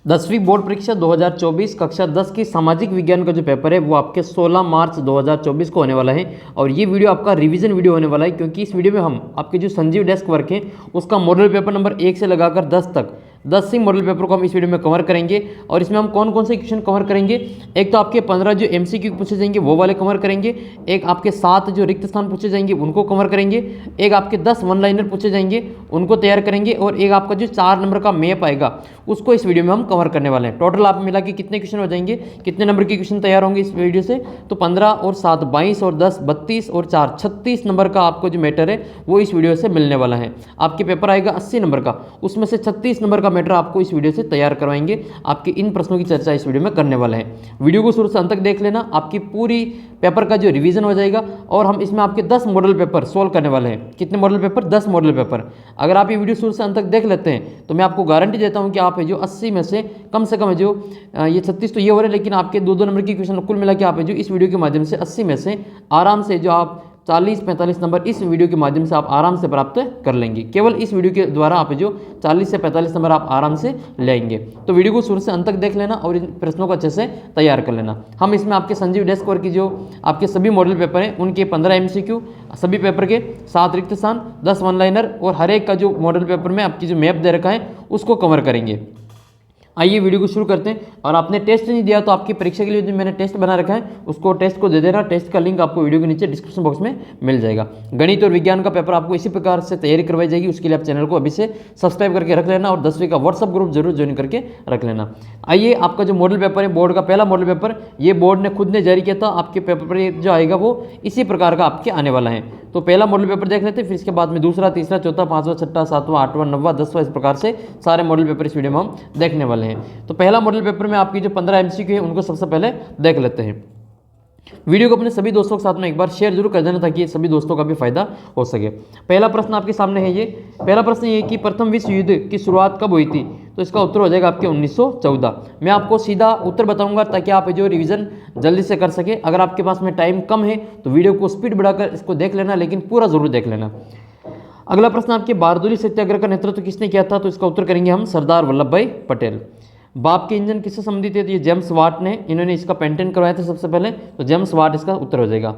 10वीं बोर्ड परीक्षा 2024 कक्षा 10 की सामाजिक विज्ञान का जो पेपर है वो आपके 16 मार्च 2024 को होने वाला है। और ये वीडियो आपका रिवीजन वीडियो होने वाला है, क्योंकि इस वीडियो में हम आपके जो संजीव डेस्क वर्क है उसका मॉडल पेपर नंबर 1 से लगाकर 10 तक 10 ही मॉडल पेपर को हम इस वीडियो में कवर करेंगे। और इसमें हम कौन कौन से क्वेश्चन कवर करेंगे, एक तो आपके 15 जो MCQ पूछे जाएंगे वो वाले कवर करेंगे, एक आपके 7 जो रिक्त स्थान पूछे जाएंगे उनको कवर करेंगे, एक आपके 10 वन लाइनर पूछे जाएंगे उनको तैयार करेंगे, और एक आपका जो 4 नंबर का मैप आएगा उसको इस वीडियो में हम कवर करने वाले हैं। टोटल आप मिला के कितने क्वेश्चन हो जाएंगे, कितने नंबर के क्वेश्चन तैयार होंगे इस वीडियो से, तो 15 और 7 22 और 10 32 और 4 36 नंबर का आपको जो मैटर है वो इस वीडियो से मिलने वाला है। आपके पेपर आएगा 80 नंबर का, उसमें से 36 नंबर का मैटर आपको इस वीडियो से तैयार करवाएंगे। आपके इन प्रश्नों की चर्चा इस वीडियो में करने वाले हैं। वीडियो को शुरू से अंत तक देख लेना, आपकी पूरी पेपर का जो रिवीजन हो जाएगा। और हम इसमें आपके 10 मॉडल पेपर सोल्व करने वाले हैं। कितने मॉडल पेपर, 10 मॉडल पेपर। अगर आप ये वीडियो शुरू से अंत तक देख लेते हैं तो मैं आपको गारंटी देता हूं कि आप जो 80 में से कम है जो ये 36 तो ये हो रहे हैं, लेकिन आपके 2-2 नंबर की क्वेश्चन कुल मिला के आप जो इस वीडियो के माध्यम से 80 में से आराम से जो आप 40-45 नंबर इस वीडियो के माध्यम से आप आराम से प्राप्त कर लेंगे। केवल इस वीडियो के द्वारा आप जो 40 से 45 नंबर आप आराम से लेंगे। तो वीडियो को शुरू से अंत तक देख लेना और इन प्रश्नों को अच्छे से तैयार कर लेना। हम इसमें आपके संजीव डेस्क वर्क की जो आपके सभी मॉडल पेपर हैं उनके 15 MCQ, सभी पेपर के 7 रिक्त स्थान, 10 वन लाइनर और हर एक का जो मॉडल पेपर में आपकी जो मैप दे रखा है उसको कवर करेंगे। आइए वीडियो को शुरू करते हैं। और आपने टेस्ट नहीं दिया तो आपकी परीक्षा के लिए जो मैंने टेस्ट बना रखा है उसको टेस्ट को दे देना। टेस्ट का लिंक आपको वीडियो के नीचे डिस्क्रिप्शन बॉक्स में मिल जाएगा। गणित और विज्ञान का पेपर आपको इसी प्रकार से तैयारी करवाई जाएगी। उसके लिए आप चैनल को अभी से सब्सक्राइब करके रख लेना और 10वीं का व्हाट्सअप ग्रुप जरूर ज्वाइन करके रख लेना। आइए, आपका जो मॉडल पेपर है, बोर्ड का पहला मॉडल पेपर, ये बोर्ड ने खुद ने जारी किया था। आपके पेपर पर जो आएगा वो इसी प्रकार का आपके आने वाला है। तो पहला मॉडल पेपर देख लेते हैं, फिर इसके बाद में दूसरा, तीसरा, चौथा, 5वां, 6वां, 7वां, 8वां, 9वां, 10वां, इस प्रकार से सारे मॉडल पेपर इस वीडियो में हम देखने वाले हैं। तो पहला मॉडल पेपर में आपकी जो 15 MCQ है उनको सबसे पहले देख लेते हैं। वीडियो को अपने सभी दोस्तों के साथ में एक बार शेयर जरूर कर देना ताकि सभी दोस्तों का भी फायदा हो सके। पहला प्रश्न आपके सामने है ये। पहला प्रश्न ये कि प्रथम विश्व युद्ध की शुरुआत कब हुई थी, तो इसका उत्तर हो जाएगा आपके 1914। मैं आपको सीधा उत्तर बताऊंगा ताकि आप जो रिवीजन जल्दी से कर सके। अगर आपके पास में टाइम कम है तो वीडियो को स्पीड बढ़ाकर इसको देख लेना, लेकिन पूरा जरूर देख लेना। अगला प्रश्न आपके बारदोली सत्याग्रह का नेतृत्व किसने किया था, तो इसका उत्तर करेंगे हम सरदार वल्लभ भाई पटेल। बाप के इंजन किससे संबंधित है, तो ये जेम्स वाट ने, इन्होंने इसका पेटेंट करवाया था सबसे पहले, तो जेम्स वाट इसका उत्तर हो जाएगा।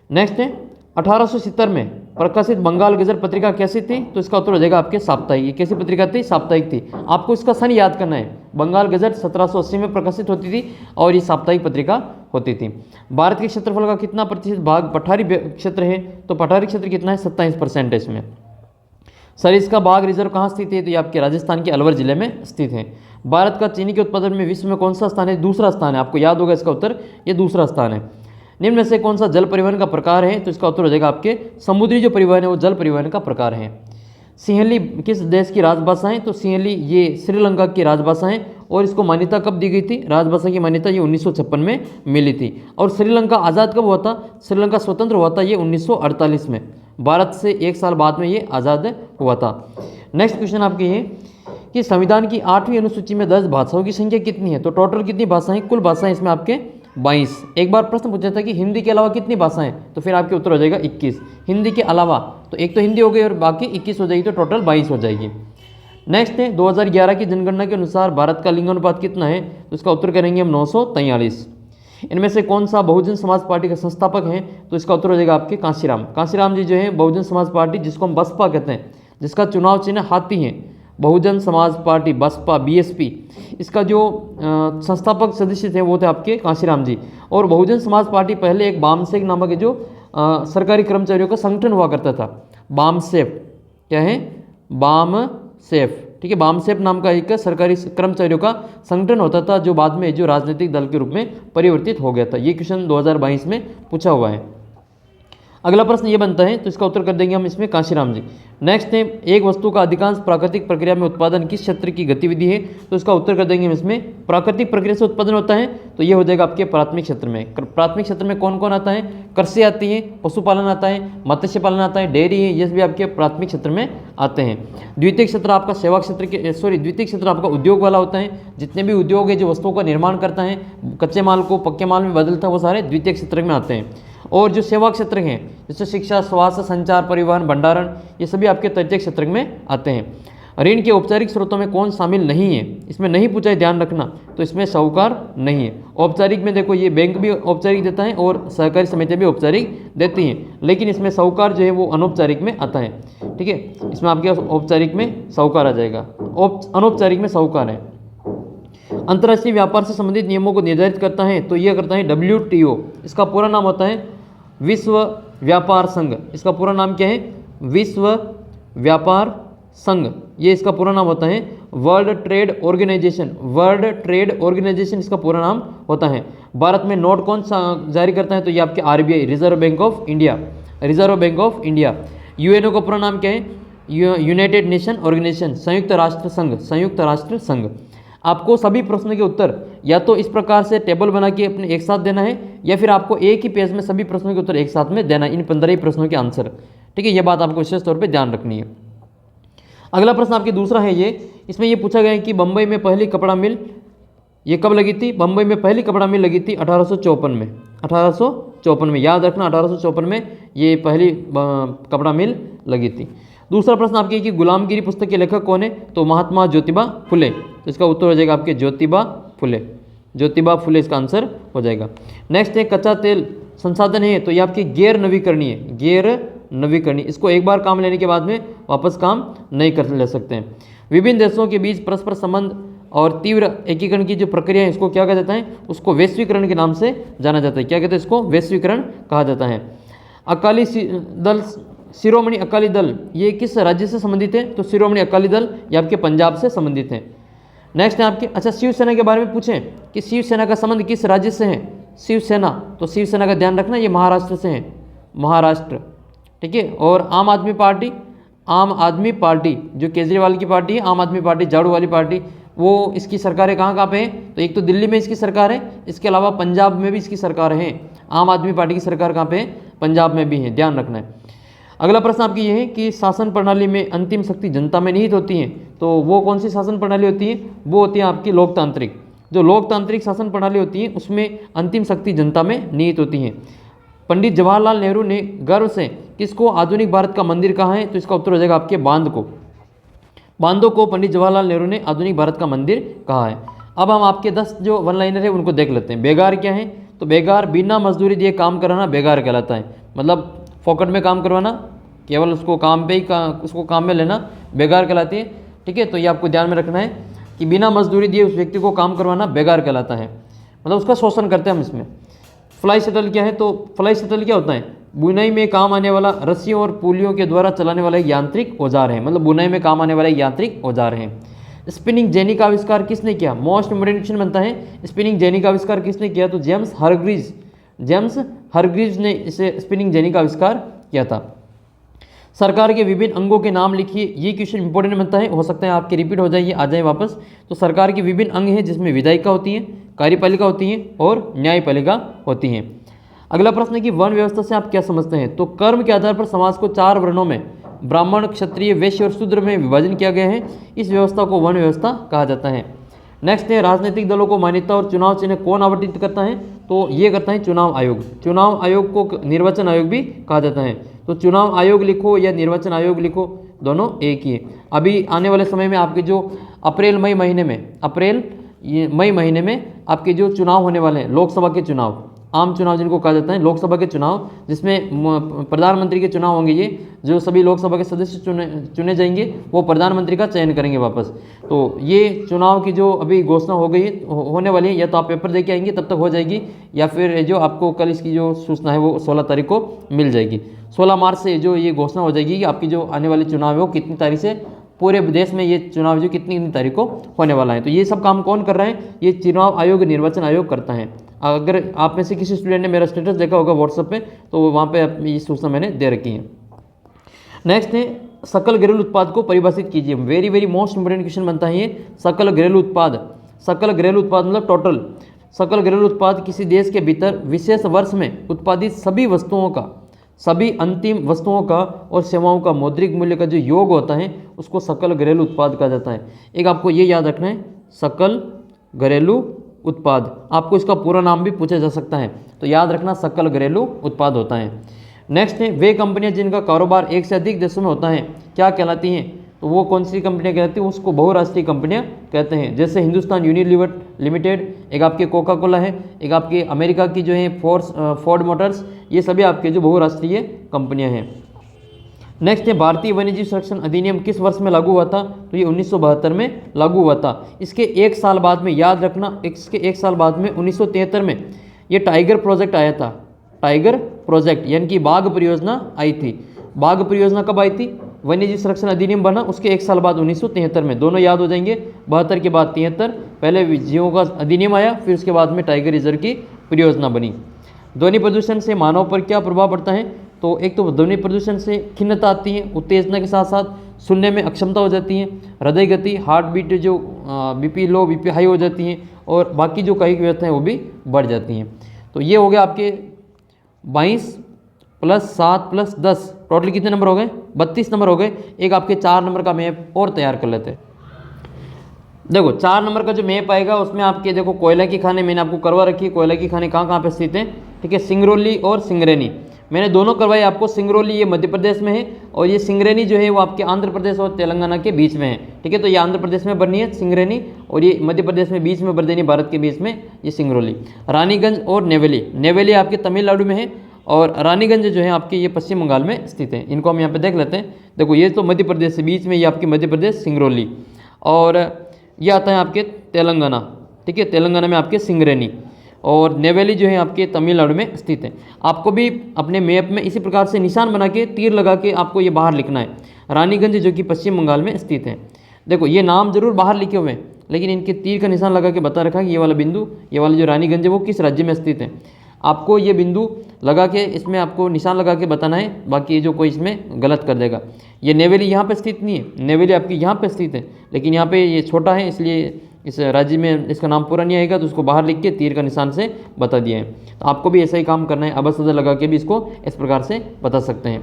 नेक्स्ट है 1870 में प्रकाशित बंगाल गजल पत्रिका कैसी थी, तो इसका उत्तर हो जाएगा आपके साप्ताहिक। ये कैसी पत्रिका थी, साप्ताहिक थी। आपको इसका सन याद करना है। बंगाल गजल 1780 में प्रकाशित होती थी और ये साप्ताहिक पत्रिका होती थी। भारत के क्षेत्रफल का कितना प्रतिशत भाग पठारी क्षेत्र है, तो पठारी क्षेत्र कितना है, 27% है इसमें। सरिस्का बाघ रिजर्व कहाँ स्थित है, तो ये आपके राजस्थान के अलवर जिले में स्थित है। भारत का चीनी के उत्पादन में विश्व में कौन सा स्थान है, दूसरा स्थान है। आपको याद होगा इसका उत्तर, ये दूसरा स्थान है। निम्न में से कौन सा जल परिवहन का प्रकार है, तो इसका उत्तर हो जाएगा आपके समुद्री जो परिवहन है वो जल परिवहन का प्रकार है। सिंहली किस देश की राजभाषा है, तो सिंहली ये श्रीलंका की राजभाषा है। और इसको मान्यता कब दी गई थी, राजभाषा की मान्यता ये 1956 में मिली थी। और श्रीलंका आज़ाद कब हुआ था, श्रीलंका स्वतंत्र हुआ था ये 1948 में। भारत से 1 साल बाद में ये आज़ाद हुआ था। नेक्स्ट क्वेश्चन आपके ये कि संविधान की 8वीं अनुसूची में 10 भाषाओं की संख्या कितनी है, तो टोटल कितनी भाषाएं, कुल भाषाएं इसमें आपके 22। एक बार प्रश्न पूछा था कि हिंदी के अलावा कितनी भाषाएं, तो फिर आपके उत्तर हो जाएगा 21। हिंदी के अलावा तो एक तो हिंदी हो गई और बाकी 21 हो जाएगी, तो टोटल 22 हो जाएगी। नेक्स्ट है 2011 की जनगणना के अनुसार भारत का लिंगानुपात कितना है, तो इसका उत्तर करेंगे हम 943। इनमें से कौन सा बहुजन समाज पार्टी का संस्थापक है, तो इसका उत्तर हो जाएगा आपके कांशीराम। कांशीराम जी जो है बहुजन समाज पार्टी, जिसको हम बसपा कहते हैं, जिसका चुनाव चिन्ह हाथी है, बहुजन समाज पार्टी बसपा BSP, इसका जो संस्थापक सदस्य थे वो थे आपके कांशीराम जी। और बहुजन समाज पार्टी पहले एक बामसेफ नामक जो सरकारी कर्मचारियों का संगठन हुआ करता था। बामसेफ क्या है, बामसेफ, ठीक है। बामसेफ नाम का एक सरकारी कर्मचारियों का संगठन होता था जो बाद में जो राजनीतिक दल के रूप में परिवर्तित हो गया था। ये क्वेश्चन 2022 में पूछा हुआ है। अगला प्रश्न ये बनता है, तो इसका उत्तर कर देंगे हम इसमें कांशीराम जी। नेक्स्ट है एक वस्तु का अधिकांश प्राकृतिक प्रक्रिया में उत्पादन किस क्षेत्र की गतिविधि है, तो इसका उत्तर कर देंगे हम इसमें प्राकृतिक प्रक्रिया से उत्पादन होता है, तो ये हो जाएगा आपके प्राथमिक क्षेत्र में। प्राथमिक क्षेत्र में कौन कौन आता है, कृषि आती है, पशुपालन आता है, मत्स्य पालन आता है, डेयरी है, ये भी आपके प्राथमिक क्षेत्र में आते हैं। द्वितीय क्षेत्र आपका सेवा क्षेत्र के द्वितीय क्षेत्र आपका उद्योग वाला होता है। जितने भी उद्योग है जो वस्तुओं का निर्माण करता है, कच्चे माल को पक्के माल में बदलता है, वो सारे द्वितीय क्षेत्र में आते हैं। और जो सेवा क्षेत्र हैं जैसे शिक्षा, स्वास्थ्य, संचार, परिवहन, भंडारण, ये सभी आपके तृतीय क्षेत्र में आते हैं। ऋण के औपचारिक स्रोतों में कौन शामिल नहीं है, इसमें नहीं पूछा है, ध्यान रखना। तो इसमें साहूकार नहीं है। औपचारिक में देखो ये बैंक भी औपचारिक देता है और सहकारी समितियाँ भी औपचारिक देती हैं, लेकिन इसमें साहूकार जो है वो अनौपचारिक में आता है। ठीक है, इसमें आपके औपचारिक में साहूकार आ जाएगा, अनौपचारिक में साहूकार है। अंतर्राष्ट्रीय व्यापार से संबंधित नियमों को निर्धारित करता है तो यह करता है WTO। इसका पूरा नाम होता है विश्व व्यापार संघ। इसका पूरा नाम क्या है? विश्व व्यापार संघ, ये इसका पूरा नाम होता है। World trade organisation, world trade organisation इसका पूरा नाम होता है। भारत में नोट कौन जारी करता है? तो ये आपके RBI, reserve bank of India, reserve bank of India. UNO का पूरा नाम क्या है? यूनाइटेड नेशन ऑर्गेनाइजेशन, संयुक्त राष्ट्र संघ, संयुक्त राष्ट्र संघ। आपको सभी प्रश्नों के उत्तर या तो इस प्रकार से टेबल बना के अपने एक साथ देना है, या फिर आपको एक ही पेज में सभी प्रश्नों के उत्तर एक साथ में देना है, इन 15 ही प्रश्नों के आंसर। ठीक है, ये बात आपको विशेष तौर पे ध्यान रखनी है। अगला प्रश्न आपके दूसरा है ये, इसमें ये पूछा गया है कि बम्बई में पहली कपड़ा मिल ये कब लगी थी? बम्बई में पहली कपड़ा मिल लगी थी 1854 में, 1854 में, याद रखना 1854 में ये पहली कपड़ा मिल लगी थी। दूसरा प्रश्न आपके कि गुलामगिरी पुस्तक के लेखक कौन है? तो महात्मा ज्योतिबा फुले। तो इसका उत्तर हो जाएगा आपके ज्योतिबा फुले, ज्योतिबा फुले इसका आंसर हो जाएगा। नेक्स्ट है कच्चा तेल संसाधन है, तो ये आपकी गैर नवीकरणीय, गैर नवीकरणीय, इसको एक बार काम लेने के बाद में वापस काम नहीं कर ले सकते हैं। विभिन्न देशों के बीच परस्पर संबंध और तीव्र एकीकरण की जो प्रक्रिया है इसको क्या कहा जाता है? उसको वैश्वीकरण के नाम से जाना जाता है। क्या कहते हैं इसको? वैश्वीकरण कहा जाता है। अकाली दल, शिरोमणि अकाली दल, ये किस राज्य से संबंधित है? तो शिरोमणि अकाली दल ये आपके पंजाब से संबंधित है। नेक्स्ट है आपके, अच्छा शिवसेना के बारे में पूछें कि शिवसेना का संबंध किस राज्य से है? शिवसेना, तो शिवसेना का ध्यान रखना ये महाराष्ट्र से है, महाराष्ट्र। ठीक है, और आम आदमी पार्टी, आम आदमी पार्टी जो केजरीवाल की पार्टी है, आम आदमी पार्टी झाड़ू वाली पार्टी, वो इसकी सरकारें कहाँ कहाँ पे है? तो एक तो दिल्ली में इसकी सरकार है, इसके अलावा पंजाब में भी इसकी सरकार है। आम आदमी पार्टी की सरकार कहाँ पे है? पंजाब में भी है, ध्यान रखना है। अगला प्रश्न आपकी ये है कि शासन प्रणाली में अंतिम शक्ति जनता में निहित होती है, तो वो कौन सी शासन प्रणाली होती है? वो होती है आपकी लोकतांत्रिक। जो लोकतांत्रिक शासन प्रणाली होती है उसमें अंतिम शक्ति जनता में निहित होती है। पंडित जवाहरलाल नेहरू ने गर्व से किसको आधुनिक भारत का मंदिर कहा है? तो इसका उत्तर हो जाएगा आपके बांध को, बांधों को पंडित जवाहरलाल नेहरू ने आधुनिक भारत का मंदिर कहा है। अब हम आपके 10 जो वन लाइनर है उनको देख लेते हैं। बेगार क्या है? तो बेगार बिना मजदूरी दिए काम कराना बेगार कहलाता है, मतलब फोकट में काम करवाना, केवल उसको काम पे ही उसको काम में लेना बेगार कहलाती है। ठीक है, तो ये आपको ध्यान में रखना है कि बिना मजदूरी दिए उस व्यक्ति को काम करवाना बेगार कहलाता है, मतलब उसका शोषण करते हैं हम इसमें। फ्लाई शटल क्या है? तो फ्लाई शटल क्या होता है? बुनाई में काम आने वाला रस्सियों और पुलियों के द्वारा चलाने वाला एक यांत्रिक औजार है, मतलब बुनाई में काम आने वाला एक यांत्रिक औजार है। स्पिनिंग जेनी का आविष्कार किसने किया? मोस्ट इम्पोर्टेंट क्वेश्चन बनता है, स्पिनिंग जेनी का आविष्कार किसने किया? तो जेम्स हरग्रीव्स, जेम्स हरग्रीव्स ने इसे स्पिनिंग जेनी का आविष्कार किया था। सरकार के विभिन्न अंगों के नाम लिखिए, ये क्वेश्चन इंपॉर्टेंट बनता है, हो सकता है आपके रिपीट हो जाए, ये आ जाए वापस। तो सरकार के विभिन्न अंग हैं जिसमें विधायिका होती है, कार्यपालिका होती है और न्यायपालिका होती है। अगला प्रश्न है कि वर्ण व्यवस्था से आप क्या समझते हैं? तो कर्म के आधार पर समाज को 4 वर्णों में ब्राह्मण, क्षत्रिय, वैश्य और शूद्र में विभाजन किया गया है, इस व्यवस्था को वर्ण व्यवस्था कहा जाता है। नेक्स्ट है राजनीतिक दलों को मान्यता और चुनाव चिन्ह कौन आवंटित करता है? तो ये करता है चुनाव आयोग। चुनाव आयोग को निर्वाचन आयोग भी कहा जाता है। तो चुनाव आयोग लिखो या निर्वाचन आयोग लिखो, दोनों एक ही है। अभी आने वाले समय में आपके जो अप्रैल मई महीने में आपके जो चुनाव होने वाले हैं, लोकसभा के चुनाव, आम चुनाव जिनको कहा जाता है, लोकसभा के चुनाव जिसमें प्रधानमंत्री के चुनाव होंगे, ये जो सभी लोकसभा के सदस्य चुने जाएंगे वो प्रधानमंत्री का चयन करेंगे वापस। तो ये चुनाव की जो अभी घोषणा हो गई होने वाली है, या तो आप पेपर दे के आएंगे तब तक हो जाएगी, या फिर जो आपको कल इसकी जो सूचना है वो 16 तारीख को मिल जाएगी। 16 मार्च से जो ये घोषणा हो जाएगी कि आपकी जो आने वाले चुनाव है वो कितनी तारीख से पूरे देश में ये चुनाव जो कितनी तारीख को होने वाला है। तो ये सब काम कौन कर रहा है? ये चुनाव आयोग, निर्वाचन आयोग करता है। अगर आप में से किसी स्टूडेंट ने मेरा स्टेटस देखा होगा व्हाट्सएप पे, तो वहाँ पे ये सूचना मैंने दे रखी है। नेक्स्ट है सकल घरेलू उत्पाद को परिभाषित कीजिए। Very very most important question बनता है ये। सकल घरेलू उत्पाद, सकल घरेलू उत्पाद मतलब टोटल। सकल घरेलू उत्पाद किसी देश के भीतर विशेष वर्ष में उत्पादित सभी वस्तुओं का, सभी अंतिम वस्तुओं का और सेवाओं का मौद्रिक मूल्य का जो योग होता है उसको सकल घरेलू उत्पाद कहा जाता है। एक आपको ये याद रखना है, सकल घरेलू उत्पाद, आपको इसका पूरा नाम भी पूछा जा सकता है, तो याद रखना सकल घरेलू उत्पाद होता है। नेक्स्ट है वे कंपनियां जिनका कारोबार एक से अधिक देशों में होता है क्या कहलाती हैं? तो वो कौन सी कंपनियां कहती हैं, उसको बहुराष्ट्रीय कंपनियां कहते हैं। जैसे हिंदुस्तान यूनिलीवर लिमिटेड, एक आपके कोका कोला है, एक आपके अमेरिका की जो है फोर्ड मोटर्स, ये सभी आपके जो बहुराष्ट्रीय कंपनियां हैं। नेक्स्ट है भारतीय वन्यजीव संरक्षण अधिनियम किस वर्ष में लागू हुआ था, तो ये 1972 में लागू हुआ था। इसके एक साल बाद में, याद रखना, इसके एक साल बाद में 1973 में ये टाइगर प्रोजेक्ट आया था। टाइगर प्रोजेक्ट यानी कि बाघ परियोजना आई थी। बाघ परियोजना कब आई थी, वन्यजीव संरक्षण अधिनियम बना उसके एक साल बाद 1973 में, दोनों याद हो जाएंगे, 72 के बाद 73, पहले जीवों का अधिनियम आया, फिर उसके बाद में टाइगर रिजर्व की परियोजना बनी। ध्वनि प्रदूषण से मानव पर क्या प्रभाव पड़ता है, तो एक तो ध्वनि प्रदूषण से खिन्नता आती है, उत्तेजना के साथ साथ सुनने में अक्षमता हो जाती है, हृदय गति, हार्ट बीट जो बीपी लो बीपी हाई हो जाती हैं, और बाकी जो कई व्यवस्थाएं वो भी बढ़ जाती हैं। तो ये हो गया आपके 22 + 7 + 10, टोटल कितने नंबर हो गए, 32 नंबर हो गए। एक आपके 4 नंबर का मैप और तैयार कर लेते हैं। देखो 4 नंबर का जो मैप आएगा उसमें आपके देखो कोयला की खानें मैंने आपको करवा रखी है। कोयला की खानें कहाँ कहाँ पे स्थित हैं, ठीक है, सिंगरौली और सिंगरेनी मैंने दोनों करवाई आपको। सिंगरौली ये मध्य प्रदेश में है और ये सिंगरेनी जो है वो आपके आंध्र प्रदेश और तेलंगाना के बीच में है, ठीक है। तो ये आंध्र प्रदेश में बननी है सिंगरेनी, और ये मध्य प्रदेश में बीच में बरदेनी, भारत के बीच में ये सिंगरौली। रानीगंज और नेवेली, नेवेली आपके तमिलनाडु में है और रानीगंज जो है आपके ये पश्चिम बंगाल में स्थित है। इनको हम यहाँ पे देख लेते हैं। देखो ये तो मध्य प्रदेश से बीच में, ये आपकी मध्य प्रदेश सिंगरौली, और ये आता है आपके तेलंगाना, ठीक है, तेलंगाना में आपके सिंगरेनी, और नेवेली जो है आपके तमिलनाडु में स्थित है। आपको भी अपने मैप में इसी प्रकार से निशान बना के तीर लगा के आपको ये बाहर लिखना है। रानीगंज जो कि पश्चिम बंगाल में स्थित है। देखो ये नाम जरूर बाहर लिखे हुए हैं, लेकिन इनके तीर का निशान लगा के बता रखा है कि ये वाला बिंदु, ये वाला जो रानीगंज है वो किस राज्य में स्थित है। आपको ये बिंदु लगा के इसमें आपको निशान लगा के बताना है, बाकी जो कोई इसमें गलत कर देगा। ये नेवेली यहाँ पे स्थित नहीं है, नेवेली आपकी यहाँ पे स्थित है, लेकिन यहाँ पे ये छोटा है इसलिए इस राज्य में इसका नाम पूरा नहीं आएगा, तो उसको बाहर लिख के तीर का निशान से बता दिया है। तो आपको भी ऐसा ही काम करना है, अबस अदर लगा के भी इसको इस प्रकार से बता सकते हैं।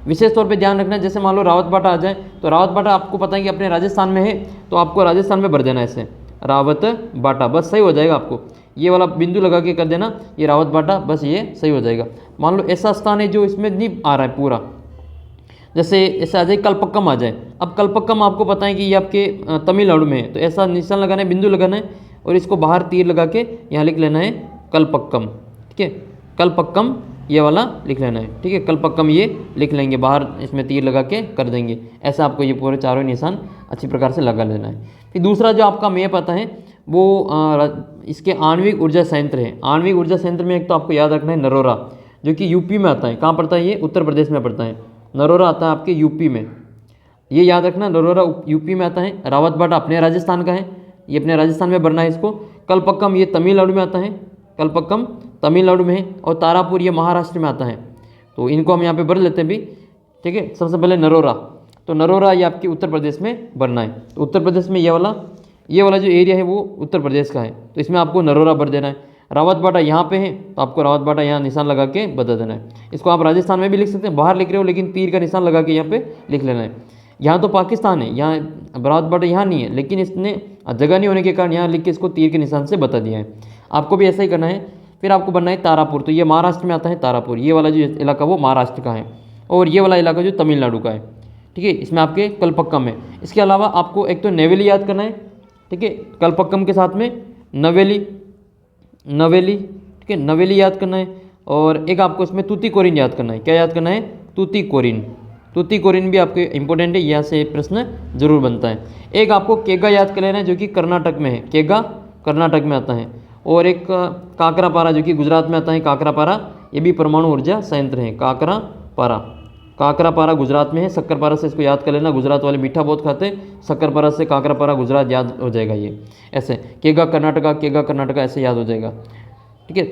विशेष तौर पे ध्यान रखना है, जैसे मान लो रावत बाटा आ जाए, तो रावत बाटा आपको पता है कि अपने राजस्थान में है, तो आपको राजस्थान में भर देना है ऐसे रावत बाटा, बस सही हो जाएगा। आपको ये वाला बिंदु लगा के कर देना, ये रावत बाटा, बस ये सही हो जाएगा। मान लो ऐसा स्थान है जो इसमें नहीं आ रहा है पूरा, जैसे ऐसा आ जाए कलपक्कम आ जाए। अब कलपक्कम आपको पता है कि ये आपके तमिलनाडु में है, तो ऐसा निशान लगाना है, बिंदु लगाना है, और इसको बाहर तीर लगा के यहाँ लिख लेना है कलपक्कम, ठीक है, कलपक्कम ये वाला लिख लेना है, ठीक है, कलपक्कम ये लिख लेंगे, बाहर इसमें तीर लगा के कर देंगे। ऐसा आपको ये पूरे चारों निशान अच्छी प्रकार से लगा लेना है। फिर दूसरा जो आपका मैप आता है वो इसके आणविक ऊर्जा संयंत्र है। आणविक ऊर्जा संयंत्र में एक तो आपको याद रखना है नरोरा, जो कि यूपी में आता है। कहाँ पड़ता है ये, उत्तर प्रदेश में पड़ता है। नरोरा आता है आपके यूपी में, ये याद रखना, नरोरा यूपी में आता है। रावत बाटा अपने राजस्थान का है, ये अपने राजस्थान में भरना है इसको। कलपक्कम ये तमिलनाडु में आता है, कलपक्कम तमिलनाडु में है, और तारापुर ये महाराष्ट्र में आता है। तो इनको हम यहाँ पे भर लेते हैं भी, ठीक है। सबसे पहले नरोरा, तो नरोरा ये आपके उत्तर प्रदेश में भरना है। तो उत्तर प्रदेश में ये वाला जो एरिया है वो उत्तर प्रदेश का है, तो इसमें आपको नरोरा भर देना है। रावत बाटा यहाँ पे है, तो आपको रावत बाटा यहाँ निशान लगा के बता देना है। इसको आप राजस्थान में भी लिख सकते हैं, बाहर लिख रहे हो लेकिन तीर का निशान लगा के यहाँ पे लिख लेना है। यहाँ तो पाकिस्तान है, यहाँ रावत बाटा यहाँ नहीं है, लेकिन इसने जगह नहीं होने के कारण यहाँ लिख के इसको तीर के निशान से बता दिया है। आपको भी ऐसा ही करना है। फिर आपको बनना है तारापुर, तो ये महाराष्ट्र में आता है तारापुर, ये वाला जो इलाका वो महाराष्ट्र का है, और ये वाला इलाका जो तमिलनाडु का है, ठीक है। इसमें आपके कलपक्कम है। इसके अलावा आपको एक तो नेवेली याद करना है, ठीक है, कलपक्कम के साथ में नवेली, ठीक है, नवेली याद करना है। और एक आपको इसमें तूतीकोरिन याद करना है। क्या याद करना है, तूतीकोरिन, तूतीकोरिन भी आपके इंपॉर्टेंट है, यहाँ से प्रश्न जरूर बनता है। एक आपको केगा याद कर लेना है, जो कि कर्नाटक में है, केगा कर्नाटक में आता है। और एक काकरापारा जो कि गुजरात में आता है, काकरापारा ये भी परमाणु ऊर्जा संयंत्र है। काकरापारा गुजरात में है। शक्करपारा से इसको याद कर लेना, गुजरात वाले मीठा बहुत खाते हैं, शक्करपारा से काकरापारा गुजरात याद हो जाएगा। ये ऐसे केगा कर्नाटका ऐसे याद हो जाएगा, ठीक है।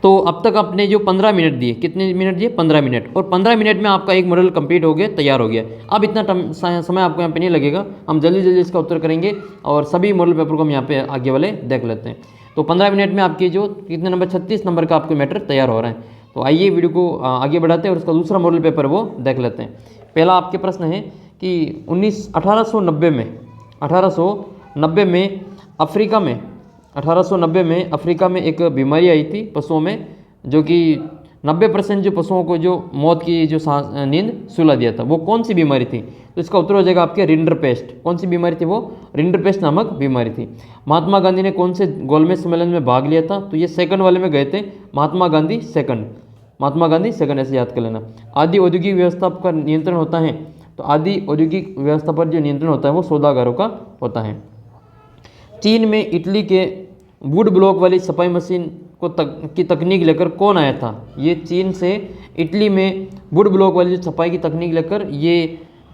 तो अब तक आपने जो 15 मिनट दिए, कितने मिनट दिए, 15 मिनट, और 15 मिनट में आपका एक मॉडल कंप्लीट हो गया, तैयार हो गया। अब इतना समय आपको यहाँ पे नहीं लगेगा, हम जल्दी जल्दी इसका उत्तर करेंगे और सभी मॉडल पेपर को हम यहाँ पे आगे वाले देख लेते हैं। तो 15 मिनट में आपके जो कितने नंबर, 36 नंबर का आपको मैटर तैयार हो रहा है। तो आइए वीडियो को आगे बढ़ाते हैं और उसका दूसरा मॉडल पेपर वो देख लेते हैं। पहला आपके प्रश्न है कि 1890 में अफ्रीका में एक बीमारी आई थी पशुओं में, जो कि 90% जो पशुओं को जो मौत की जो नींद सुला दिया था वो कौन सी बीमारी थी? तो इसका उत्तर हो जाएगा आपके रिंडरपेस्ट। कौन सी बीमारी थी वो? रिंडरपेस्ट नामक बीमारी थी। महात्मा गांधी ने कौन से गोलमेज सम्मेलन में भाग लिया था? तो ये सेकंड वाले में गए थे, महात्मा गांधी सेकंड, ऐसे याद कर लेना। आदि औद्योगिक व्यवस्था पर नियंत्रण होता है, तो आदि औद्योगिक व्यवस्था पर जो नियंत्रण होता है वो सौदागरों का होता है। चीन में इटली के वुड ब्लॉक वाली सफाई मशीन की तकनीक लेकर कौन आया था? ये चीन से इटली में वुड ब्लॉक वाली जो सफाई की तकनीक लेकर ये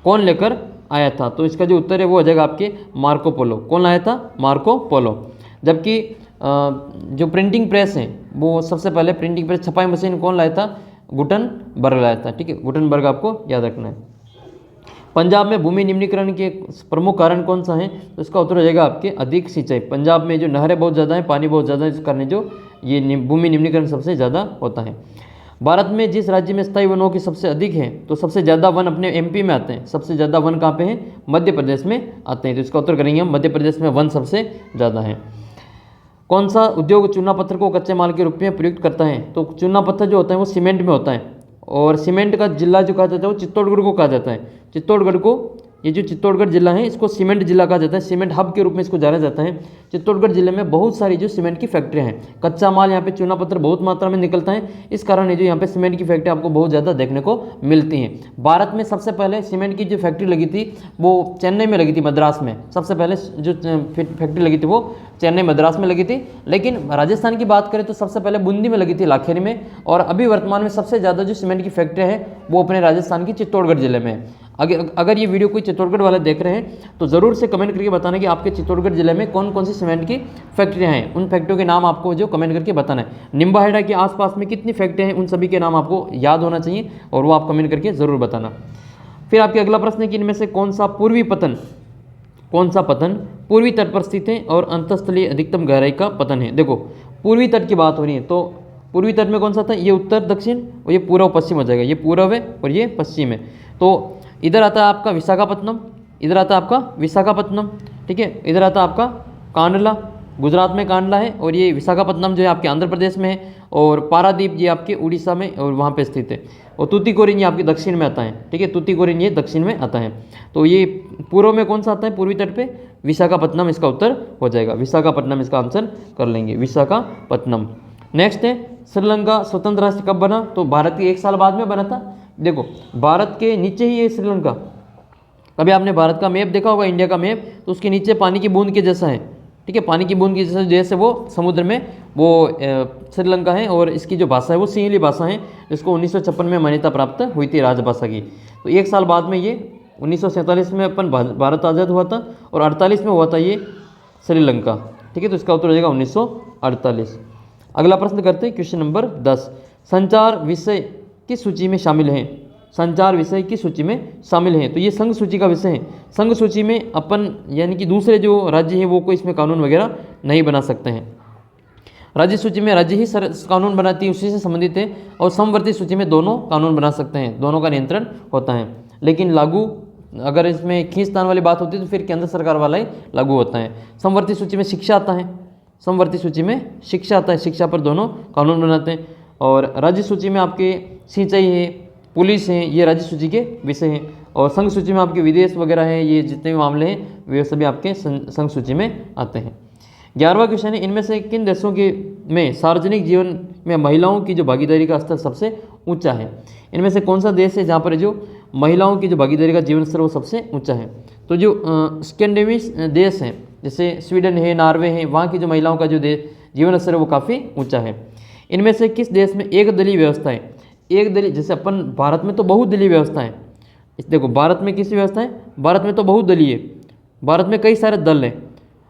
कौन लेकर आया था? तो इसका जो उत्तर है वो हो जाएगा आपके मार्को पोलो। कौन लाया था? Marco Polo. जबकि जो प्रिंटिंग प्रेस है वो सबसे पहले प्रिंटिंग प्रेस छपाई मशीन कौन लाया था? गुटनबर्ग लाया था। ठीक है, गुटनबर्ग आपको याद रखना है। पंजाब में भूमि निम्नीकरण के प्रमुख कारण कौन सा है? तो इसका उत्तर हो जाएगा आपके अधिक सिंचाई। पंजाब में जो नहरें बहुत ज़्यादा हैं, पानी बहुत ज़्यादा है, इस कारण जो ये भूमि निम्नीकरण सबसे ज़्यादा होता है। भारत में जिस राज्य में स्थायी वनों की सबसे अधिक है, तो सबसे ज़्यादा वन अपने एमपी में आते हैं। सबसे ज़्यादा वन कहाँ पे हैं? मध्य प्रदेश में आते हैं। तो इसका उत्तर करेंगे हम, मध्य प्रदेश में वन सबसे ज़्यादा है। कौन सा उद्योग चूना पत्थर को कच्चे माल के रूप में प्रयुक्त करता है? तो चूना पत्थर जो होता है वो सीमेंट में होता है, और सीमेंट का जिला जो कहा जाता है वो चित्तौड़गढ़ को कहा जाता है। चित्तौड़गढ़ को, ये जो चित्तौड़गढ़ जिला है इसको सीमेंट जिला कहा जाता है, सीमेंट हब के रूप में इसको जाना जाता है। चित्तौड़गढ़ जिले में बहुत सारी जो सीमेंट की फैक्ट्रियाँ हैं, कच्चा माल यहाँ पे चूना पत्थर बहुत मात्रा में निकलता है, इस कारण ये जो यहाँ पे सीमेंट की फैक्ट्री आपको बहुत ज़्यादा देखने को मिलती हैं। भारत में सबसे पहले सीमेंट की जो फैक्ट्री लगी थी वो चेन्नई में लगी थी, मद्रास में। सबसे पहले जो फैक्ट्री लगी थी वो चेन्नई मद्रास में लगी थी। लेकिन राजस्थान की बात करें तो सबसे पहले बूंदी में लगी थी, लाखेरी में। और अभी वर्तमान में सबसे ज़्यादा जो सीमेंट की फैक्ट्रियाँ हैं वो अपने राजस्थान की चित्तौड़गढ़ जिले में है। अगर ये वीडियो कोई चित्तौड़गढ़ वाले देख रहे हैं तो ज़रूर से कमेंट करके बताना कि आपके चित्तौड़गढ़ जिले में कौन कौन सी सीमेंट की फैक्ट्रियाँ हैं। उन फैक्ट्रियों के नाम आपको जो कमेंट करके बताना है। निम्बाहेड़ा के आसपास में कितनी फैक्ट्रियाँ हैं उन सभी के नाम आपको याद होना चाहिए, और वो आप कमेंट करके ज़रूर बताना। फिर आपके अगला प्रश्न है कि इनमें से कौन सा पतन पूर्वी तट पर स्थित है और अंतःस्थलीय अधिकतम गहराई का पतन है? देखो, पूर्वी तट की बात हो रही है तो पूर्वी तट में कौन सा था? ये उत्तर दक्षिण और ये पूर्व पश्चिम हो जाएगा। ये पूर्व है और ये पश्चिम है। तो इधर आता है आपका विशाखापत्तनम, इधर आता है आपका विशाखापत्तनम, ठीक है। इधर आता है आपका कांडला, गुजरात में कांडला है, और ये विशाखापत्तनम जो है आपके आंध्र प्रदेश में है, और पारादीप ये आपके उड़ीसा में और वहाँ पे स्थित है। और तूतीकोरिन ये आपके दक्षिण में आता है, ठीक है। तूतीकोरिन ये दक्षिण में आता है। तो ये पूर्व में कौन सा आता है? पूर्वी तट पे विशाखापत्तनम इसका उत्तर हो जाएगा। विशाखापत्तनम इसका आंसर कर लेंगे, विशाखापत्तनम। नेक्स्ट है श्रीलंका स्वतंत्र राष्ट्र कब बना? तो भारत के 1 साल बाद में बना था। देखो, भारत के नीचे ही है श्रीलंका। कभी आपने भारत का मैप देखा होगा, इंडिया का मैप, तो उसके नीचे पानी की बूंद के जैसा है, ठीक है। पानी की बूंद की जैसे वो समुद्र में वो श्रीलंका है, और इसकी जो भाषा है वो सिंहली भाषा है, जिसको 1956 में मान्यता प्राप्त हुई थी राजभाषा की। तो 1 साल बाद में ये 1947 में अपन भारत आज़ाद हुआ था, और 48 में हुआ था ये श्रीलंका, ठीक है। तो इसका उत्तर हो जाएगा 1948। अगला प्रश्न करते हैं, क्वेश्चन नंबर 10। संचार विषय किस सूची में शामिल हैं? संचार विषय की सूची में शामिल हैं, तो ये संघ सूची का विषय है। संघ सूची में अपन यानी कि दूसरे जो राज्य हैं वो कोई इसमें कानून वगैरह नहीं बना सकते हैं। राज्य सूची में राज्य ही कानून बनाती है, उसी से संबंधित है। और समवर्ती सूची में दोनों कानून बना सकते हैं, दोनों का नियंत्रण होता है। लेकिन लागू अगर इसमें खींचतान वाली बात होती है तो फिर केंद्र सरकार वाला ही लागू होता है। समवर्ती सूची में शिक्षा आता है, समवर्ती सूची में शिक्षा आता है, शिक्षा पर दोनों कानून बनाते हैं। और राज्य सूची में आपके सिंचाई है, पुलिस है, ये राज्य सूची के विषय हैं। और संघ सूची में आपके विदेश वगैरह है, ये जितने भी मामले हैं वे सभी आपके संघ सूची में आते हैं। 11वां क्वेश्चन है, इनमें से किन देशों के में सार्वजनिक जीवन में महिलाओं की जो भागीदारी का स्तर सबसे ऊंचा है? इनमें से कौन सा देश है जहाँ पर जो महिलाओं की जो भागीदारी का जीवन स्तर वो सबसे ऊंचा है? तो जो स्कैंडिनेवियन देश हैं, जैसे स्वीडन है, नॉर्वे है, वहाँ की जो महिलाओं का जो जीवन स्तर है वो काफ़ी ऊँचा है। इनमें से किस देश में एक दलीय व्यवस्था है? एक दलीय, जैसे अपन भारत में तो बहुदलीय व्यवस्था है। देखो, भारत में किस व्यवस्था है? भारत में तो बहुदलीय, भारत में कई सारे दल हैं।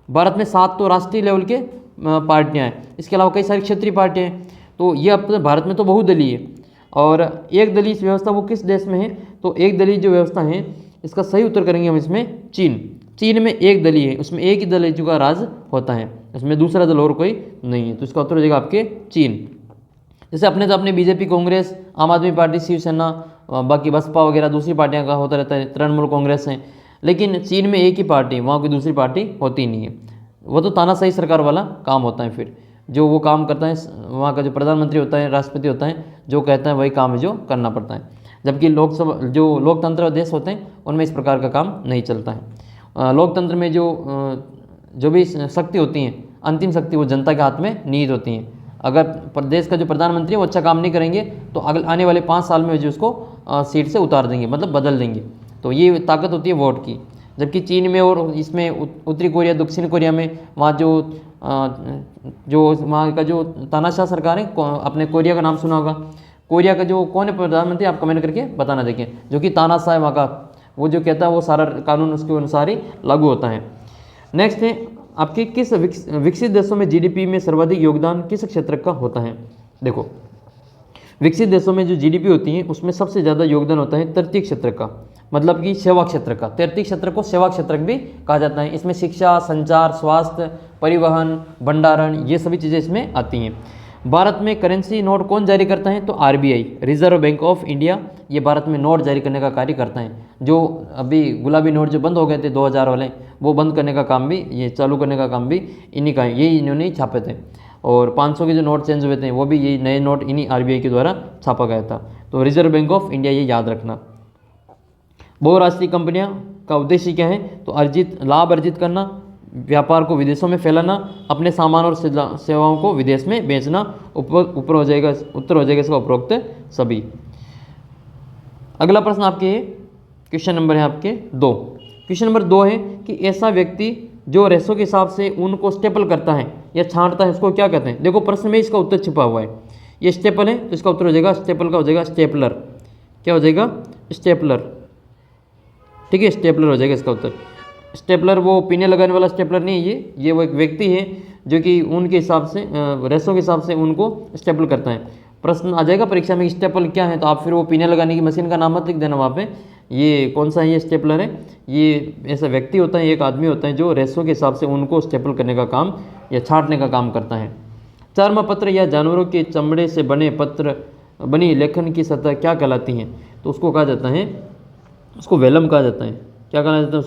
भारत में 7 तो राष्ट्रीय लेवल के पार्टियां हैं, इसके अलावा कई सारी क्षेत्रीय पार्टियां हैं। तो ये अपने भारत में तो बहुदलीय है। और एक दलीय व्यवस्था वो किस देश में है? तो एक दलीय जो व्यवस्था है इसका सही उत्तर करेंगे हम इसमें चीन। चीन में एक दलीय है, उसमें एक ही दल का राज होता है, इसमें दूसरा दल और कोई नहीं है। तो इसका उत्तर हो जाएगा आपके चीन। जैसे अपने तो अपने बीजेपी, कांग्रेस, आम आदमी पार्टी, शिवसेना, बाकी बसपा वगैरह दूसरी पार्टियां का होता रहता है, तृणमूल कांग्रेस हैं। लेकिन चीन में एक ही पार्टी, वहाँ कोई दूसरी पार्टी होती नहीं है। वो तो तानाशाही सरकार वाला काम होता है। फिर जो वो काम करता है, वहाँ का जो प्रधानमंत्री होता है, राष्ट्रपति होता है, जो कहता है वही काम है जो करना पड़ता है। जबकि लोकसभा जो लोकतंत्र देश होते हैं उनमें इस प्रकार का काम नहीं चलता है। लोकतंत्र में जो भी शक्ति होती हैं, अंतिम शक्ति वो जनता के हाथ में निहित होती हैं। अगर प्रदेश का जो प्रधानमंत्री है वो अच्छा काम नहीं करेंगे तो अगले आने वाले 5 साल में जो उसको सीट से उतार देंगे, मतलब बदल देंगे। तो ये ताकत होती है वोट की। जबकि चीन में और इसमें उत्तरी कोरिया, दक्षिण कोरिया में वहाँ जो वहाँ का जो तानाशाह सरकार है, अपने कोरिया का नाम सुना होगा। कोरिया का जो कौन है प्रधानमंत्री, आप कमेंट करके बताना। देखें जो कि तानाशाह है वहाँ का, वो जो कहता है वो सारा कानून उसके अनुसार ही लागू होता है। नेक्स्ट है आपके किस विकसित देशों में जीडीपी में सर्वाधिक योगदान किस क्षेत्र का होता है। देखो विकसित देशों में जो जीडीपी होती है उसमें सबसे ज़्यादा योगदान होता है तृतीय क्षेत्र का, मतलब कि सेवा क्षेत्र का। तृतीय क्षेत्र को सेवा क्षेत्र भी कहा जाता है। इसमें शिक्षा, संचार, स्वास्थ्य, परिवहन, भंडारण, ये सभी चीज़ें इसमें आती हैं। भारत में करेंसी नोट कौन जारी करता है, तो RBI, reserve bank of India, ये भारत में नोट जारी करने का कार्य करता है। जो अभी गुलाबी नोट जो बंद हो गए थे 2000 वाले, वो बंद करने का काम भी, ये चालू करने का काम भी इन्हीं का है, यही इन्होंने छापे थे। और 500 के जो नोट चेंज हुए थे वो भी यही नए नोट इन्हीं आरबीआई के द्वारा छापा गया था। तो रिजर्व बैंक ऑफ इंडिया, ये याद रखना। बहुराष्ट्रीय कंपनियां का उद्देश्य क्या है, तो लाभ अर्जित करना, व्यापार को विदेशों में फैलाना, अपने सामान और सेवाओं को विदेश में बेचना। उत्तर हो जाएगा इसका उपरोक्त सभी। अगला प्रश्न आपके क्वेश्चन नंबर है आपके 2। क्वेश्चन नंबर 2 है कि ऐसा व्यक्ति जो रेशों के हिसाब से ऊन को स्टेपल करता है या छांटता है उसको क्या कहते हैं। देखो प्रश्न में इसका उत्तर छिपा हुआ है। ये स्टेपल है तो इसका उत्तर हो जाएगा, स्टेपल का हो जाएगा स्टेपलर। क्या हो जाएगा, स्टेपलर। ठीक है, स्टेपलर हो जाएगा इसका उत्तर। स्टेपलर वो पीने लगाने वाला स्टेपलर नहीं है, ये वो एक व्यक्ति है जो कि ऊन के हिसाब से, रेशों के हिसाब से ऊन को स्टेपल करता है। प्रश्न आ जाएगा परीक्षा में स्टेपल क्या है, तो आप फिर वो पीने लगाने की मशीन का नाम मत लिख देना वहाँ पे। ये कौन सा है, ये स्टेपलर है। ये ऐसा व्यक्ति होता है, एक आदमी होता है जो रेशों के हिसाब से ऊन को स्टेपल करने का काम या छांटने का काम करता है। चर्म पत्र या जानवरों के चमड़े से बनी लेखन की सतह क्या कहलाती है, तो उसको कहा जाता है, उसको वेलम कहा जाता है। क्या कहा जाता है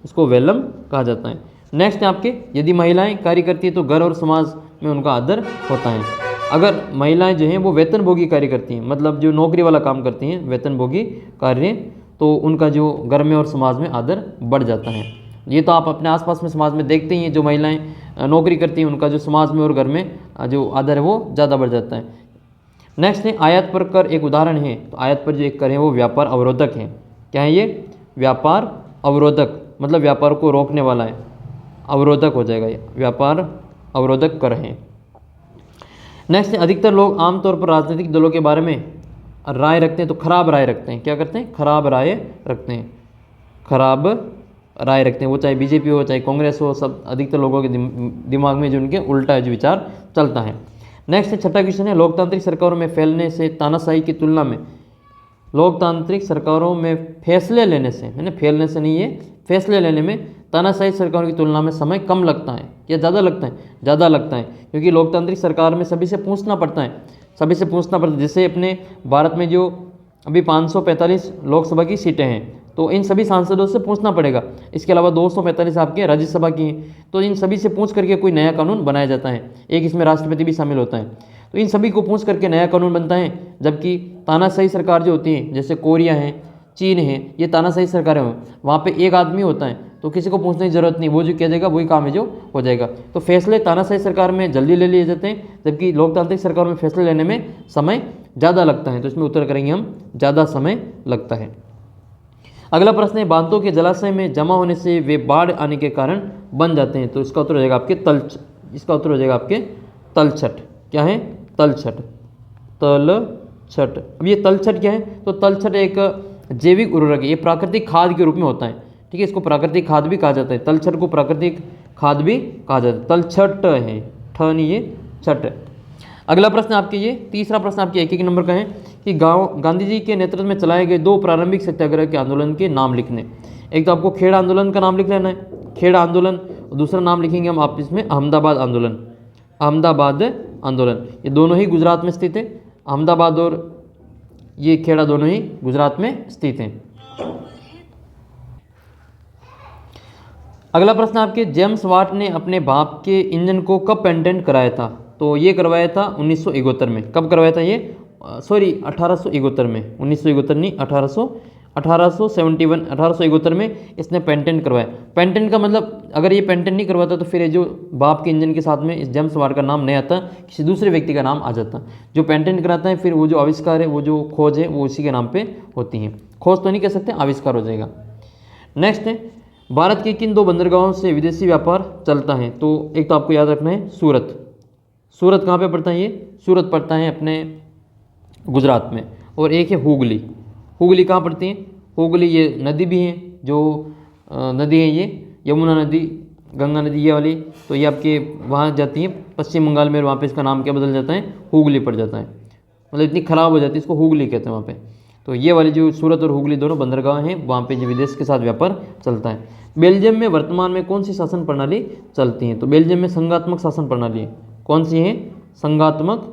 उसको वेलम कहा जाता है। नेक्स्ट है आपके, यदि महिलाएं कार्य करती है तो घर और समाज में उनका आदर होता है। अगर महिलाएं जो हैं वो वेतनभोगी कार्य करती हैं, मतलब जो नौकरी वाला काम करती हैं, वेतनभोगी कार्य, तो उनका जो घर में और समाज में आदर बढ़ जाता है। ये तो आप अपने आसपास में समाज में देखते ही हैं, जो महिलाएं नौकरी करती हैं उनका जो समाज में और घर में जो आदर है वो ज़्यादा बढ़ जाता है। नेक्स्ट है आयात पर कर एक उदाहरण है, तो आयात पर जो एक कर है वो व्यापार अवरोधक है। क्या है ये, व्यापार अवरोधक, मतलब व्यापार को रोकने वाला है, अवरोधक हो जाएगा ये, व्यापार अवरोधक कर है। नेक्स्ट है अधिकतर लोग आमतौर पर राजनीतिक दलों के बारे में राय रखते हैं, तो खराब राय रखते हैं। क्या करते हैं, खराब राय रखते हैं, खराब राय रखते हैं। वो चाहे बीजेपी हो चाहे कांग्रेस हो, सब अधिकतर लोगों के दिमाग में जो उनके उल्टा है जो विचार चलता है। नेक्स्ट है छठा क्वेश्चन है, लोकतांत्रिक सरकारों में फैलने से तानाशाही की तुलना में, लोकतांत्रिक सरकारों में फैसले लेने से, है ना, फैलने से नहीं है, फैसले लेने में तानाशाही सरकारों की तुलना में समय कम लगता है या ज़्यादा लगता है, ज़्यादा लगता है। क्योंकि लोकतांत्रिक सरकार में सभी से पूछना पड़ता है, सभी से पूछना पड़ता है। जैसे अपने भारत में जो अभी 545 लोकसभा की सीटें हैं, तो इन सभी सांसदों से पूछना पड़ेगा। इसके अलावा 245 आपके राज्यसभा की हैं, तो इन सभी से पूछ करके कोई नया कानून बनाया जाता है। एक इसमें राष्ट्रपति भी शामिल होता है, तो इन सभी को पूछ करके नया कानून बनता है। जबकि तानाशाही सरकार जो होती है, जैसे कोरिया है, चीन है, ये तानाशाही सरकारें हैं, वहाँ पे एक आदमी होता है, तो किसी को पूछने की जरूरत नहीं, वो जो कह देगा वही काम है जो हो जाएगा। तो फैसले तानाशाही सरकार में जल्दी ले लिए जाते हैं, जबकि लोकतांत्रिक सरकार में फैसले लेने में समय ज़्यादा लगता है। तो इसमें उत्तर करेंगे हम, ज़्यादा समय लगता है। अगला प्रश्न है, बांधों के जलाशय में जमा होने से वे बाढ़ आने के कारण बन जाते हैं, तो इसका उत्तर हो जाएगा आपके इसका उत्तर हो जाएगा आपके तलछट। क्या है, तलछट, तलछट। अब ये तलछट क्या है, तो तलछट एक जैविक उर्वरक है, ये प्राकृतिक खाद के रूप में होता है। ठीक है, इसको प्राकृतिक खाद भी कहा जाता है, तलछट को प्राकृतिक खाद भी कहा जाता है। तलछट है, ठ नहीं ये छट। अगला प्रश्न आपके, ये तीसरा प्रश्न आपके 1-1 नंबर का है कि गांधी जी के नेतृत्व में चलाए गए 2 प्रारंभिक सत्याग्रह के आंदोलन के नाम लिखने। एक तो आपको खेड़ा आंदोलन का नाम लिख लेना है, खेड़ा आंदोलन, और दूसरा नाम लिखेंगे हम आप इसमें अहमदाबाद आंदोलन, अहमदाबाद आंदोलन। ये दोनों ही गुजरात में स्थित है, अहमदाबाद और ये खेड़ा दोनों ही गुजरात में स्थित हैं। अगला प्रश्न आपके, जेम्स वाट ने अपने बाप के इंजन को कब पेटेंट कराया था। तो ये करवाया था 1971 में। कब करवाया था ये? सॉरी 1871 में, 1971 नहीं, 1871 में इसने पेटेंट करवाया। पेटेंट का मतलब अगर ये पेटेंट नहीं करवाता तो फिर ये जो बाप के इंजन के साथ में इस जेम्स वाट का नाम नहीं आता, किसी दूसरे व्यक्ति का नाम आ जाता। जो पेटेंट कराता है फिर वो जो आविष्कार है, वो जो खोज है, वो उसी के नाम पे होती है। खोज तो नहीं कह सकते, आविष्कार हो जाएगा। नेक्स्ट है, भारत के किन 2 बंदरगाहों से विदेशी व्यापार चलता है? तो एक तो आपको याद रखना है सूरत। सूरत कहाँ पे पड़ता है? ये सूरत पड़ता है अपने गुजरात में। और एक है हुगली। हुगली कहाँ पड़ती है? हुगली ये नदी भी है, जो नदी है ये यमुना नदी, गंगा नदी ये वाली, तो ये आपके वहाँ जाती है पश्चिम बंगाल में, और वहाँ पे इसका नाम क्या बदल जाता है? हुगली पड़ जाता है। मतलब इतनी ख़राब हो जाती है, इसको हुगली कहते हैं वहाँ पे। तो ये वाली जो सूरत और हुगली दोनों बंदरगाह हैं, वहाँ पे जो विदेश के साथ व्यापार चलता है। बेल्जियम में वर्तमान में कौन सी शासन प्रणाली चलती है? तो बेल्जियम में संघात्मक शासन प्रणाली है। कौन सी है? संघात्मक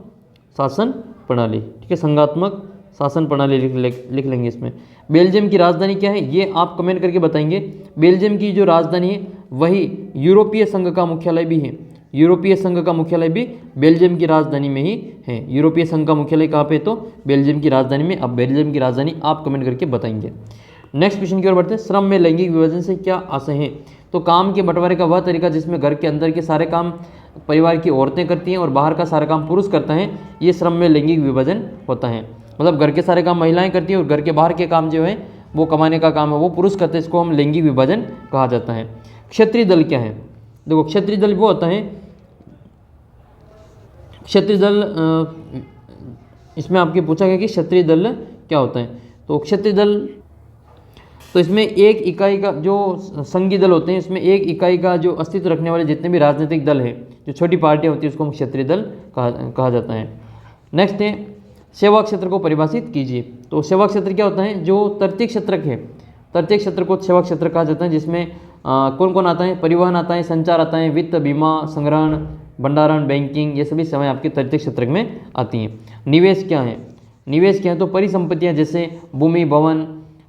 शासन प्रणाली। ठीक है, संघात्मक शासन प्रणाली लिख लेंगे इसमें। बेल्जियम की राजधानी क्या है? ये आप कमेंट करके बताएंगे। बेल्जियम की जो राजधानी है वही यूरोपीय संघ का मुख्यालय भी है। यूरोपीय संघ का मुख्यालय भी बेल्जियम की राजधानी में ही है। यूरोपीय संघ का मुख्यालय कहाँ पे? तो बेल्जियम की राजधानी में। अब बेल्जियम की राजधानी आप कमेंट करके बताएंगे। नेक्स्ट क्वेश्चन की ओर बढ़ते हैं। श्रम में लैंगिक विभाजन से क्या आशय है? तो काम के बंटवारे का वह तरीका जिसमें घर के अंदर के सारे काम परिवार की औरतें करती हैं और बाहर का सारा काम पुरुष करता है, ये श्रम में लैंगिक विभाजन होता है। मतलब घर के सारे काम महिलाएं करती हैं और घर के बाहर के काम जो है वो कमाने का काम है वो पुरुष करते हैं। इसको हम लैंगिक विभाजन कहा जाता है। क्षत्रिय दल क्या है? देखो, क्षत्रिय दल वो होता है, क्षत्रिय दल इसमें आपके पूछा गया कि क्षत्रिय दल क्या होता है? तो क्षत्रिय दल, तो इसमें एक इकाई का जो संघीय दल होते हैं, इसमें एक इकाई का जो अस्तित्व रखने वाले जितने भी राजनीतिक दल है, जो छोटी पार्टियां होती है, उसको हम क्षत्रिय दल कहा जाता है। नेक्स्ट है, सेवा क्षेत्र को परिभाषित कीजिए। तो सेवा क्षेत्र क्या होता है? जो तृतीय क्षेत्र है, तृतीय क्षेत्र को सेवा क्षेत्र कहा जाता है, जिसमें कौन कौन आता है? परिवहन आता है, संचार आता है, वित्त, बीमा, संग्रहण, भंडारण, बैंकिंग, ये सभी सेवाएं आपके तृतीय क्षेत्र में आती हैं। निवेश क्या है? निवेश क्या है? तो परिसंपत्तियां जैसे भूमि, भवन,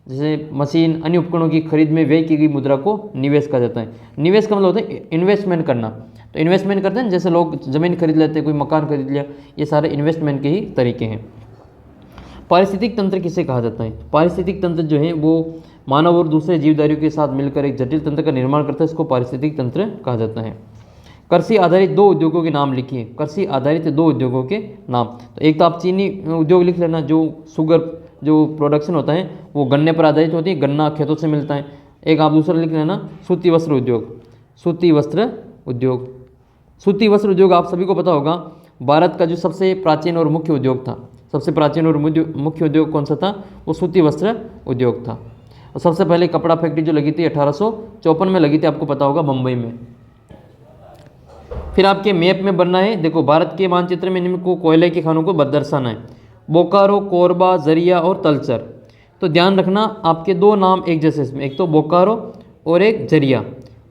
जैसे मशीन, अन्य उपकरणों की खरीद में व्यय की गई मुद्रा को निवेश कहा जाता है। निवेश का मतलब होता है इन्वेस्टमेंट करना। तो इन्वेस्टमेंट करते हैं, जैसे लोग जमीन खरीद लेते हैं, कोई मकान खरीद लिया, ये सारे इन्वेस्टमेंट के ही तरीके हैं। पारिस्थितिक तंत्र किसे कहा जाता है? पारिस्थितिक तंत्र जो है वो मानव और दूसरे जीवधारियों के साथ मिलकर एक जटिल तंत्र का निर्माण करता है, इसको पारिस्थितिक तंत्र कहा जाता है। कृषि आधारित 2 उद्योगों के नाम लिखिए। कृषि आधारित 2 उद्योगों के नाम, तो एक तो आप चीनी उद्योग लिख लेना, जो शुगर जो प्रोडक्शन होता है वो गन्ने पर आधारित होती है, गन्ना खेतों से मिलता है। एक आप दूसरा लिख लेना, सूती वस्त्र उद्योग। सूती वस्त्र उद्योग, सूती वस्त्र उद्योग आप सभी को पता होगा, भारत का जो सबसे प्राचीन और मुख्य उद्योग था, सबसे प्राचीन और मुख्य उद्योग कौन सा था? वो सूती वस्त्र उद्योग था। और सबसे पहले कपड़ा फैक्ट्री जो लगी थी 1854 में लगी थी, आपको पता होगा, मुंबई में। फिर आपके मैप में बनना है, देखो भारत के मानचित्र में निम्न को कोयले के खानों को दर्शाना है। बोकारो, कोरबा, जरिया और तलचर। तो ध्यान रखना आपके 2 नाम एक जैसे इसमें, एक तो बोकारो और एक जरिया।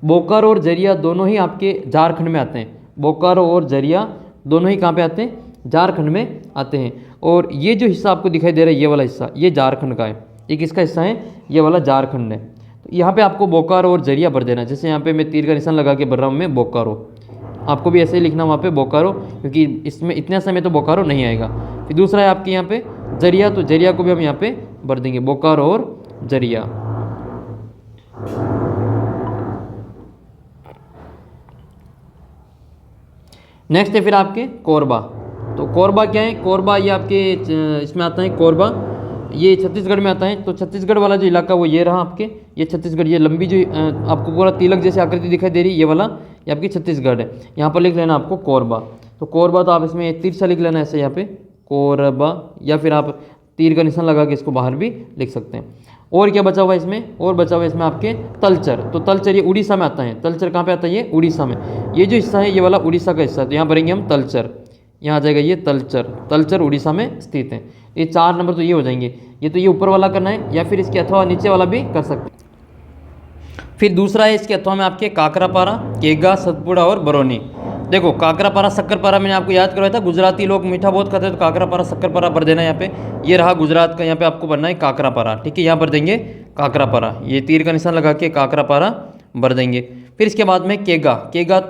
बोकारो और जरिया दोनों ही आपके झारखंड में आते हैं। बोकारो और जरिया दोनों ही कहाँ पे आते हैं? झारखंड में आते हैं। और ये जो हिस्सा आपको दिखाई दे रहा है, ये वाला हिस्सा, ये झारखंड का है। ये किसका हिस्सा है? ये वाला झारखंड है। तो यहाँ पे आपको बोकारो और जरिया भर देना। जैसे यहाँ पे मैं तीर का निशान लगा के भर रहा हूँ मैं बोकारो, आपको भी ऐसे ही लिखना वहाँ पे बोकारो, क्योंकि इसमें इतने समय तो बोकारो नहीं आएगा। फिर दूसरा है आपके यहाँ पे जरिया, तो जरिया को भी हम यहाँ पे भर देंगे, बोकारो और जरिया। नेक्स्ट है फिर आपके कोरबा। तो कोरबा क्या है? कोरबा ये आपके इसमें आता है, कोरबा ये छत्तीसगढ़ में आता है। तो छत्तीसगढ़ वाला जो इलाका वो ये रहा आपके, ये छत्तीसगढ़, ये लंबी जो आपको पूरा तिलक जैसे आकृति दिखाई दे रही है, ये वाला ये आपकी छत्तीसगढ़ है। यहाँ पर लिख लेना आपको कोरबा। तो कोरबा तो आप इसमें तिरछा लिख लेना ऐसे यहाँ पे कोरबा, या फिर आप तीर का निशान लगा के इसको बाहर भी लिख सकते हैं। और क्या बचा हुआ है इसमें? और बचा हुआ है इसमें आपके तलचर। तो तलचर ये उड़ीसा में आता है। तलचर कहाँ पे आता है? ये उड़ीसा में। ये जो हिस्सा है ये वाला उड़ीसा का हिस्सा है, तो यहाँ भरेंगे हम तलचर, यहाँ आ जाएगा ये तलचर। तलचर उड़ीसा में स्थित है। ये 4 नंबर तो ये हो जाएंगे। ये तो ये ऊपर वाला करना है, या फिर इसके अथवा नीचे वाला भी कर सकते हैं। फिर दूसरा है इसके अथवा में आपके काकरापारा, केगा, सतपुड़ा और बरौनी। देखो काकरापारा, शक्करपारा मैंने आपको याद करवाया था, गुजराती लोग मीठा बहुत खाते हैं, तो काकरापारा, शक्करपारा भर देना यहाँ पे। ये रहा गुजरात का, यहाँ पे आपको भरना है काकरापारा। ठीक है, यहाँ भर देंगे काकरापारा, ये तीर का निशान लगा के काकरापारा भर देंगे। फिर इसके बाद में केगा, केगा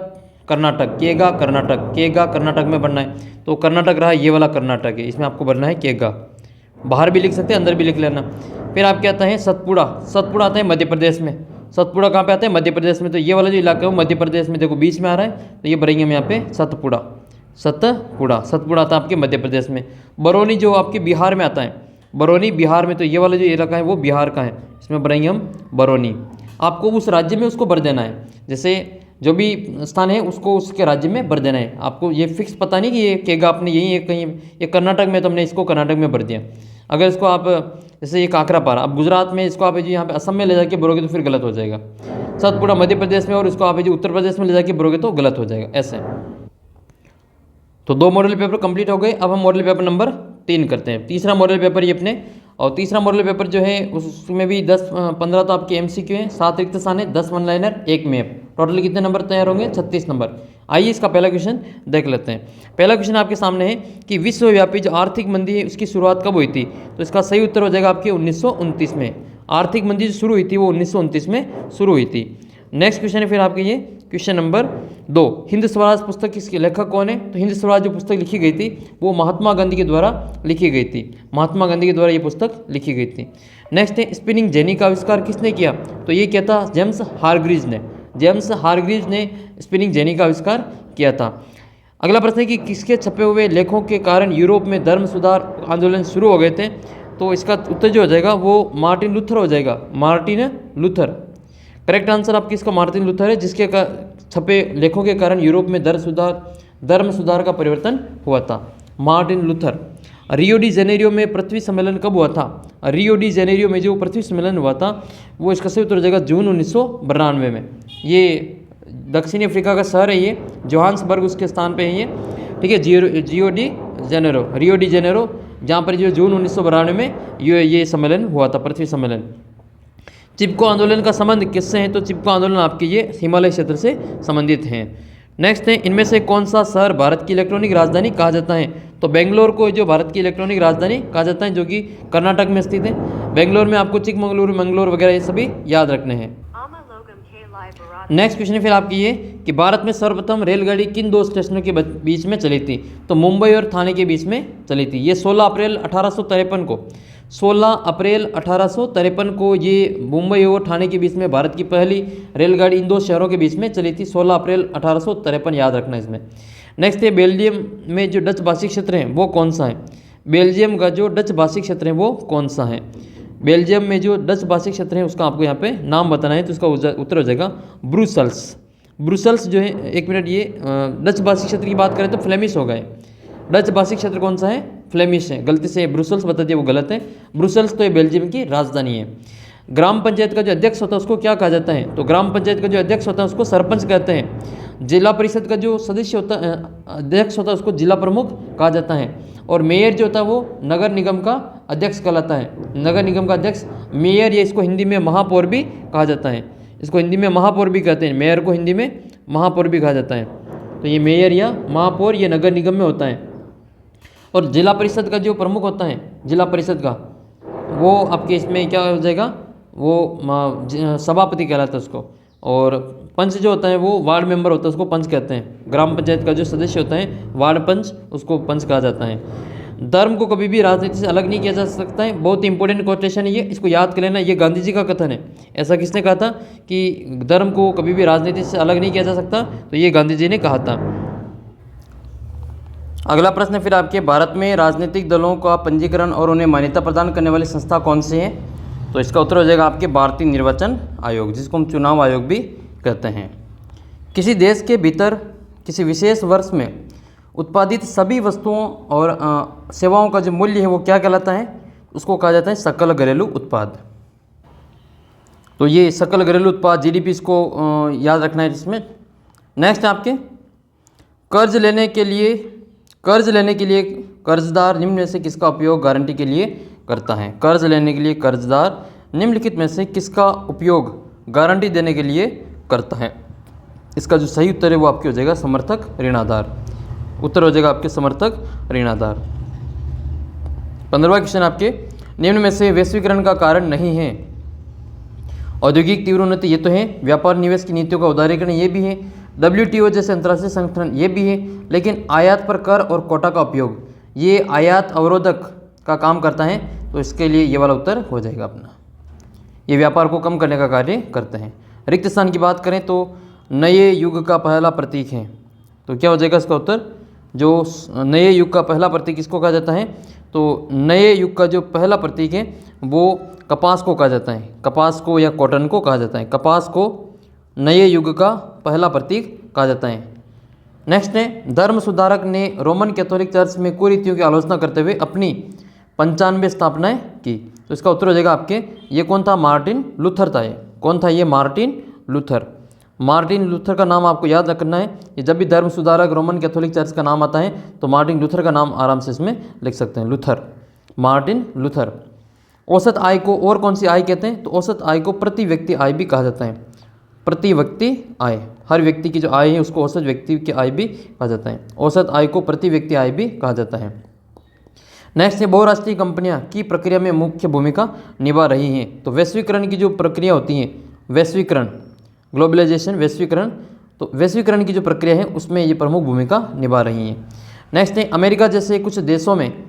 कर्नाटक, केगा कर्नाटक, केगा कर्नाटक में बनना है तो कर्नाटक रहा, ये वाला कर्नाटक है, इसमें आपको बनना है केगा। बाहर भी लिख सकते हैं, अंदर भी लिख लेना। फिर आपके आता है सतपुड़ा, सतपुड़ा आता है मध्य प्रदेश में। सतपुड़ा कहाँ पे आता है? मध्य प्रदेश में। तो ये वाला जो इलाका है वो मध्य प्रदेश में, देखो बीच में आ रहा है, तो ये भरेंगे हम यहाँ पे सतपुड़ा। सतपुड़ा, सतपुड़ा आता है आपके मध्य प्रदेश में। बरौनी जो आपके बिहार में आता है, बरौनी बिहार में, तो ये वाला जो इलाका है वो बिहार का है, इसमें भरेंगे हम बरौनी। आपको उस राज्य में उसको भर देना है, जैसे जो भी स्थान है उसको उसके राज्य में भर देना है। आपको ये फिक्स पता नहीं कि ये केगा आपने यही है कहीं, ये कर्नाटक में, तो हमने इसको कर्नाटक में भर दिया। अगर इसको आप जैसे ये काकरापारा, अब गुजरात में इसको आप जो यहाँ पे असम में ले जाके भरोगे तो फिर गलत हो जाएगा। सतपुड़ा मध्य प्रदेश में और इसको आप जो उत्तर प्रदेश में ले जाके भरोगे तो गलत हो जाएगा, ऐसे। तो 2 मॉडल पेपर कंप्लीट हो गए। अब हम मॉडल पेपर नंबर 3 करते हैं। तीसरा मॉडल पेपर ये अपने, और तीसरा मॉडल पेपर जो है उसमें भी 10-15 तो आपके एमसीक्यू हैं, 7 रिक्त स्थान है, 10 वन लाइनर, 1 मैप। टोटल कितने नंबर तैयार होंगे? 36 नंबर। आइए इसका पहला क्वेश्चन देख लेते हैं। पहला क्वेश्चन आपके सामने है कि विश्वव्यापी जो आर्थिक मंदी है उसकी शुरुआत कब हुई थी? तो इसका सही उत्तर हो जाएगा आपके 1929 में। आर्थिक मंदी जो शुरू हुई थी वो 1929 में शुरू हुई थी। नेक्स्ट क्वेश्चन है फिर आपके ये क्वेश्चन नंबर 2, हिंद स्वराज पुस्तक किसके लेखक कौन है? तो हिंद स्वराज जो पुस्तक लिखी गई थी वो महात्मा गांधी के द्वारा लिखी गई थी। महात्मा गांधी के द्वारा ये पुस्तक लिखी गई थी। नेक्स्ट है स्पिनिंग जेनी का आविष्कार किसने किया? तो ये क्या था? जेम्स हारग्रीव्स ने। जेम्स हारग्रीव्स ने स्पिनिंग जेनी का आविष्कार किया था। अगला प्रश्न है कि किसके छपे हुए लेखों के कारण यूरोप में धर्म सुधार आंदोलन शुरू हो गए थे? तो इसका उत्तर जो हो जाएगा वो मार्टिन लूथर हो जाएगा। मार्टिन लूथर करेक्ट आंसर आपकी इसका मार्टिन लूथर है, जिसके छपे लेखों के कारण यूरोप में धर्म सुधार का परिवर्तन हुआ था। Martin Luther. Rio de Janeiro में पृथ्वी सम्मेलन कब हुआ था? रियो डी जेनेरियो में जो पृथ्वी सम्मेलन हुआ था वो इसका सही उत्तर हो जाएगा जून 1992 में। ये दक्षिणी अफ्रीका का शहर है, ये जोहान्सबर्ग उसके स्थान पे है ये, ठीक है। रियो डी जेनेरो, जहाँ पर जो जून 1992 में ये सम्मेलन हुआ था, पृथ्वी सम्मेलन। चिपको आंदोलन का संबंध किससे है? तो चिपको आंदोलन आपके ये हिमालय क्षेत्र से संबंधित हैं। नेक्स्ट है इनमें से कौन सा शहर भारत की इलेक्ट्रॉनिक राजधानी कहा जाता है? तो बेंगलोर को जो भारत की इलेक्ट्रॉनिक राजधानी कहा जाता है, जो कि कर्नाटक में स्थित है। बेंगलोर में आपको चिकमंगलुरु, मंगलोर वगैरह ये सभी याद रखने हैं। नेक्स्ट क्वेश्चन है फिर आपकी ये कि भारत में सर्वप्रथम रेलगाड़ी किन 2 स्टेशनों के बीच में चली थी? तो मुंबई और थाने के बीच में चली थी। ये 16 अप्रैल 1853 को 16 अप्रैल 1853 को ये मुंबई और ठाणे के बीच में भारत की पहली रेलगाड़ी इन 2 शहरों के बीच में चली थी। 16 अप्रैल 1853 याद रखना इसमें। नेक्स्ट है बेल्जियम में जो डच भाषी क्षेत्र है वो कौन सा है? बेल्जियम का जो डच भाषी क्षेत्र है वो कौन सा है? बेल्जियम में जो डच भाषी क्षेत्र है उसका आपको यहाँ पे नाम बताना है, तो उसका उत्तर हो जाएगा ब्रुसेल्स। ब्रुसेल्स जो है, एक मिनट, ये डच भाषी क्षेत्र की बात करें तो फ्लेमिश हो गए। डच भाषी क्षेत्र कौन सा है? फ्लेमिश है। गलती से ब्रुसेल्स बता दिया, वो गलत है। ब्रुसेल्स तो ये बेल्जियम की राजधानी है। ग्राम पंचायत का जो अध्यक्ष होता है उसको क्या कहा जाता है? तो ग्राम पंचायत का जो अध्यक्ष होता है उसको सरपंच कहते हैं। जिला परिषद का जो सदस्य होता है, अध्यक्ष होता है, उसको जिला प्रमुख कहा जाता है। और मेयर जो होता है वो नगर निगम का अध्यक्ष कहलाता है। नगर निगम का अध्यक्ष मेयर, या इसको हिंदी में महापौर भी कहा जाता है। इसको हिंदी में महापौर भी कहते हैं। मेयर को हिंदी में महापौर भी कहा जाता है। तो ये मेयर या महापौर ये नगर निगम में होता है। और जिला परिषद का जो प्रमुख होता है, जिला परिषद का, वो आपके इसमें क्या हो जाएगा? वो सभापति कहलाता है उसको। और पंच जो होता है वो वार्ड मेंबर होता है, उसको पंच कहते हैं। ग्राम पंचायत का जो सदस्य होता है वार्ड पंच, उसको पंच कहा जाता है। धर्म को कभी भी राजनीति से अलग नहीं किया जा सकता है। बहुत इंपॉर्टेंट क्वेश्चन है ये, इसको याद कर लेना। ये गांधी जी का कथन है। ऐसा किसने कहा था कि धर्म को कभी भी राजनीति से अलग नहीं किया जा सकता? तो ये गांधी जी ने कहा था। अगला प्रश्न फिर आपके, भारत में राजनीतिक दलों का पंजीकरण और उन्हें मान्यता प्रदान करने वाली संस्था कौन सी है? तो इसका उत्तर हो जाएगा आपके भारतीय निर्वाचन आयोग, जिसको हम चुनाव आयोग भी कहते हैं। किसी देश के भीतर किसी विशेष वर्ष में उत्पादित सभी वस्तुओं और सेवाओं का जो मूल्य है वो क्या कहलाता है? उसको कहा जाता है सकल घरेलू उत्पाद। तो ये सकल घरेलू उत्पाद जीडीपी, इसको याद रखना है इसमें। नेक्स्ट आपके, कर्ज लेने के लिए कर्जदार निम्न में से किसका उपयोग गारंटी के लिए करता है? कर्ज लेने के लिए कर्जदार निम्नलिखित में से किसका उपयोग गारंटी देने के लिए करता है? इसका जो सही उत्तर है वो आपके हो जाएगा समर्थक ऋणाधार। उत्तर हो जाएगा आपके समर्थक ऋणाधार। 15वां क्वेश्चन आपके, निम्न में से वैश्वीकरण का कारण नहीं है? औद्योगिक तीव्र उन्नति ये तो है। व्यापार निवेश की नीतियों का उदारीकरण ये भी है। WTO जैसे अंतर्राष्ट्रीय संगठन ये भी है, लेकिन आयात पर कर और कोटा का उपयोग ये आयात अवरोधक का काम करता है, तो इसके लिए ये वाला उत्तर हो जाएगा अपना। ये व्यापार को कम करने का कार्य करते हैं। रिक्त स्थान की बात करें तो नए युग का पहला प्रतीक है, तो क्या हो जाएगा इसका उत्तर? जो नए युग का पहला प्रतीक किसको कहा जाता है? तो नए युग का जो पहला प्रतीक है वो कपास को कहा जाता है, कपास को या कॉटन को कहा जाता है। कपास को नए युग का पहला प्रतीक कहा जाता है। नेक्स्ट है, धर्म सुधारक ने रोमन कैथोलिक चर्च में कुरीतियों की आलोचना करते हुए अपनी 95 स्थापनाएं की, तो इसका उत्तर हो जाएगा आपके, ये कौन था? मार्टिन लूथर था। ये कौन था? ये मार्टिन लूथर। मार्टिन लूथर का नाम आपको याद रखना है। ये जब भी धर्म सुधारक रोमन कैथोलिक चर्च का नाम आता है तो मार्टिन लूथर का नाम आराम से इसमें लिख सकते हैं, लूथर, मार्टिन लूथर। औसत आय को और कौन सी आय कहते हैं? तो औसत आय को प्रति व्यक्ति आय भी कहा जाता है। प्रति व्यक्ति आय, हर व्यक्ति की जो आय है उसको औसत व्यक्ति की आय भी कहा जाता है। औसत आय को प्रति व्यक्ति आय भी कहा जाता है। नेक्स्ट है, बहुराष्ट्रीय कंपनियां की प्रक्रिया में मुख्य भूमिका निभा रही हैं। तो वैश्वीकरण की जो प्रक्रिया होती है, वैश्वीकरण, ग्लोबलाइजेशन, वैश्वीकरण, तो वैश्वीकरण की जो प्रक्रिया है उसमें ये प्रमुख भूमिका निभा रही हैं। नेक्स्ट है, अमेरिका जैसे कुछ देशों में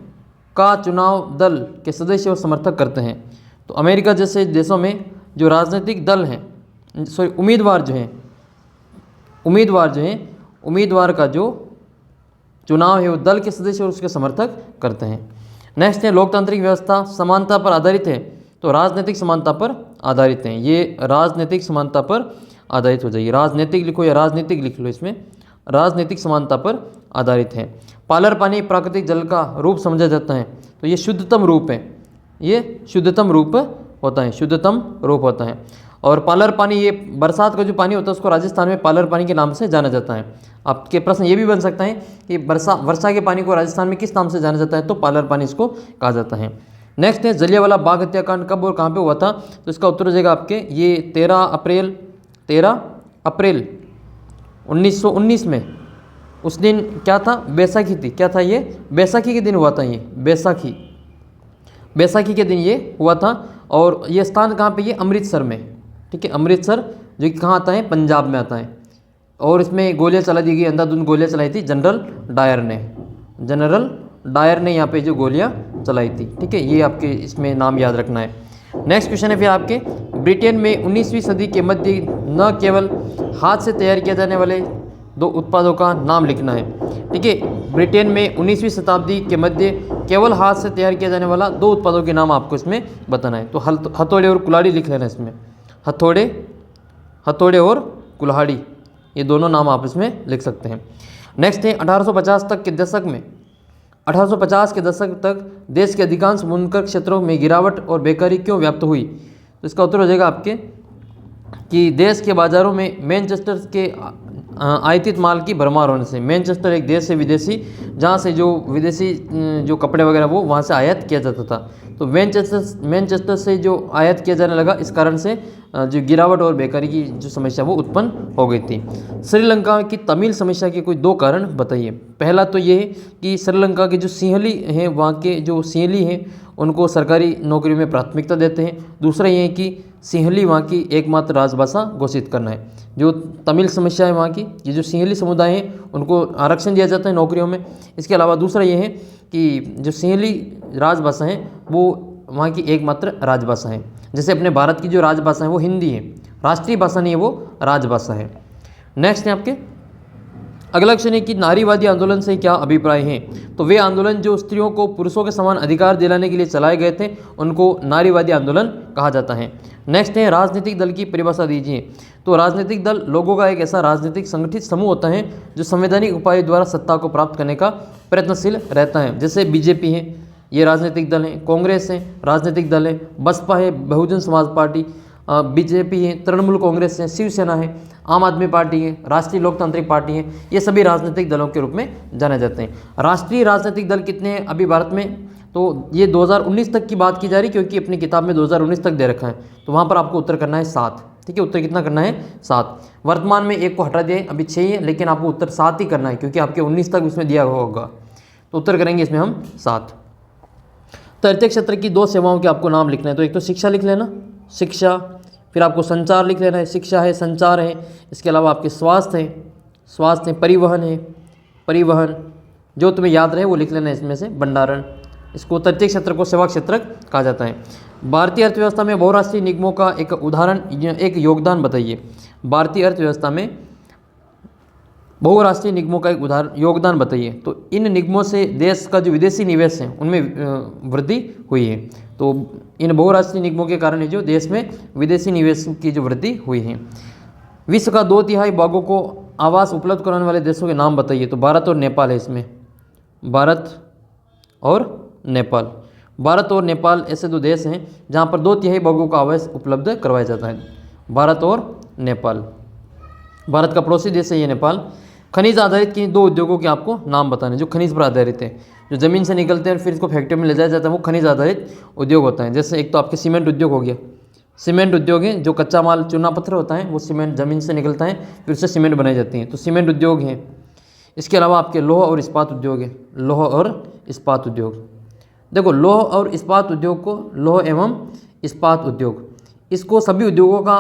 का चुनाव दल के सदस्य और समर्थक करते हैं। तो अमेरिका जैसे देशों में जो राजनीतिक दल हैं, सॉरी उम्मीदवार जो हैं, उम्मीदवार का जो चुनाव है वो दल के सदस्य और उसके समर्थक करते हैं। नेक्स्ट है, लोकतांत्रिक व्यवस्था समानता पर आधारित है, तो राजनीतिक समानता पर आधारित है। ये राजनीतिक समानता पर आधारित हो जाएगी, राजनीतिक लिखो या राजनीतिक लिख लो, इसमें राजनीतिक समानता पर आधारित है। पालर पानी प्राकृतिक जल का रूप समझा जाता है, तो ये शुद्धतम रूप है, ये शुद्धतम रूप होता है, शुद्धतम रूप होता है। और पालर पानी, ये बरसात का जो पानी होता है उसको राजस्थान में पालर पानी के नाम से जाना जाता है। आपके प्रश्न ये भी बन सकता है कि वर्षा के पानी को राजस्थान में किस नाम से जाना जाता है? तो पालर पानी इसको कहा जाता है। नेक्स्ट है, जलियांवाला बाग हत्याकांड कब और कहाँ पे हुआ था? तो इसका उत्तर हो जाएगा आपके, ये 13 अप्रैल 1919 में। उस दिन क्या था? बैसाखी थी। क्या था ये? बैसाखी के दिन हुआ था ये, बैसाखी के दिन ये हुआ था। और ये स्थान कहाँ पे? ये अमृतसर में, ठीक है, अमृतसर, जो कि कहाँ आता है? पंजाब में आता है। और इसमें गोलियां चला दी गई, अंधाधुंध गोलियां चलाई थी जनरल डायर ने यहाँ पे जो गोलियां चलाई थी, ठीक है, ये आपके इसमें नाम याद रखना है। नेक्स्ट क्वेश्चन है फिर आपके, ब्रिटेन में 19वीं सदी के मध्य न केवल हाथ से तैयार किए जाने वाले 2 उत्पादों का नाम लिखना है, ठीक है। ब्रिटेन में 19वीं शताब्दी के मध्य केवल हाथ से तैयार किया जाने वाला 2 उत्पादों के नाम आपको इसमें बताना है। तो हथौड़े और कुल्हाड़ी लिख लेना इसमें, हथौड़े और कुल्हाड़ी, ये दोनों नाम आप इसमें लिख सकते हैं। नेक्स्ट है, 1850 के दशक तक देश के अधिकांश बुनकर क्षेत्रों में गिरावट और बेकारी क्यों व्याप्त हुई? तो इसका उत्तर हो जाएगा आपके कि देश के बाज़ारों में मैनचेस्टर के आयातित माल की भरमार होने से। मैनचेस्टर एक देश है विदेशी, जहाँ से जो विदेशी जो कपड़े वगैरह वो वहाँ से आयात किया जाता था। तो मैनचेस्टर से जो आयात किया जाने लगा, इस कारण से जो गिरावट और बेकारी की जो समस्या वो उत्पन्न हो गई थी। श्रीलंका की तमिल समस्या के कोई 2 कारण बताइए। पहला तो ये है कि श्रीलंका के जो सिंहली हैं, वहाँ के जो सिंहली हैं उनको सरकारी नौकरियों में प्राथमिकता देते हैं। दूसरा ये है कि सिंहली वहाँ की एकमात्र राजभाषा घोषित करना है। जो तमिल समस्या है वहाँ की, ये जो सिंहली समुदाय हैं उनको आरक्षण दिया जाता है नौकरियों में। इसके अलावा दूसरा ये है कि जो सिंहली राजभाषा है वो वहाँ की एकमात्र राजभाषा है। जैसे अपने भारत की जो राजभाषा है वो हिंदी है, राष्ट्रीय भाषा नहीं है, वो राजभाषा है। नेक्स्ट है आपके अगला क्वेश्चन है कि नारीवादी आंदोलन से क्या अभिप्राय हैं? तो वे आंदोलन जो स्त्रियों को पुरुषों के समान अधिकार दिलाने के लिए चलाए गए थे उनको नारीवादी आंदोलन कहा जाता है। नेक्स्ट है, राजनीतिक दल की परिभाषा दीजिए। तो राजनीतिक दल लोगों का एक ऐसा राजनीतिक संगठित समूह होता है जो संवैधानिक उपायों द्वारा सत्ता को प्राप्त करने का प्रयत्नशील रहता है। जैसे बीजेपी है, ये राजनीतिक दल है, कांग्रेस है, राजनीतिक दल है, बसपा है, बहुजन समाज पार्टी, बीजेपी है, तृणमूल कांग्रेस है, शिवसेना है, आम आदमी पार्टी है, राष्ट्रीय लोकतांत्रिक पार्टी है, ये सभी राजनीतिक दलों के रूप में जाने जाते हैं। राष्ट्रीय राजनीतिक दल कितने हैं अभी भारत में? तो ये 2019 तक की बात की जा रही, क्योंकि अपनी किताब में 2019 तक दे रखा है, तो वहाँ पर आपको उत्तर करना है 7, ठीक है। उत्तर कितना करना है? 7। वर्तमान में 1 को हटा दिए, अभी 6 ही है, लेकिन आपको उत्तर 7 ही करना है क्योंकि आपके 19 तक इसमें दिया होगा, तो उत्तर करेंगे इसमें हम 7। तृतीय क्षेत्र की 2 सेवाओं के आपको नाम लिखना है। तो एक तो शिक्षा लिख लेना, शिक्षा, फिर आपको संचार लिख लेना है, शिक्षा है, संचार है, इसके अलावा आपके स्वास्थ्य है, स्वास्थ्य है, परिवहन है, परिवहन जो तुम्हें याद रहे वो लिख लेना इसमें से। भंडारण, इसको तृतीय क्षेत्र को सेवा क्षेत्र कहा जाता है। भारतीय अर्थव्यवस्था में बहुराष्ट्रीय निगमों का एक उदाहरण, एक योगदान बताइए। भारतीय अर्थव्यवस्था में बहुराष्ट्रीय निगमों का एक उदाहरण योगदान बताइए। तो इन निगमों से देश का जो विदेशी निवेश है उनमें वृद्धि हुई है। तो इन बहुराष्ट्रीय निगमों के कारण जो देश में विदेशी निवेश की जो वृद्धि हुई है। विश्व का 2/3 भागों को आवास उपलब्ध कराने वाले देशों के नाम बताइए। तो भारत और नेपाल है इसमें, भारत और नेपाल। भारत और नेपाल ऐसे दो देश हैं जहाँ पर 2/3 भागों का आवास उपलब्ध करवाया जाता है। भारत और नेपाल, भारत का पड़ोसी देश है ये नेपाल। खनिज आधारित किन 2 उद्योगों के आपको नाम बताने जो खनिज पर आधारित है, जो ज़मीन से निकलते हैं और फिर इसको फैक्ट्री में ले जाया जाता है, वो खनिज आधारित उद्योग होता है। जैसे एक तो आपके सीमेंट उद्योग हो गया, सीमेंट उद्योग है, जो कच्चा माल चूना पत्थर होता है वो सीमेंट ज़मीन से निकलता है, फिर उससे सीमेंट बनाई जाती है, तो सीमेंट उद्योग है। इसके अलावा आपके लोह और इस्पात उद्योग है, लोह और इस्पात उद्योग। देखो लोह और इस्पात उद्योग को लोह एवं इस्पात उद्योग, इसको सभी उद्योगों का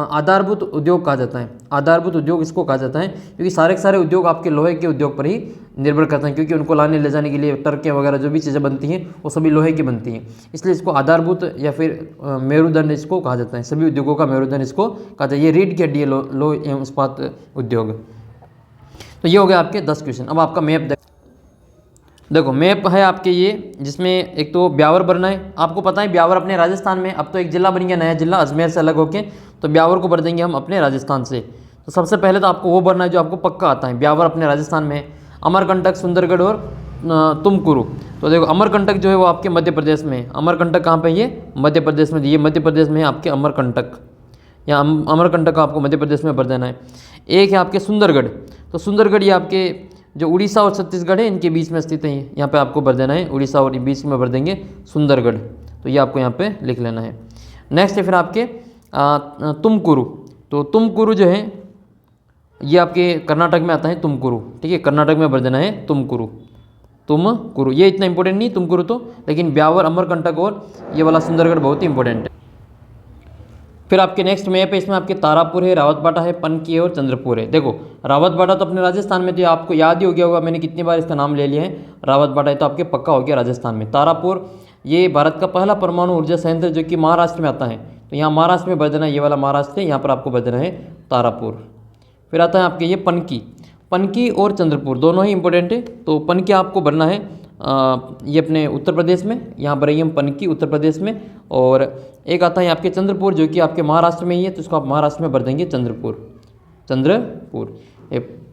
आधारभूत उद्योग कहा जाता है। आधारभूत उद्योग इसको कहा जाता है क्योंकि सारे के सारे उद्योग आपके लोहे के उद्योग पर ही निर्भर करते हैं, क्योंकि उनको लाने ले जाने के लिए ट्रकें वगैरह जो भी चीज़ें बनती हैं वो सभी लोहे की बनती हैं, इसलिए इसको आधारभूत या फिर मेरुदंड इसको कहा जाता है। सभी उद्योगों का मेरुदंड इसको कहा जाता है। ये रीढ़ की हड्डी है लोह एवं इस्पात उद्योग। तो ये हो गया आपके 10 क्वेश्चन। अब आपका मैप देखो, मैप है आपके ये, जिसमें एक तो ब्यावर भरना है। आपको पता है ब्यावर अपने राजस्थान में, अब तो एक जिला बन गया, नया जिला अजमेर से अलग होके, तो ब्यावर को भर देंगे हम अपने राजस्थान से। तो सबसे पहले तो आपको वो भरना है जो आपको पक्का आता है। ब्यावर अपने राजस्थान में है, अमरकंटक, सुंदरगढ़ और तुमकुरु। तो देखो अमरकंटक जो है वो आपके मध्य प्रदेश में है। अमरकंटक कहाँ पे, ये मध्य प्रदेश में, ये मध्य प्रदेश में है आपके अमरकंटक, या अमरकंटक का आपको मध्य प्रदेश में भर देना है। एक है आपके सुंदरगढ़, तो सुंदरगढ़ ये आपके जो उड़ीसा और छत्तीसगढ़ है इनके बीच में स्थित है, यहाँ पे आपको भर देना है, उड़ीसा और बीच में भर देंगे सुंदरगढ़। तो ये आपको यहाँ पे लिख लेना है। नेक्स्ट है फिर आपके तुमकुरु। तो तुमकुरु जो है ये आपके कर्नाटक में आता है, तुमकुरु, ठीक है, कर्नाटक में भर देना है तुमकुरु। तुमकुरु ये इतना इंपॉर्टेंट नहीं तुमकुरु तो, लेकिन ब्यावर, अमरकंटक और ये वाला सुंदरगढ़ बहुत ही इंपॉर्टेंट है। फिर आपके नेक्स्ट मैप है, इसमें आपके तारापुर है, रावतबाटा है, पनकी है और चंद्रपुर है। देखो रावतबाटा तो अपने राजस्थान में, तो आपको याद ही हो गया होगा, मैंने कितनी बार इसका नाम ले लिया है। रावतबाटा है तो आपके पक्का हो गया राजस्थान में। तारापुर ये भारत का पहला परमाणु ऊर्जा संयंत्र जो कि महाराष्ट्र में आता है, तो यहाँ महाराष्ट्र में भर देना, ये वाला महाराष्ट्र है, यहाँ पर आपको भर देना है तारापुर। फिर आता है आपके ये पनकी, पनकी और चंद्रपुर दोनों ही इंपॉर्टेंट है। तो पनकी आपको भरना है ये अपने उत्तर प्रदेश में, यहाँ पर हम पनकी उत्तर प्रदेश में। और एक आता है आपके चंद्रपुर जो कि आपके महाराष्ट्र में ही है, तो इसको आप महाराष्ट्र में भर देंगे चंद्रपुर। चंद्रपुर,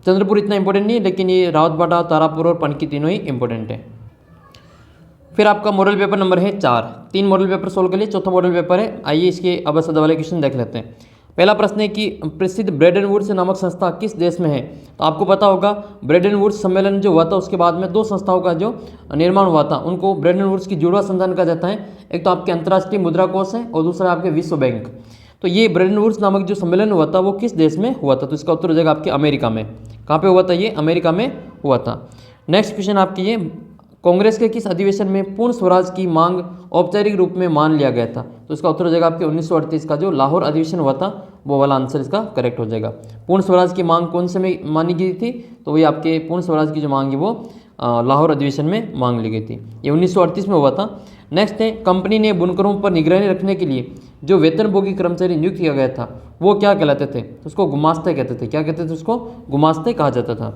चंद्रपुर इतना इंपॉर्टेंट नहीं है, लेकिन ये रावतबाटा, तारापुर और पनकी तीनों ही इंपॉर्टेंट है। फिर आपका मॉडल पेपर नंबर है 4, 3 मॉडल पेपर सोल्व कर लिए, चौथा मॉडल पेपर है। आइए इसके अब सदा वाले क्वेश्चन देख लेते हैं। पहला प्रश्न है कि प्रसिद्ध ब्रेडन वुड्स नामक संस्था किस देश में है। तो आपको पता होगा ब्रेडन वुड्स सम्मेलन जो हुआ था उसके बाद में 2 संस्थाओं का जो निर्माण हुआ था उनको ब्रेडन वुड्स की जुड़वा संस्थान कहा जाता है। एक तो आपके अंतर्राष्ट्रीय मुद्रा कोष है और दूसरा आपके विश्व बैंक। तो ये ब्रेडन वुड्स नामक जो सम्मेलन हुआ था वो किस देश में हुआ था। तो इसका उत्तर हो जाएगा आपके अमेरिका में। कहाँ पे हुआ था, ये अमेरिका में हुआ था। नेक्स्ट क्वेश्चन आपकी ये, कांग्रेस के किस अधिवेशन में पूर्ण स्वराज की मांग औपचारिक रूप में मान लिया गया था। तो इसका उत्तर हो जाएगा आपके 1938 का जो लाहौर अधिवेशन हुआ था, वो वाला आंसर इसका करेक्ट हो जाएगा। पूर्ण स्वराज की मांग कौन से में मानी गई थी, तो वही आपके पूर्ण स्वराज की जो मांग है वो लाहौर अधिवेशन में मांग ली गई थी, ये 1938 में हुआ था। नेक्स्ट है, कंपनी ने बुनकरों पर निगरानी रखने के लिए जो वेतनभोगी कर्मचारी नियुक्त किया गया था वो क्या कहलाते थे। उसको गुमास्ते कहते थे। क्या कहते थे उसको, गुमास्ते कहा जाता था।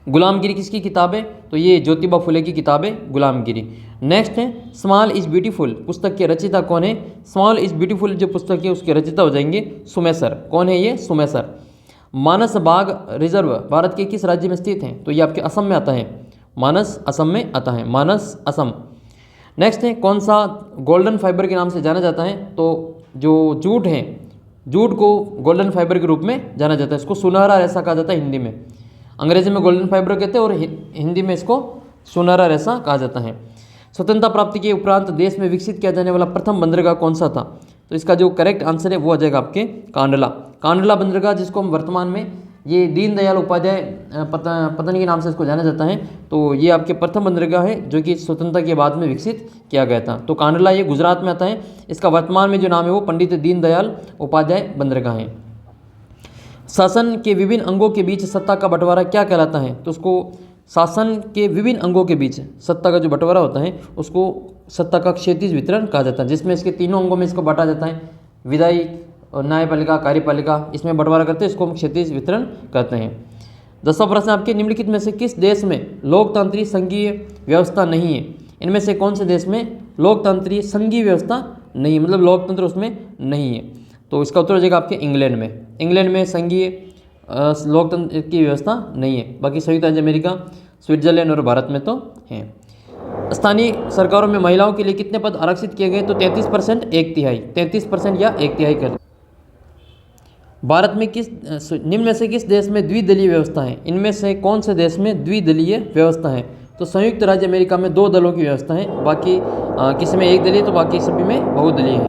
गुलामगिरी किसकी किताब है, तो ये ज्योतिबा फुले की किताब है गुलामगिरी। नेक्स्ट है, स्मॉल इज ब्यूटीफुल पुस्तक के रचयिता कौन है। स्मॉल इज ब्यूटीफुल जो पुस्तक है उसके रचयिता हो जाएंगे सुमेसर। कौन है ये, सुमेसर। मानस बाघ रिजर्व भारत के किस राज्य में स्थित है, तो ये आपके असम में आता है। मानस असम में आता है, मानस असम। नेक्स्ट है, कौन सा गोल्डन फाइबर के नाम से जाना जाता है, तो जो जूट है, जूट को गोल्डन फाइबर के रूप में जाना जाता है। इसको सुनहरा रेशा कहा जाता है हिंदी में। अंग्रेजी में गोल्डन फाइबर कहते हैं और हिंदी में इसको सुनहरा रेशा कहा जाता है। स्वतंत्रता प्राप्ति के उपरांत देश में विकसित किया जाने वाला प्रथम बंदरगाह कौन सा था, तो इसका जो करेक्ट आंसर है वो आ जाएगा आपके कांडला। कांडला बंदरगाह जिसको हम वर्तमान में ये दीनदयाल उपाध्याय पता नहीं के नाम से इसको जाना जाता है, तो ये आपके प्रथम बंदरगाह है जो कि स्वतंत्रता के बाद में विकसित किया गया था। तो कांडला ये गुजरात में आता है। इसका वर्तमान में जो नाम है वो पंडित दीनदयाल उपाध्याय बंदरगाह है। शासन के विभिन्न अंगों के बीच सत्ता का बंटवारा क्या कहलाता है? तो उसको शासन के विभिन्न अंगों के बीच सत्ता का जो बंटवारा होता है उसको सत्ता का क्षैतिज वितरण कहा जाता है, जिसमें इसके तीनों अंगों में इसको बांटा जाता है, विधायी और न्यायपालिका, कार्यपालिका, इसमें बंटवारा करते हैं, इसको हम क्षैतिज वितरण कहते हैं। 10वां प्रश्न आपके, निम्नलिखित में से किस देश में लोकतांत्रिक संघीय व्यवस्था नहीं है? इनमें से कौन से देश में लोकतांत्रिक संघीय व्यवस्था नहीं है, मतलब लोकतंत्र उसमें नहीं है? तो इसका उत्तर हो जाएगा आपके इंग्लैंड में। इंग्लैंड में संघीय लोकतंत्र की व्यवस्था नहीं है, बाकी संयुक्त राज्य अमेरिका, स्विट्जरलैंड और भारत में तो हैं। स्थानीय सरकारों में महिलाओं के लिए कितने पद आरक्षित किए गए? तो 33%, 1/3, 33% या 1/3 कर। भारत में निम्न में से किस देश में द्विदलीय व्यवस्था है? इनमें से कौन से देश में द्विदलीय व्यवस्था है? तो संयुक्त राज्य अमेरिका में 2 दलों की व्यवस्था है, बाकी किसी में 1 दलीय, तो बाकी सभी में बहुदलीय है।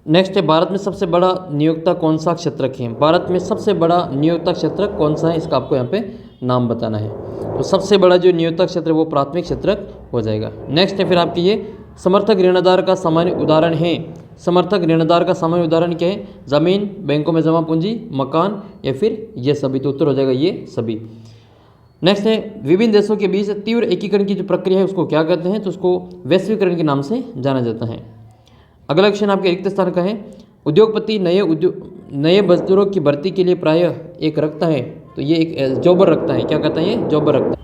नेक्स्ट है, भारत में सबसे बड़ा नियोक्ता कौन सा क्षेत्रक है? भारत में सबसे बड़ा नियोक्ता क्षेत्रक कौन सा है, इसका आपको यहाँ पे नाम बताना है। तो सबसे बड़ा जो नियोक्ता क्षेत्र है वो प्राथमिक क्षेत्रक हो जाएगा। नेक्स्ट है फिर आपकी ये समर्थक ऋणदार का सामान्य उदाहरण है। समर्थक ऋणदार का सामान्य उदाहरण क्या है? जमीन, बैंकों में जमा पूंजी, मकान या फिर ये सभी। तो उत्तर हो जाएगा ये सभी। नेक्स्ट है, विभिन्न देशों के बीच तीव्र एकीकरण की जो प्रक्रिया है उसको क्या कहते हैं? तो उसको वैश्वीकरण के नाम से जाना जाता है। अगला क्वेश्चन आपके रिक्त स्थान का है, उद्योगपति नए मजदूरों की भर्ती के लिए प्रायः एक रखता है, तो ये एक जॉबर रखता है। क्या कहता है? ये जॉबर रखता है।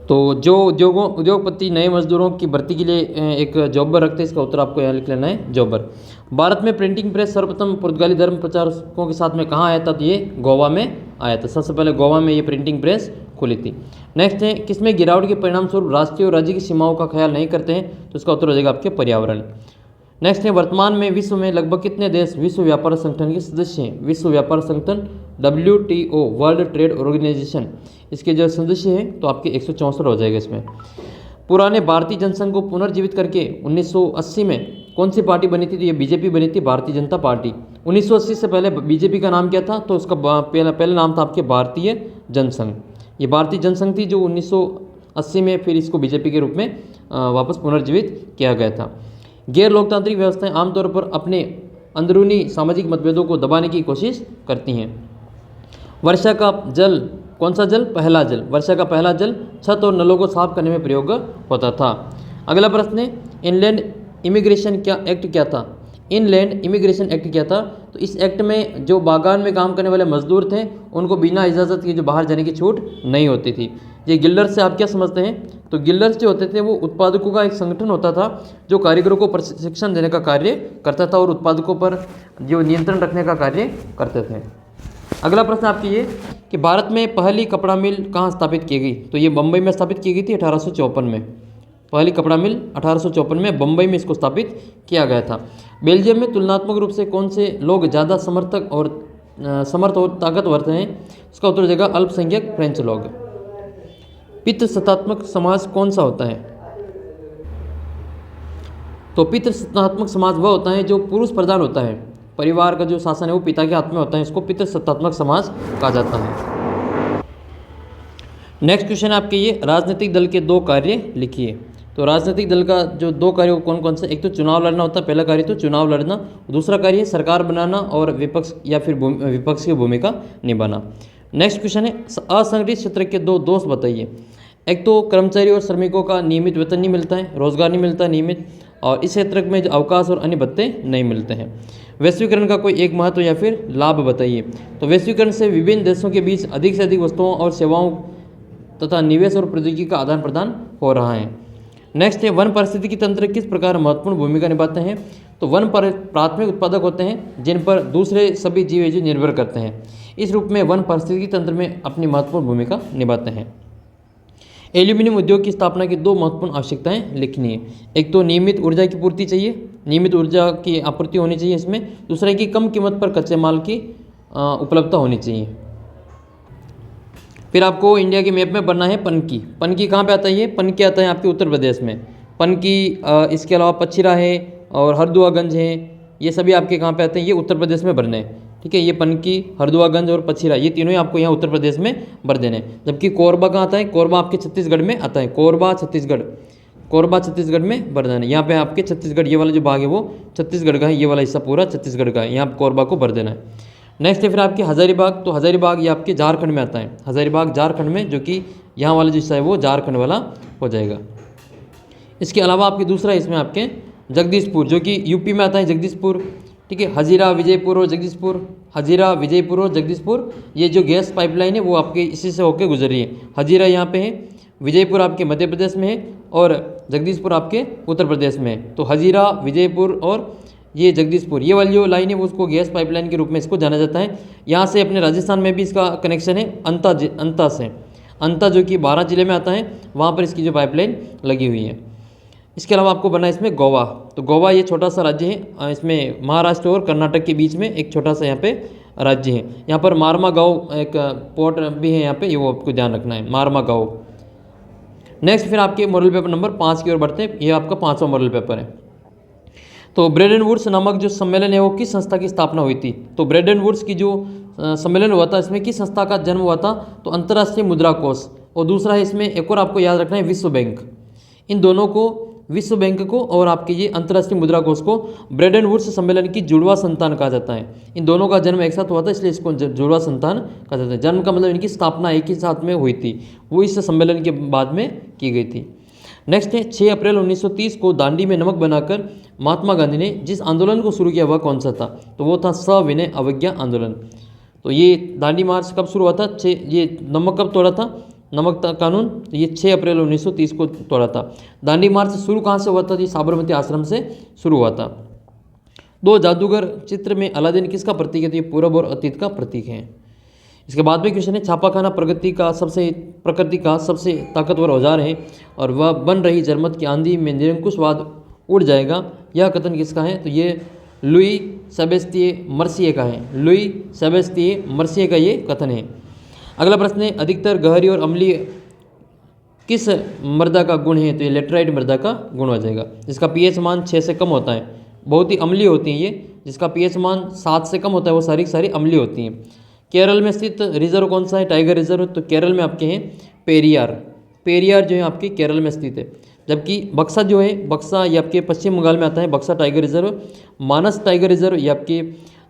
तो जो उद्योगपति नए मजदूरों की भर्ती के लिए एक जॉबर रखते हैं, इसका उत्तर आपको यहाँ लिख लेना है, जॉबर। भारत में प्रिंटिंग प्रेस सर्वप्रथम पुर्तगाली धर्म प्रचारकों के साथ में कहाँ आया था? तो ये गोवा में आया था। सबसे पहले गोवा में ये प्रिंटिंग प्रेस खुली थी। नेक्स्ट है, किसमें गिरावट के परिणाम स्वरूप राष्ट्रीय और राज्य की सीमाओं का ख्याल नहीं करते हैं? तो इसका उत्तर हो जाएगा आपके पर्यावरण। नेक्स्ट है, वर्तमान में विश्व में लगभग कितने देश विश्व व्यापार संगठन के सदस्य हैं? विश्व व्यापार संगठन WTO, वर्ल्ड ट्रेड ऑर्गेनाइजेशन, इसके जो सदस्य हैं तो आपके 164 हो जाएगा इसमें। पुराने भारतीय जनसंघ को पुनर्जीवित करके 1980 में कौन सी पार्टी बनी थी? तो ये बीजेपी बनी थी, भारतीय जनता पार्टी। 1980 से पहले बीजेपी का नाम क्या था? तो उसका पहला नाम था आपके भारतीय जनसंघ। ये भारतीय जनसंघ थी जो 1980 में फिर इसको बीजेपी के रूप में वापस पुनर्जीवित किया गया था। गैर लोकतांत्रिक व्यवस्थाएं आमतौर पर अपने अंदरूनी सामाजिक मतभेदों को दबाने की कोशिश करती हैं। वर्षा का जल, कौन सा जल? पहला जल। वर्षा का पहला जल छत और नलों को साफ करने में प्रयोग होता था। अगला प्रश्न है, इनलैंड इमिग्रेशन एक्ट क्या था? इनलैंड इमिग्रेशन एक्ट क्या था? तो इस एक्ट में जो बागान में काम करने वाले मजदूर थे उनको बिना इजाज़त के जो बाहर जाने की छूट नहीं होती थी। ये गिल्डर्स से आप क्या समझते हैं? तो गिल्डर्स जो होते थे वो उत्पादकों का एक संगठन होता था जो कारीगरों को प्रशिक्षण देने का कार्य करता था और उत्पादकों पर जो नियंत्रण रखने का कार्य करते थे। अगला प्रश्न आपकी ये कि भारत में पहली कपड़ा मिल कहाँ स्थापित की गई? तो ये बम्बई में स्थापित की गई थी 1854 में। पहली कपड़ा मिल 1854 में बम्बई में इसको स्थापित किया गया था। बेल्जियम में तुलनात्मक रूप से कौन से लोग ज़्यादा समर्थ और ताकतवर हैं? इसका उत्तर हो जाएगा अल्पसंख्यक फ्रेंच लोग। पितृसत्तात्मक समाज कौन सा होता है? तो पितृसत्तात्मक समाज वह होता है जो पुरुष प्रधान होता है, परिवार का जो शासन है वो पिता के हाथ में होता है, इसको पितृसत्तात्मक समाज कहा जाता है। नेक्स्ट क्वेश्चन आपके ये, राजनीतिक दल के 2 कार्य लिखिए। तो राजनीतिक दल का जो 2 कार्य कौन कौन से? एक तो चुनाव लड़ना होता है, पहला कार्य तो चुनाव लड़ना, दूसरा कार्य है सरकार बनाना और विपक्ष या फिर विपक्ष की भूमिका निभाना। नेक्स्ट क्वेश्चन है, असंगठित क्षेत्र के 2 दोष बताइए। एक तो कर्मचारी और श्रमिकों का नियमित वेतन नहीं मिलता है, रोजगार नहीं मिलता नियमित, और इस क्षेत्र में अवकाश और अन्य भत्ते नहीं मिलते हैं। वैश्वीकरण का कोई एक महत्व या फिर लाभ बताइए। तो वैश्वीकरण से विभिन्न देशों के बीच अधिक से अधिक वस्तुओं और सेवाओं तथा निवेश और प्रौद्योगिकी का आदान प्रदान हो रहा है। नेक्स्ट है, वन पारिस्थितिकी तंत्र किस प्रकार महत्वपूर्ण भूमिका निभाते हैं? तो वन पर प्राथमिक उत्पादक होते हैं जिन पर दूसरे सभी जीव निर्भर करते हैं। इस रूप में वन पारिस्थितिकी तंत्र में अपनी महत्वपूर्ण भूमिका निभाते हैं। एल्यूमिनियम उद्योग की स्थापना की 2 महत्वपूर्ण आवश्यकताएं लिखनी है। एक तो नियमित ऊर्जा की पूर्ति चाहिए, नियमित ऊर्जा की आपूर्ति होनी चाहिए इसमें। दूसरा है कि कम कीमत पर कच्चे माल की उपलब्धता होनी चाहिए। फिर आपको इंडिया के मैप में बनना है पनकी। पनकी कहाँ पे आता है? ये पनकी आता है आपके उत्तर प्रदेश में। पनकी, इसके अलावा पचिरा है और हरदुआगंज है, ये सभी आपके कहाँ पे आते हैं? ये उत्तर प्रदेश में भरने हैं। ठीक है, ये पनकी, हरदुआगंज और पचिरा, ये तीनों ही आपको यहाँ उत्तर प्रदेश में भर देने हैं। जबकि कोरबा कहाँ आता है? कोरबा आपके छत्तीसगढ़ में आता है। कोरबा छत्तीसगढ़, कोरबा छत्तीसगढ़ में भर देना है। यहाँ पे आपके छत्तीसगढ़ ये वाला जो भाग है वो छत्तीसगढ़ का है, ये वाला हिस्सा पूरा छत्तीसगढ़ का है, यहाँ कोरबा को भर देना है। नेक्स्ट है फिर आपके हजारीबाग, तो हजारीबाग ये आपके झारखंड में आता है, हजारीबाग झारखंड में, जो कि यहाँ वाला जो हिस्सा है वो झारखंड वाला हो जाएगा। इसके अलावा आपके दूसरा इसमें आपके जगदीशपुर, जो कि यूपी में आता है जगदीशपुर, ठीक है। हजीरा विजयपुर और जगदीशपुर, हजीरा विजयपुर और जगदीशपुर, ये जो गैस पाइपलाइन है वो आपके इसी से होकर गुजर रही है। हजीरा यहाँ पे है, विजयपुर आपके मध्य प्रदेश में है और जगदीशपुर आपके उत्तर प्रदेश में है। तो हजीरा, विजयपुर और ये जगदीशपुर, ये वाली जो लाइन है वो उसको गैस पाइपलाइन के रूप में इसको जाना जाता है। यहाँ से अपने राजस्थान में भी इसका कनेक्शन है अंता से, अंता जो कि 12 जिले में आता है, वहाँ पर इसकी जो पाइपलाइन लगी हुई है। इसके अलावा आपको बनना है इसमें गोवा, तो गोवा ये छोटा सा राज्य है, इसमें महाराष्ट्र और कर्नाटक के बीच में एक छोटा सा यहाँ पे राज्य है। यहाँ पर मारमा गाँव एक पोर्ट भी है यहाँ पे, ये वो आपको ध्यान रखना है, मारमा गाँव। नेक्स्ट फिर आपके मॉडल पेपर नंबर 5 की ओर बढ़ते हैं, ये आपका 5वां मॉडल पेपर है। तो ब्रेडन वुड्स नामक जो सम्मेलन है वो किस संस्था की स्थापना हुई थी? तो ब्रेडन वुड्स की जो सम्मेलन हुआ था, इसमें किस संस्था का जन्म हुआ था? तो अंतर्राष्ट्रीय मुद्रा कोष, और दूसरा है इसमें एक और आपको याद रखना है विश्व बैंक। इन दोनों को, विश्व बैंक को और आपके ये अंतर्राष्ट्रीय मुद्रा कोष को, ब्रेडन वुड्स सम्मेलन की जुड़वा संतान कहा जाता है। इन दोनों का जन्म एक साथ हुआ था, इसलिए इसको जुड़वा संतान कहा जाता है। जन्म का मतलब इनकी स्थापना एक ही साथ में हुई थी, वो इस सम्मेलन के बाद में की गई थी। नेक्स्ट है 6 अप्रैल 1930 को दांडी में नमक बनाकर महात्मा गांधी ने जिस आंदोलन को शुरू किया वह कौन सा था? तो वो था सविनय अवज्ञा आंदोलन। तो ये दांडी मार्च कब शुरू हुआ था? ये नमक कब तोड़ा था, नमक कानून? तो ये 6 अप्रैल 1930 को तोड़ा था। दांडी मार्च शुरू कहाँ से हुआ था? ये साबरमती आश्रम से शुरू हुआ था। 2 जादूगर चित्र में अलादीन किसका प्रतीक है? तो ये पूरब और अतीत का प्रतीक है। इसके बाद में क्वेश्चन है छापाखाना प्रकृति का सबसे ताकतवर औजार है और वह बन रही जनमत की आंधी में निरंकुशवाद उड़ जाएगा, यह कथन किसका है? तो ये लुई सेबेस्तिये मर्सिये का है, लुई सेबेस्तिये मर्सिये का ये कथन है। अगला प्रश्न है अधिकतर गहरी और अम्लीय किस मृदा का गुण है? तो ये लेटराइट मृदा का गुण हो जाएगा, जिसका पीएच मान 6 से कम होता है। बहुत ही अम्लीय होती हैं ये, जिसका पीएच मान 7 से कम होता है वो सारी अम्लीय होती हैं। केरल में स्थित रिजर्व कौन सा है? Tiger reserve. तो केरल में आपके हैं पेरियार जो है आपके केरल में स्थित है। जबकि बक्सा जो है, बक्सा ये आपके पश्चिम बंगाल में आता है, बक्सा टाइगर रिजर्व। मानस टाइगर रिजर्व ये आपके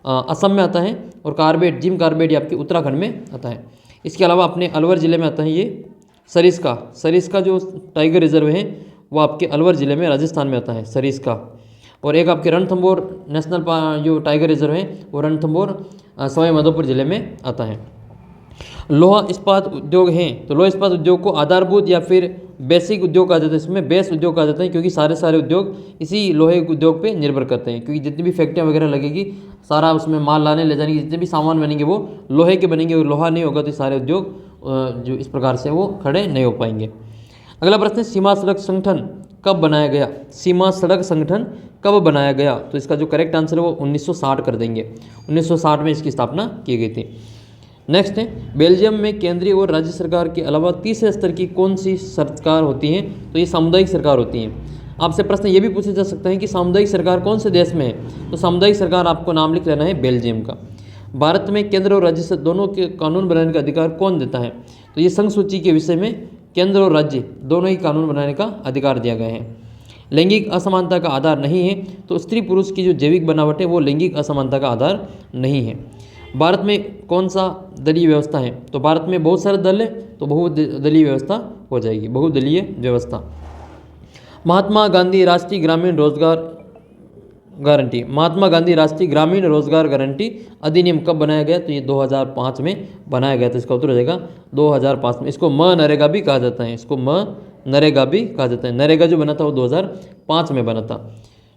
असम में आता है, और कार्बेट, जिम कार्बेट ये आपके उत्तराखंड में आता है। इसके अलावा अपने अलवर ज़िले में आता है ये सरिस्का जो टाइगर रिजर्व है वो आपके अलवर ज़िले में राजस्थान में आता है, सरिस्का। और एक आपके रणथंभौर नेशनल जो टाइगर रिजर्व है वो रणथंभौर सवाई माधोपुर ज़िले में आता है। लोहा इस्पात उद्योग हैं, तो लोहा इस्पात उद्योग को आधारभूत या फिर बेसिक उद्योग कहा जाता है, इसमें बेस उद्योग कहा जाता है, क्योंकि सारे उद्योग इसी लोहे उद्योग पे निर्भर करते हैं। क्योंकि जितनी भी फैक्ट्रियाँ वगैरह लगेगी, सारा उसमें माल लाने ले जाने की जितने भी सामान बनेंगे वो लोहे के बनेंगे, और लोहा नहीं होगा तो सारे उद्योग जो इस प्रकार से वो खड़े नहीं हो पाएंगे। अगला प्रश्न है सीमा सड़क संगठन कब बनाया गया? सीमा सड़क संगठन कब बनाया गया? तो इसका जो करेक्ट आंसर है वो 1960 कर देंगे, 1960 में इसकी स्थापना की गई थी। नेक्स्ट है बेल्जियम में केंद्रीय और राज्य सरकार के अलावा तीसरे स्तर की कौन सी सरकार होती है? तो ये सामुदायिक सरकार होती है। आपसे प्रश्न ये भी पूछा जा सकता है कि सामुदायिक सरकार कौन से देश में है? तो सामुदायिक सरकार आपको नाम लिख लेना है बेल्जियम का। भारत में केंद्र और राज्य से दोनों के कानून बनाने का अधिकार कौन देता है? तो ये संघ सूची के विषय में केंद्र और राज्य दोनों ही कानून बनाने का अधिकार दिया गया है। लैंगिक असमानता का आधार नहीं है, तो स्त्री पुरुष की जो जैविक बनावट है वो लैंगिक असमानता का आधार नहीं है। भारत में कौन सा दलीय व्यवस्था है? तो भारत में बहुत सारे दल है, तो बहुदलीय व्यवस्था हो जाएगी, बहुदलीय व्यवस्था। महात्मा गांधी राष्ट्रीय ग्रामीण रोजगार गारंटी, महात्मा गांधी राष्ट्रीय ग्रामीण रोजगार गारंटी अधिनियम कब बनाया गया? तो ये 2005 में बनाया गया, तो इसका उत्तर हो जाएगा 2005 में। इसको मनरेगा भी कहा जाता है, इसको मनरेगा भी कहा जाता है। नरेगा जो बना था वो 2005 में बना था।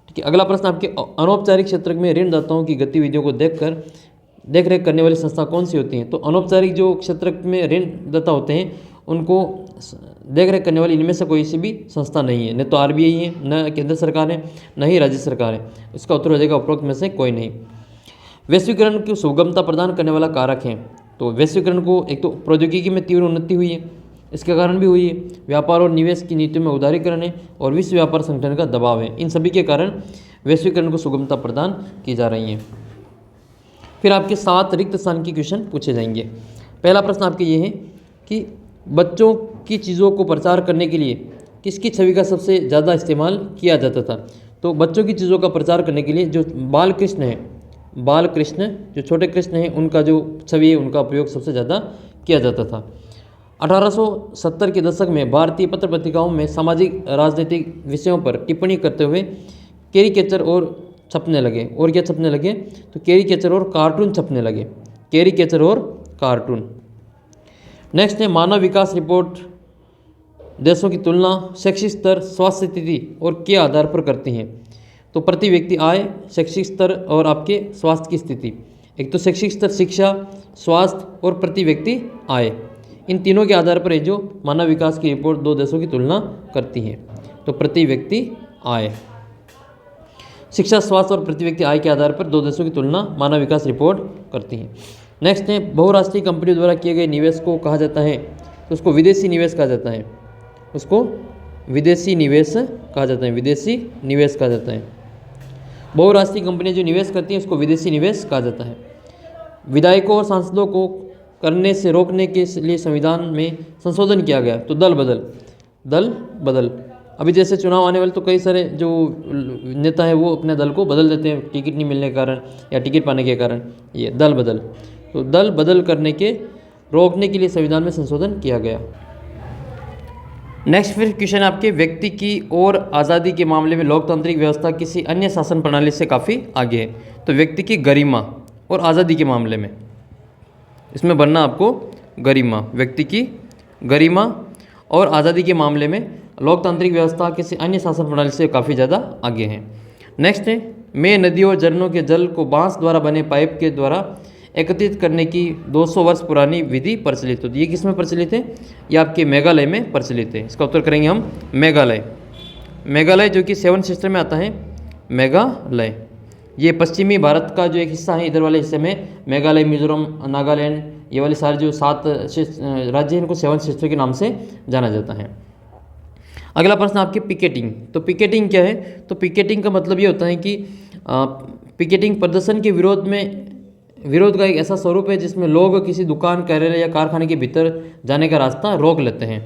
ठीक है, अगला प्रश्न आपके अनौपचारिक क्षेत्र में ऋणदाताओं की गतिविधियों को देख रेख करने वाली संस्था कौन सी होती हैं? तो अनौपचारिक जो क्षेत्र में ऋणदाता होते हैं उनको देख रेख करने वाली इनमें से कोई सी भी संस्था नहीं है, न तो आरबीआई है, न केंद्र सरकार है, न ही राज्य सरकार है। इसका उत्तर हो जाएगा उपरोक्त में से कोई नहीं। वैश्वीकरण की सुगमता प्रदान करने वाला कारक है, तो वैश्वीकरण को एक तो प्रौद्योगिकी में तीव्र उन्नति हुई है, इसके कारण भी हुई है, व्यापार और निवेश की नीतियों में उदारीकरण है, और विश्व व्यापार संगठन का दबाव है। इन सभी के कारण वैश्वीकरण को सुगमता प्रदान की जा रही है। फिर आपके 7 रिक्त स्थान की क्वेश्चन पूछे जाएंगे। पहला प्रश्न आपके ये है कि बच्चों की चीज़ों को प्रचार करने के लिए किसकी छवि का सबसे ज़्यादा इस्तेमाल किया जाता था? तो बच्चों की चीज़ों का प्रचार करने के लिए जो बाल कृष्ण है, बाल कृष्ण जो छोटे कृष्ण हैं उनका जो छवि है उनका उपयोग सबसे ज़्यादा किया जाता था। 1870 के दशक में भारतीय पत्र पत्रिकाओं में सामाजिक राजनीतिक विषयों पर टिप्पणी करते हुए कैरिकेचर और छपने लगे। और क्या छपने लगे? तो कैरिकेचर और कार्टून छपने लगे, कैरिकेचर और कार्टून। नेक्स्ट है मानव विकास रिपोर्ट देशों की तुलना शैक्षिक स्तर, स्वास्थ्य स्थिति और के आधार पर करती हैं। तो प्रति व्यक्ति आय, शैक्षिक स्तर और आपके स्वास्थ्य की स्थिति। एक तो शैक्षिक स्तर, शिक्षा, स्वास्थ्य और प्रति व्यक्ति आय, इन तीनों के आधार पर जो मानव विकास की रिपोर्ट दो देशों की तुलना करती है। तो प्रति व्यक्ति आय, शिक्षा, स्वास्थ्य और प्रति व्यक्ति आय के आधार पर दो देशों की तुलना मानव विकास रिपोर्ट करती है। नेक्स्ट है बहुराष्ट्रीय कंपनियों द्वारा किए गए निवेश को कहा जाता है, तो उसको विदेशी निवेश कहा जाता है, उसको विदेशी निवेश कहा जाता है, विदेशी निवेश कहा जाता है। बहुराष्ट्रीय कंपनियां जो निवेश करती हैं उसको विदेशी निवेश कहा जाता है। विधायकों और सांसदों को करने से रोकने के लिए संविधान में संशोधन किया गया। तो दल बदल। अभी जैसे चुनाव आने वाले तो कई सारे जो नेता हैं वो अपने दल को बदल देते हैं टिकट नहीं मिलने के कारण या टिकट पाने के कारण, ये दल बदल। तो दल बदल करने के रोकने के लिए संविधान में संशोधन किया गया। नेक्स्ट फिर क्वेश्चन आपके, व्यक्ति की और आज़ादी के मामले में लोकतांत्रिक व्यवस्था किसी अन्य शासन प्रणाली से काफ़ी आगे है। तो व्यक्ति की गरिमा और आज़ादी के मामले में इसमें बनना आपको गरिमा, व्यक्ति की गरिमा और आज़ादी के मामले में लोकतांत्रिक व्यवस्था किसी अन्य शासन प्रणाली से काफ़ी ज़्यादा आगे हैं। नेक्स्ट है में नदियों और झरनों के जल को बांस द्वारा बने पाइप के द्वारा एकत्रित करने की 200 वर्ष पुरानी विधि प्रचलित होती है। ये किस में प्रचलित है? ये आपके मेघालय में प्रचलित है। इसका उत्तर करेंगे हम मेघालय जो कि 7 सिस्टर में आता है, मेघालय। ये पश्चिमी भारत का जो एक हिस्सा है, इधर वाले हिस्से में मेघालय, मिजोरम, नागालैंड, ये वाले सारे जो 7 राज्य हैं इनको 7 सिस्टर के नाम से जाना जाता है। अगला प्रश्न आपके पिकेटिंग। तो पिकेटिंग क्या है? तो पिकेटिंग का मतलब ये होता है कि पिकेटिंग प्रदर्शन के विरोध का एक ऐसा स्वरूप है जिसमें लोग किसी दुकान, कार्यालय या कारखाने के भीतर जाने का रास्ता रोक लेते हैं।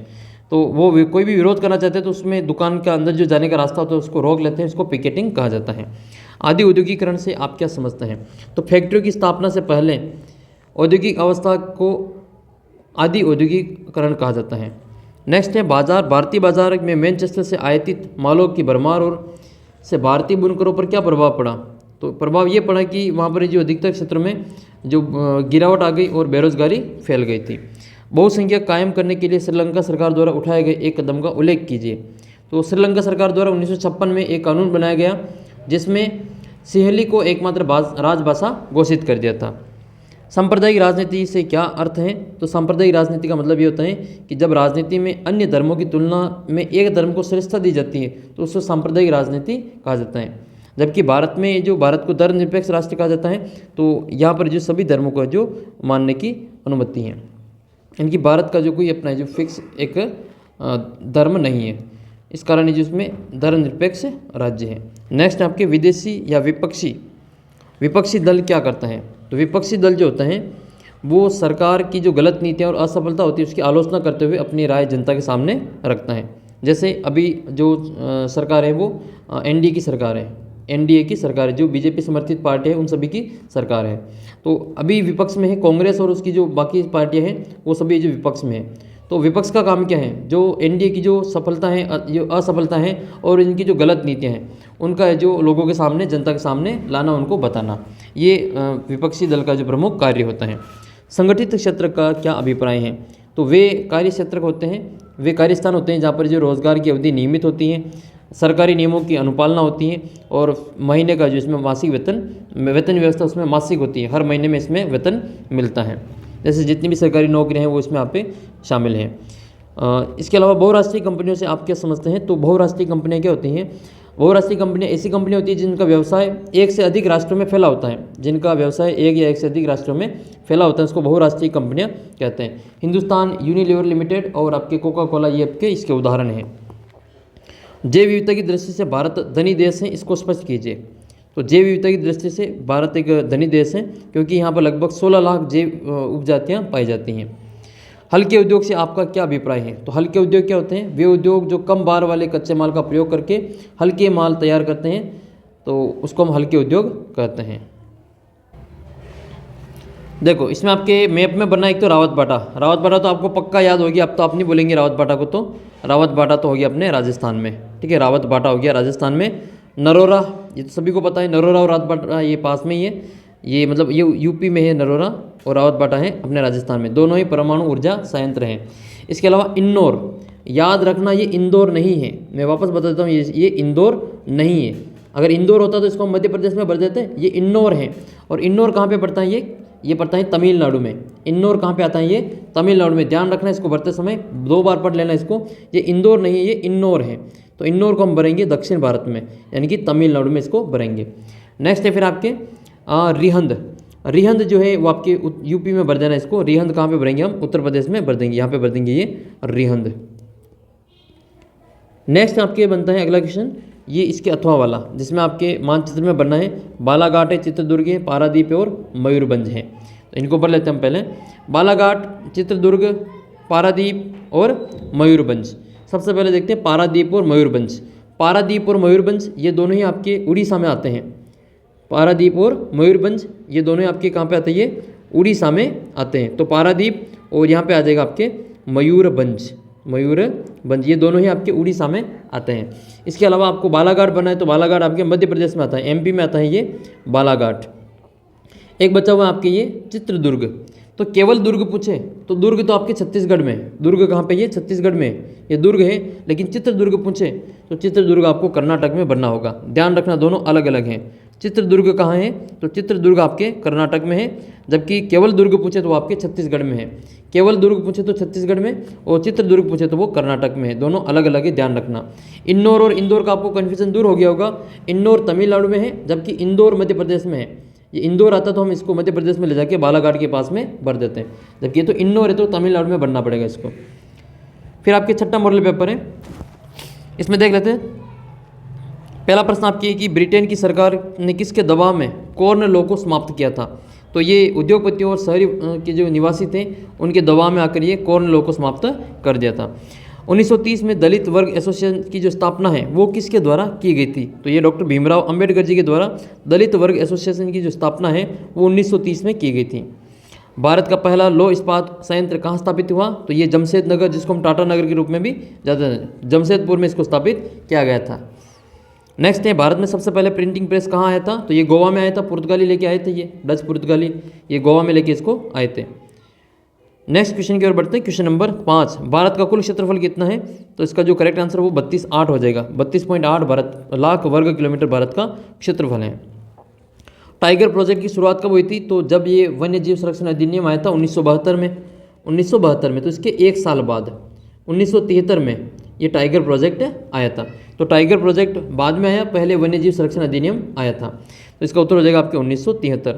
तो वो कोई भी विरोध करना चाहते हैं तो उसमें दुकान के अंदर जो जाने का रास्ता होता है उसको रोक लेते हैं, इसको पिकेटिंग कहा जाता है। आदि औद्योगिकरण से आप क्या समझते हैं? तो फैक्ट्रियों की स्थापना से पहले औद्योगिक अवस्था को आदि औद्योगिकरण कहा जाता है। नेक्स्ट है बाजार। भारतीय बाजार में मैनचेस्टर से आयातित मालों की भरमार और से भारतीय बुनकरों पर क्या प्रभाव पड़ा? तो प्रभाव ये पड़ा कि वहाँ पर जो अधिकतर क्षेत्रों में जो गिरावट आ गई और बेरोजगारी फैल गई थी। बहुसंख्यक कायम करने के लिए श्रीलंका सरकार द्वारा उठाए गए एक कदम का उल्लेख कीजिए। तो श्रीलंका सरकार द्वारा 1956 में एक कानून बनाया गया जिसमें सिंहली को एकमात्र राजभाषा घोषित कर दिया था। सांप्रदायिक राजनीति से क्या अर्थ है? तो सांप्रदायिक राजनीति का मतलब ये होता है कि जब राजनीति में अन्य धर्मों की तुलना में एक धर्म को श्रेष्ठता दी जाती है तो उसको सांप्रदायिक राजनीति कहा जाता है। जबकि भारत में जो भारत को धर्मनिरपेक्ष राष्ट्र कहा जाता है, तो यहाँ पर जो सभी धर्मों को जो मानने की अनुमति है, इनकी भारत का जो कोई अपना जो फिक्स एक धर्म नहीं है, इस कारण जो इसमें धर्मनिरपेक्ष राज्य है। नेक्स्ट आपके विदेशी या विपक्षी दल क्या करता है? तो विपक्षी दल जो होता है वो सरकार की जो गलत नीतियाँ और असफलता होती है उसकी आलोचना करते हुए अपनी राय जनता के सामने रखता है। जैसे अभी जो सरकार है वो एनडीए की सरकार है, एनडीए की सरकार है, जो बीजेपी समर्थित पार्टी है उन सभी की सरकार है। तो अभी विपक्ष में है कांग्रेस और उसकी जो बाकी पार्टियां हैं वो सभी जो विपक्ष में है। तो विपक्ष का काम क्या है? जो एनडीए की जो सफलता है, जो असफलता है और इनकी जो गलत नीतियां हैं उनका जो लोगों के सामने, जनता के सामने लाना, उनको बताना, ये विपक्षी दल का जो प्रमुख कार्य होता है। संगठित क्षेत्र का क्या अभिप्राय है? तो वे कार्य क्षेत्र होते हैं, वे कार्यस्थान होते हैं जहाँ पर जो रोजगार की अवधि नियमित होती है, सरकारी नियमों की अनुपालना होती है और महीने का जो इसमें मासिक वेतन व्यवस्था उसमें मासिक होती है, हर महीने में इसमें वेतन मिलता है। जैसे जितनी भी सरकारी नौकरियां हैं वो इसमें आप पे शामिल हैं। इसके अलावा बहुराष्ट्रीय कंपनियों से आप क्या समझते हैं? तो बहुराष्ट्रीय कंपनियां क्या होती हैं? बहुराष्ट्रीय कंपनियां ऐसी कंपनियां होती हैं जिनका व्यवसाय एक से अधिक राष्ट्रों में फैला होता है, जिनका व्यवसाय एक से अधिक राष्ट्रों में फैला होता है, उसको बहुराष्ट्रीय कंपनियां कहते हैं। हिंदुस्तान यूनिलीवर लिमिटेड और आपके कोका कोला, ये आपके इसके उदाहरण हैं। जैव विविधता की दृष्टि से भारत धनी देश है, इसको स्पष्ट कीजिए। तो जैव विविधता की दृष्टि से भारत एक धनी देश है क्योंकि यहाँ पर लगभग 16 लाख जैव उपजातियाँ पाई जाती हैं। हल्के उद्योग से आपका क्या अभिप्राय है? तो हल्के उद्योग क्या होते हैं? वे उद्योग जो कम बार वाले कच्चे माल का प्रयोग करके हल्के माल तैयार करते हैं, तो उसको हम हल्के उद्योग कहते हैं। देखो इसमें आपके मैप में बनना एक तो रावत बाटा। रावत बाटा तो आपको पक्का याद होगी, अब तो आप नहीं बोलेंगे रावत बाटा को। तो रावत बाटा तो हो गया अपने राजस्थान में, ठीक है, रावत बाटा हो गया राजस्थान में। नरोरा, ये तो सभी को पता है, नरोरा और रावत बाटा ये पास में ही है, ये मतलब ये यूपी में है नरोरा, और रावत बाटा है अपने राजस्थान में। दोनों ही परमाणु ऊर्जा संयंत्र हैं। इसके अलावा इंदौर, याद रखना ये इंदौर नहीं है, मैं वापस बता देता हूँ, ये इंदौर नहीं है। अगर इंदौर होता तो इसको मध्य प्रदेश में भर देते, ये इंदौर है। और इंदौर कहाँ पे पड़ता है? ये पड़ता है तमिलनाडु में। इंदौर कहाँ पे आता है? ये तमिलनाडु में। ध्यान रखना इसको भरते समय, 2 बार पढ़ लेना इसको। ये इंदौर नहीं है, ये इंदौर है। तो इंदौर को हम भरेंगे दक्षिण भारत में, यानी कि तमिलनाडु में इसको भरेंगे। नेक्स्ट है फिर आपके रिहंद। रिहंद जो है वो आपके यूपी में भर देना इसको। रिहंद कहाँ पे भरेंगे हम? उत्तर प्रदेश में भर देंगे, यहाँ पे भर देंगे ये रिहंद। नेक्स्ट आपके बनता है अगला क्वेश्चन, ये इसके अथवा वाला, जिसमें आपके मानचित्र में बनना है बालाघाट है, चित्रदुर्ग है, पारादीप है और मयूरभंज है। तो इनको पढ़ लेते हैं हम पहले। बालाघाट, चित्रदुर्ग, पारादीप और मयूरभंज। सबसे पहले देखते हैं पारादीप और मयूरभंज। पारादीप और मयूरभंज ये दोनों ही आपके उड़ीसा में आते हैं। पारादीप और मयूरभंज ये दोनों आपके कहाँ पे आते हैं? ये उड़ीसा में आते हैं। तो पारादीप और यहाँ पे आ जाएगा आपके मयूरभंज। मयूरभंज ये दोनों ही आपके उड़ीसा में आते हैं। इसके अलावा आपको बालाघाट बना है, तो बालाघाट आपके मध्य प्रदेश में आता है, एमपी में आता है ये बालाघाट। एक बचा हुआ आपके ये चित्रदुर्ग। तो केवल दुर्ग पूछे तो दुर्ग तो आपके छत्तीसगढ़ में है। दुर्ग कहाँ पे? ये छत्तीसगढ़ में ये दुर्ग है। लेकिन चित्रदुर्ग पूछे तो चित्रदुर्ग आपको कर्नाटक में बनना होगा। ध्यान रखना दोनों अलग अलग हैं। चित्रदुर्ग कहाँ है? तो चित्रदुर्ग आपके कर्नाटक में है, जबकि केवल दुर्ग पूछे तो वो आपके छत्तीसगढ़ में है। केवल दुर्ग पूछे तो छत्तीसगढ़ में, और चित्रदुर्ग पूछे तो वो कर्नाटक में है। दोनों अलग अलग है, ध्यान रखना। इंदौर और इंदौर का आपको कन्फ्यूजन दूर हो गया होगा। इंदौर तमिलनाडु में है, जबकि इंदौर मध्य प्रदेश में है। ये इंदौर आता तो हम इसको मध्य प्रदेश में ले जाके बालाघाट के पास में भर देते हैं, जबकि ये तो इंदौर है तो तमिलनाडु में भरना पड़ेगा इसको। फिर आपके छठा मॉडल पेपर है, इसमें देख लेते हैं। पहला प्रश्न आपकी है कि ब्रिटेन की सरकार ने किसके दबाव में कॉर्न लॉ को समाप्त किया था? तो ये उद्योगपतियों और शहरी के जो निवासी थे उनके दबाव में आकर ये कॉर्न लॉ को समाप्त कर दिया था। 1930 में दलित वर्ग एसोसिएशन की जो स्थापना है वो किसके द्वारा की गई थी? तो ये डॉक्टर भीमराव अंबेडकर जी के द्वारा दलित वर्ग एसोसिएशन की जो स्थापना है वो 1930 में की गई थी। भारत का पहला लौह इस्पात संयंत्र कहाँ स्थापित हुआ? तो ये जमशेदनगर, जिसको हम टाटा नगर के रूप में भी जाते हैं, जमशेदपुर में इसको स्थापित किया गया था। नेक्स्ट है, भारत में सबसे पहले प्रिंटिंग प्रेस कहाँ आया था? तो ये गोवा में आया था। पुर्तगाली लेके आए थे, ये डच पुर्तगाली, ये गोवा में लेके इसको आए थे। नेक्स्ट क्वेश्चन की ओर बढ़ते हैं। क्वेश्चन नंबर 5, भारत का कुल क्षेत्रफल कितना है? तो इसका जो करेक्ट आंसर वो 32.8 हो जाएगा। 32.8 लाख वर्ग किलोमीटर भारत का क्षेत्रफल है। टाइगर प्रोजेक्ट की शुरुआत कब हुई थी? तो जब ये वन्य जीव संरक्षण अधिनियम आया था 1972 में। 1972 में, तो इसके 1 साल बाद 1973 में ये टाइगर प्रोजेक्ट आया था। तो टाइगर प्रोजेक्ट बाद में आया, पहले वन्य जीव संरक्षण अधिनियम आया था। तो इसका उत्तर हो जाएगा आपके 1973।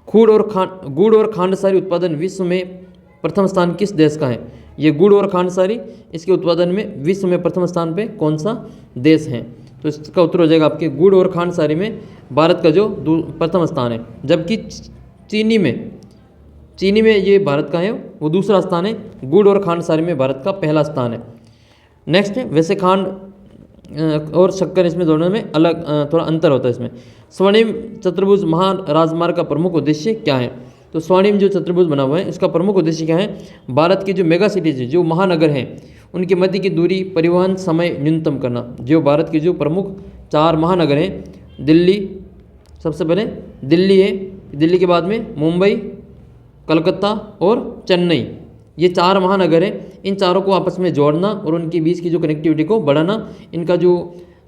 गुड़ और खांडसारी उत्पादन विश्व में प्रथम स्थान किस देश का है? ये गुड़ और खांडसारी, इसके उत्पादन में विश्व में प्रथम स्थान पे कौन सा देश है? तो इसका उत्तर हो जाएगा आपके गुड़ और खांडसारी में भारत का जो प्रथम स्थान है, जबकि चीनी में ये भारत का है वो दूसरा स्थान है। गुड़ और खांडसारी में भारत का पहला स्थान है। नेक्स्ट है, वैसे खांड और शक्कर, इसमें दोनों में अलग थोड़ा अंतर होता है। इसमें स्वर्णिम चतुर्भुज महाराजमार्ग का प्रमुख उद्देश्य क्या है? तो स्वर्णिम जो चतुर्भुज बना हुआ है इसका प्रमुख उद्देश्य क्या है? भारत की जो मेगा सिटीज जो महानगर हैं उनके मध्य की दूरी, परिवहन समय न्यूनतम करना। जो भारत के जो प्रमुख 4 महानगर हैं, दिल्ली, सबसे पहले दिल्ली है, दिल्ली के बाद में मुंबई, कलकत्ता और चेन्नई, ये 4 महानगर हैं। इन चारों को आपस में जोड़ना और उनके बीच की जो कनेक्टिविटी को बढ़ाना, इनका जो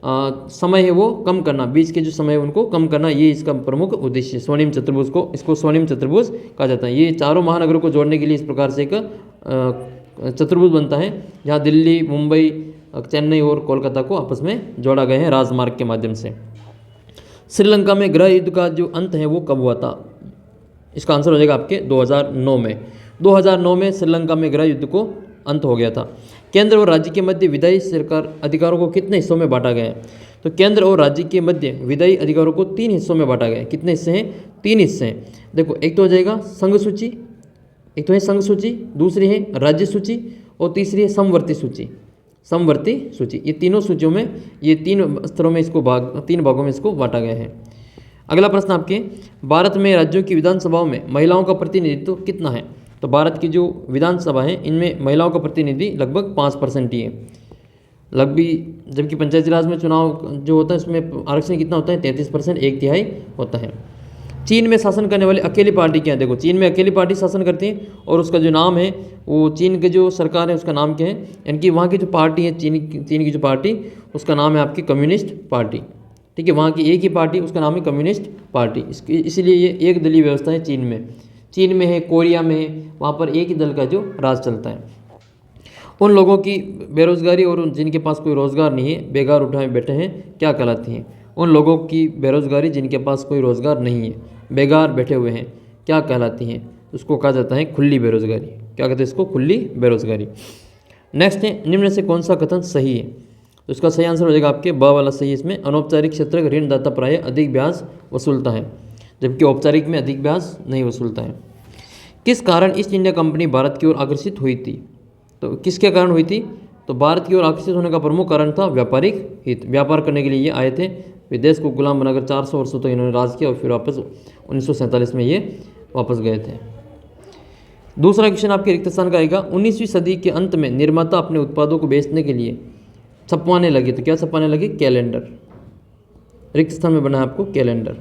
समय है वो कम करना, बीच के जो समय है उनको कम करना, ये इसका प्रमुख उद्देश्य है। स्वर्णिम चतुर्भुज को, इसको स्वर्णिम चतुर्भुज कहा जाता है। ये चारों महानगरों को जोड़ने के लिए इस प्रकार से एक चतुर्भुज बनता है, जहाँ दिल्ली, मुंबई, चेन्नई और कोलकाता को आपस में जोड़ा गया है राजमार्ग के माध्यम से। श्रीलंका में गृह युद्ध का जो अंत है वो कब हुआ था? इसका आंसर हो जाएगा आपके 2009 में। 2009 में श्रीलंका में गृह युद्ध को अंत हो गया था। केंद्र और राज्य के मध्य विधायी सरकार अधिकारों को कितने हिस्सों में बांटा गया है? तो केंद्र और राज्य के मध्य विधायी अधिकारों को 3 हिस्सों में बांटा गया है। कितने हिस्से हैं? 3 हिस्से हैं। देखो, एक तो हो जाएगा संघ सूची, एक तो है संघ सूची, दूसरी है राज्य सूची और तीसरी है समवर्ती सूची। समवर्ती सूची, ये तीनों सूचियों में, ये 3 स्तरों में इसको 3 भागों में इसको बांटा गया है। अगला प्रश्न आपके, भारत में राज्यों की विधानसभाओं में महिलाओं का प्रतिनिधित्व कितना है? तो भारत की जो विधानसभा है इनमें महिलाओं का प्रतिनिधि लगभग 5% ही है लगभग, जबकि पंचायती राज में चुनाव जो होता है इसमें आरक्षण कितना होता है? 33%, 1/3 होता है। चीन में शासन करने वाली अकेली पार्टी क्या है? देखो, चीन में अकेली पार्टी शासन करती है और उसका जो नाम है वो, चीन के जो सरकार है उसका नाम क्या है? यानी कि वहाँ की जो पार्टी है, चीन की जो पार्टी, उसका नाम है आपकी कम्युनिस्ट पार्टी। ठीक है, वहाँ की एक ही पार्टी, उसका नाम है कम्युनिस्ट पार्टी। इसीलिए ये एक दलीय व्यवस्था है चीन में। चीन में है, कोरिया में है, वहाँ पर एक ही दल का जो राज चलता है। उन लोगों की बेरोजगारी और जिनके पास कोई रोज़गार नहीं है, बेकार उठाए बैठे हैं, क्या कहलाती हैं? उन लोगों की बेरोजगारी जिनके पास कोई रोज़गार नहीं है, बेकार बैठे हुए हैं, क्या कहलाती हैं? उसको कहा जाता है खुली बेरोजगारी। क्या कहते हैं इसको? खुली बेरोजगारी। नेक्स्ट है, निम्न से कौन सा कथन सही है? तो इसका सही आंसर हो जाएगा आपके ब वाला सही। इसमें अनौपचारिक क्षेत्र का ऋणदाता प्रायः अधिक ब्याज वसूलता है, जबकि औपचारिक में अधिक ब्याज नहीं वसूलता है। किस कारण ईस्ट इंडिया कंपनी भारत की ओर आकर्षित हुई थी? तो किसके कारण हुई थी? तो भारत की ओर आकर्षित होने का प्रमुख कारण था व्यापारिक हित। व्यापार करने के लिए ये आए थे। विदेश को गुलाम बनाकर 400 वर्षों तक इन्होंने राज किया और फिर वापस 1947 में ये वापस गए थे। दूसरा क्वेश्चन आपके रिक्त स्थान का आएगा, 19वीं सदी के अंत में निर्माता अपने उत्पादों को बेचने के लिए छपवाने लगे। तो क्या छपवाने लगे? कैलेंडर। रिक्त स्थान में बना है आपको कैलेंडर।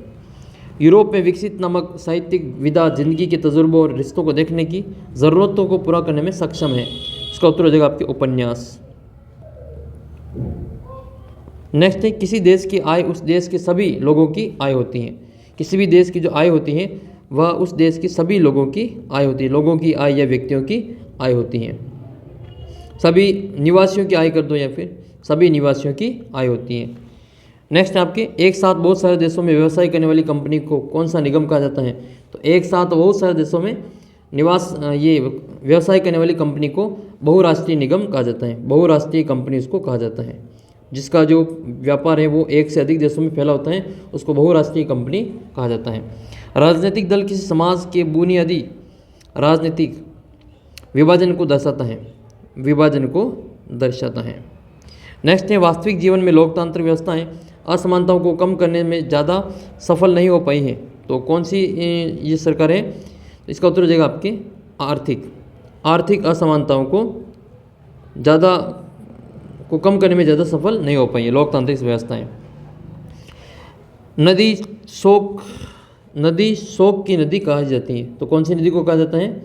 यूरोप में विकसित नामक साहित्यिक विधा जिंदगी के तजुर्बों और रिश्तों को देखने की ज़रूरतों को पूरा करने में सक्षम है। इसका उत्तर हो जाएगा आपके उपन्यास। नेक्स्ट है, किसी देश की आय उस देश के सभी लोगों की आय होती है। किसी भी देश की जो आय होती है वह उस देश के सभी लोगों की आय होती है। लोगों की आय या व्यक्तियों की आय होती है। सभी निवासियों की आय कर दो या फिर सभी निवासियों की आय होती है। नेक्स्ट आपके, एक साथ बहुत सारे देशों में व्यवसाय करने वाली कंपनी को कौन सा निगम कहा जाता है? तो एक साथ बहुत सारे देशों में ये व्यवसाय करने वाली कंपनी को बहुराष्ट्रीय निगम कहा जाता है। बहुराष्ट्रीय कंपनी उसको कहा जाता है। जिसका जो व्यापार है वो एक से अधिक देशों में फैला होता है, उसको बहुराष्ट्रीय कंपनी कहा जाता है। राजनीतिक दल किसी समाज के बुनियादी राजनीतिक विभाजन को दर्शाता है। विभाजन को दर्शाता है। नेक्स्ट है, वास्तविक जीवन में लोकतांत्रिक व्यवस्थाएं असमानताओं को कम करने में ज़्यादा सफल नहीं हो पाई हैं। तो कौन सी ये सरकार है? तो इसका उत्तर हो जाएगा आपके आर्थिक असमानताओं को कम करने में ज़्यादा सफल नहीं हो पाई है लोकतांत्रिक व्यवस्थाएं। नदी शोक की नदी कहा जाती है। तो कौन सी नदी को कहा जाता है?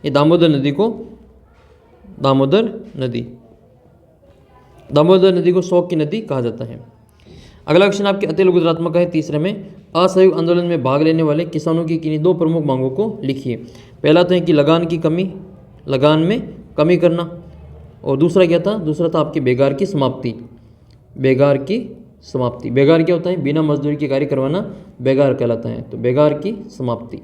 ये दामोदर नदी को शोक की नदी कहा जाता है। अगला क्वेश्चन आपके अति लघुतरात्मक है। तीसरे में, असहयोग आंदोलन में भाग लेने वाले किसानों की किन्हीं 2 प्रमुख मांगों को लिखिए। पहला तो है कि लगान में कमी करना, और दूसरा क्या था? दूसरा था आपकी बेगार की समाप्ति। बेगार क्या होता है? बिना मजदूरी के कार्य करवाना बेगार कहलाता है। तो बेगार की समाप्ति।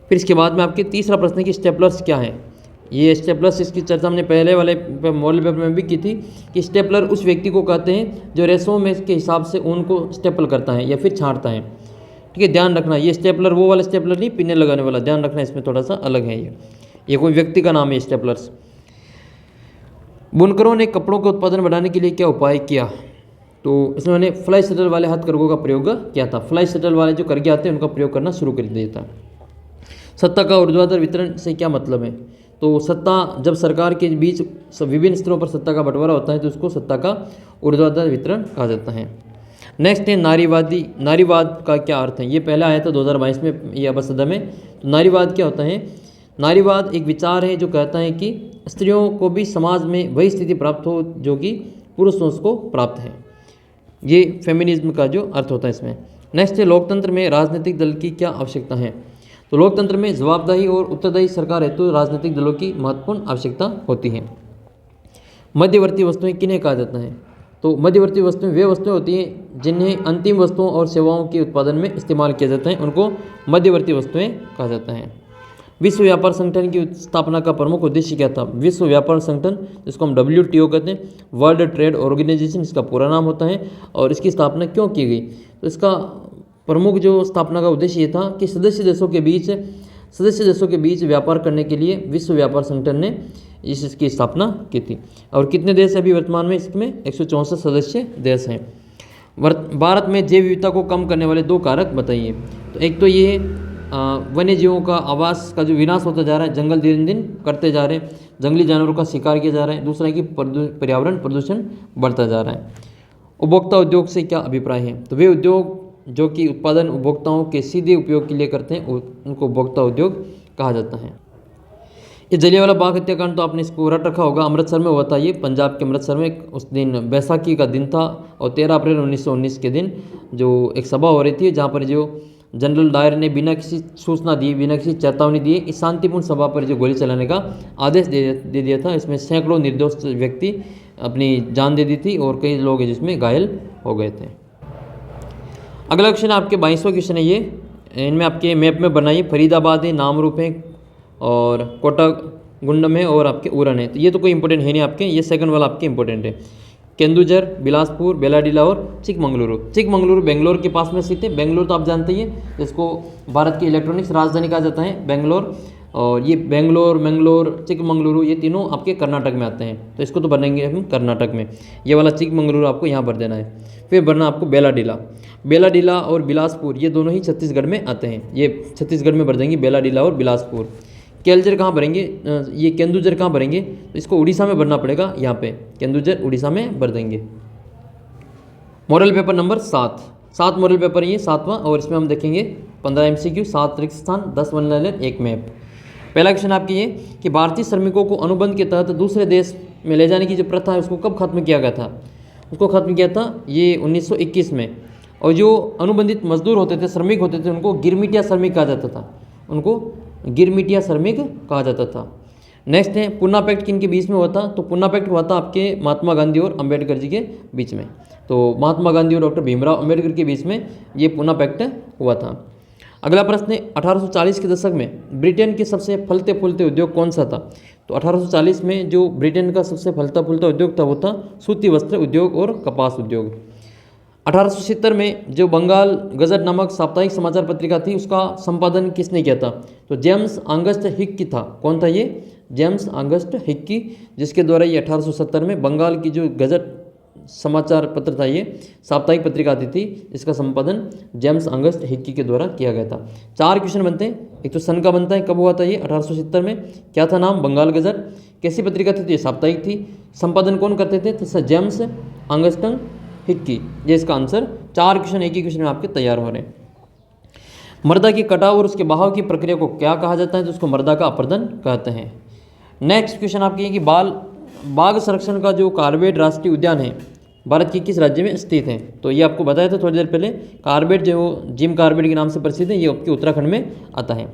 फिर इसके बाद में आपके तीसरा प्रश्न है कि स्टेपलर्स क्या है? ये स्टेपलर्स, इसकी चर्चा हमने पहले वाले मॉडल पेपर में भी की थी कि स्टेपलर उस व्यक्ति को कहते हैं जो रेशों में के हिसाब से ऊन को स्टेपल करता है या फिर छांटता है। ठीक है, ध्यान रखना, ये स्टेपलर वो वाला स्टेपलर नहीं, पिने लगाने वाला, ध्यान रखना, इसमें थोड़ा सा अलग है। ये कोई व्यक्ति का नाम है स्टेपलर्स। बुनकरों ने कपड़ों के उत्पादन बढ़ाने के लिए क्या उपाय किया? तो इसमें उन्होंने फ्लाई शटल वाले हथकरघों का प्रयोग किया था। फ्लाई शटल वाले जो करघे आते हैं उनका प्रयोग करना शुरू कर दिया था। सत्ता का ऊर्ध्वाधर वितरण से क्या मतलब है? तो सत्ता, जब सरकार के बीच विभिन्न स्तरों पर सत्ता का बंटवारा होता है तो उसको सत्ता का ऊर्ध्वाधर वितरण कहा जाता है। नेक्स्ट है नारीवाद का क्या अर्थ है? ये पहला आया था 2022 में ये अबसदा में। तो नारीवाद क्या होता है? नारीवाद एक विचार है जो कहता है कि स्त्रियों को भी समाज में वही स्थिति प्राप्त हो जो कि पुरुषों को प्राप्त है। ये फेमिनिज्म का जो अर्थ होता है इसमें। नेक्स्ट है, लोकतंत्र में राजनीतिक दल की क्या आवश्यकता है? तो लोकतंत्र में जवाबदेही और उत्तरदायी सरकार हेतु तो राजनीतिक दलों की महत्वपूर्ण आवश्यकता होती है। मध्यवर्ती वस्तुएं किन्हें कहा जाता है? तो मध्यवर्ती वस्तुएं वे वस्तुएं होती हैं जिन्हें अंतिम वस्तुओं और सेवाओं के उत्पादन में इस्तेमाल किया जाता है, उनको मध्यवर्ती वस्तुएं कहा जाता है। विश्व व्यापार संगठन की स्थापना का प्रमुख उद्देश्य क्या था? विश्व व्यापार संगठन, जिसको हम WTO कहते हैं, वर्ल्ड ट्रेड ऑर्गेनाइजेशन इसका पूरा नाम होता है। और इसकी स्थापना क्यों की गई? तो इसका प्रमुख जो स्थापना का उद्देश्य ये था कि सदस्य देशों के बीच सदस्य देशों के बीच व्यापार करने के लिए विश्व व्यापार संगठन ने इसकी स्थापना की थी। और कितने देश अभी वर्तमान में इसमें 164 सदस्य देश हैं। भारत में जैव विविधता को कम करने वाले 2 कारक बताइए। तो एक तो ये वन्य जीवों का आवास का जो विनाश होता जा रहा है, जंगल दिन दिन करते जा रहे हैं, जंगली जानवरों का शिकार किया जा रहा है। दूसरा है कि पर्यावरण प्रदूषण बढ़ता जा रहा है। उपभोक्ता उद्योग से क्या अभिप्राय है? तो वे उद्योग जो कि उत्पादन उपभोक्ताओं के सीधे उपयोग के लिए करते हैं उनको उपभोक्ता उद्योग कहा जाता है। ये जलियांवाला बाग हत्याकांड तो आपने इसको रट रखा होगा, अमृतसर में हुआ था ये, पंजाब के अमृतसर में। उस दिन बैसाखी का दिन था और 13 अप्रैल 1919 के दिन जो एक सभा हो रही थी जहाँ पर जो जनरल डायर ने बिना किसी सूचना दिए, बिना किसी चेतावनी दिए इस शांतिपूर्ण सभा पर जो गोली चलाने का आदेश दे दिया था। इसमें सैकड़ों निर्दोष व्यक्ति अपनी जान दे दी थी और कई लोग जिसमें घायल हो गए थे। अगला क्वेश्चन आपके 22वां क्वेश्चन है ये, इनमें आपके मैप में बनाइए। फरीदाबाद है, नामरूप है और कोटागुंडम है और आपके उरन है। तो ये तो कोई इंपॉर्टेंट है नहीं आपके, ये सेकंड वाला आपके इंपॉर्टेंट है। केंदुझर, बिलासपुर, बेलाडीला और चिकमंगलुरु। चिकमंगलुरु बेंगलोर के पास में स्थित है। बेंगलोर तो आप जानते ही हैं, इसको भारत की इलेक्ट्रॉनिक्स राजधानी कहा जाता है बेंगलोर। और ये बेंगलोर, मंगलोर, चिकमंगलुरु ये तीनों आपके कर्नाटक में आते हैं, तो इसको तो भरेंगे हम कर्नाटक में। ये वाला चिकमंगलुरु आपको यहाँ भर देना है। फिर भरना आपको बेलाडीला। बेलाडीला और बिलासपुर ये दोनों ही छत्तीसगढ़ में आते हैं, ये छत्तीसगढ़ में भर देंगे बेलाडीला और बिलासपुर। केलझर कहाँ भरेंगे? ये केंदुझर कहाँ भरेंगे? तो इसको उड़ीसा में भरना पड़ेगा, यहाँ पे केंदुझर उड़ीसा में भर देंगे। Model paper number 7 model paper ये 7वां, और इसमें हम देखेंगे 15 MCQ, 7 रिक्त स्थान, 10 वन लाइन, 1 मैप। पहला क्वेश्चन आपकी ये कि भारतीय श्रमिकों को अनुबंध के तहत दूसरे देश में ले जाने की जो प्रथा है उसको कब खत्म किया गया था? उसको खत्म किया था ये 1921 में। और जो अनुबंधित मजदूर होते थे, श्रमिक होते थे, उनको गिरमिटिया श्रमिक कहा जाता था, उनको गिरमिटिया श्रमिक कहा जाता था। नेक्स्ट है पुन्ना पैक्ट किन के बीच में हुआ था? तो पुन्ना पैक्ट हुआ था आपके महात्मा गांधी और अंबेडकर जी के बीच में। तो महात्मा गांधी और डॉक्टर भीमराव अंबेडकर के बीच में ये पुन्ना पैक्ट हुआ था। अगला प्रश्न है 1840 के दशक में ब्रिटेन के सबसे फलते फूलते उद्योग कौन सा था? तो 1840 में जो ब्रिटेन का सबसे फलता फूलता उद्योग था वो था सूती वस्त्र उद्योग और कपास उद्योग। 1870 में जो बंगाल गजट नामक साप्ताहिक समाचार पत्रिका थी उसका संपादन किसने किया था? तो जेम्स ऑगस्ट हिक्की था। कौन था ये? जेम्स ऑगस्ट हिक्की, जिसके द्वारा ये 1870 में बंगाल की जो गजट समाचार पत्र था, ये साप्ताहिक पत्रिका आती थी, इसका संपादन जेम्स ऑगस्ट हिक्की के द्वारा किया गया था। 4 क्वेश्चन बनते हैं। एक तो सन का बनता है, कब हुआ था ये? 1870 में। क्या था नाम? बंगाल गजट। कैसी पत्रिका थी? तो ये साप्ताहिक थी। संपादन कौन करते थे? तो जेम्स ऑगस्ट हिक्की। ये इसका आंसर। 4 क्वेश्चन एक ही क्वेश्चन में आपके तैयार हो रहे हैं। मृदा की कटाव और उसके बहाव की प्रक्रिया को क्या कहा जाता है? तो उसको मृदा का अपरदन कहते हैं। नेक्स्ट क्वेश्चन आपके कि बाघ संरक्षण का जो कार्बेट राष्ट्रीय उद्यान है भारत के किस राज्य में स्थित है? तो ये आपको बताया था थोड़ी देर पहले। कार्बेट जो जिम कार्बेट के नाम से प्रसिद्ध है, ये आपके उत्तराखंड में आता है।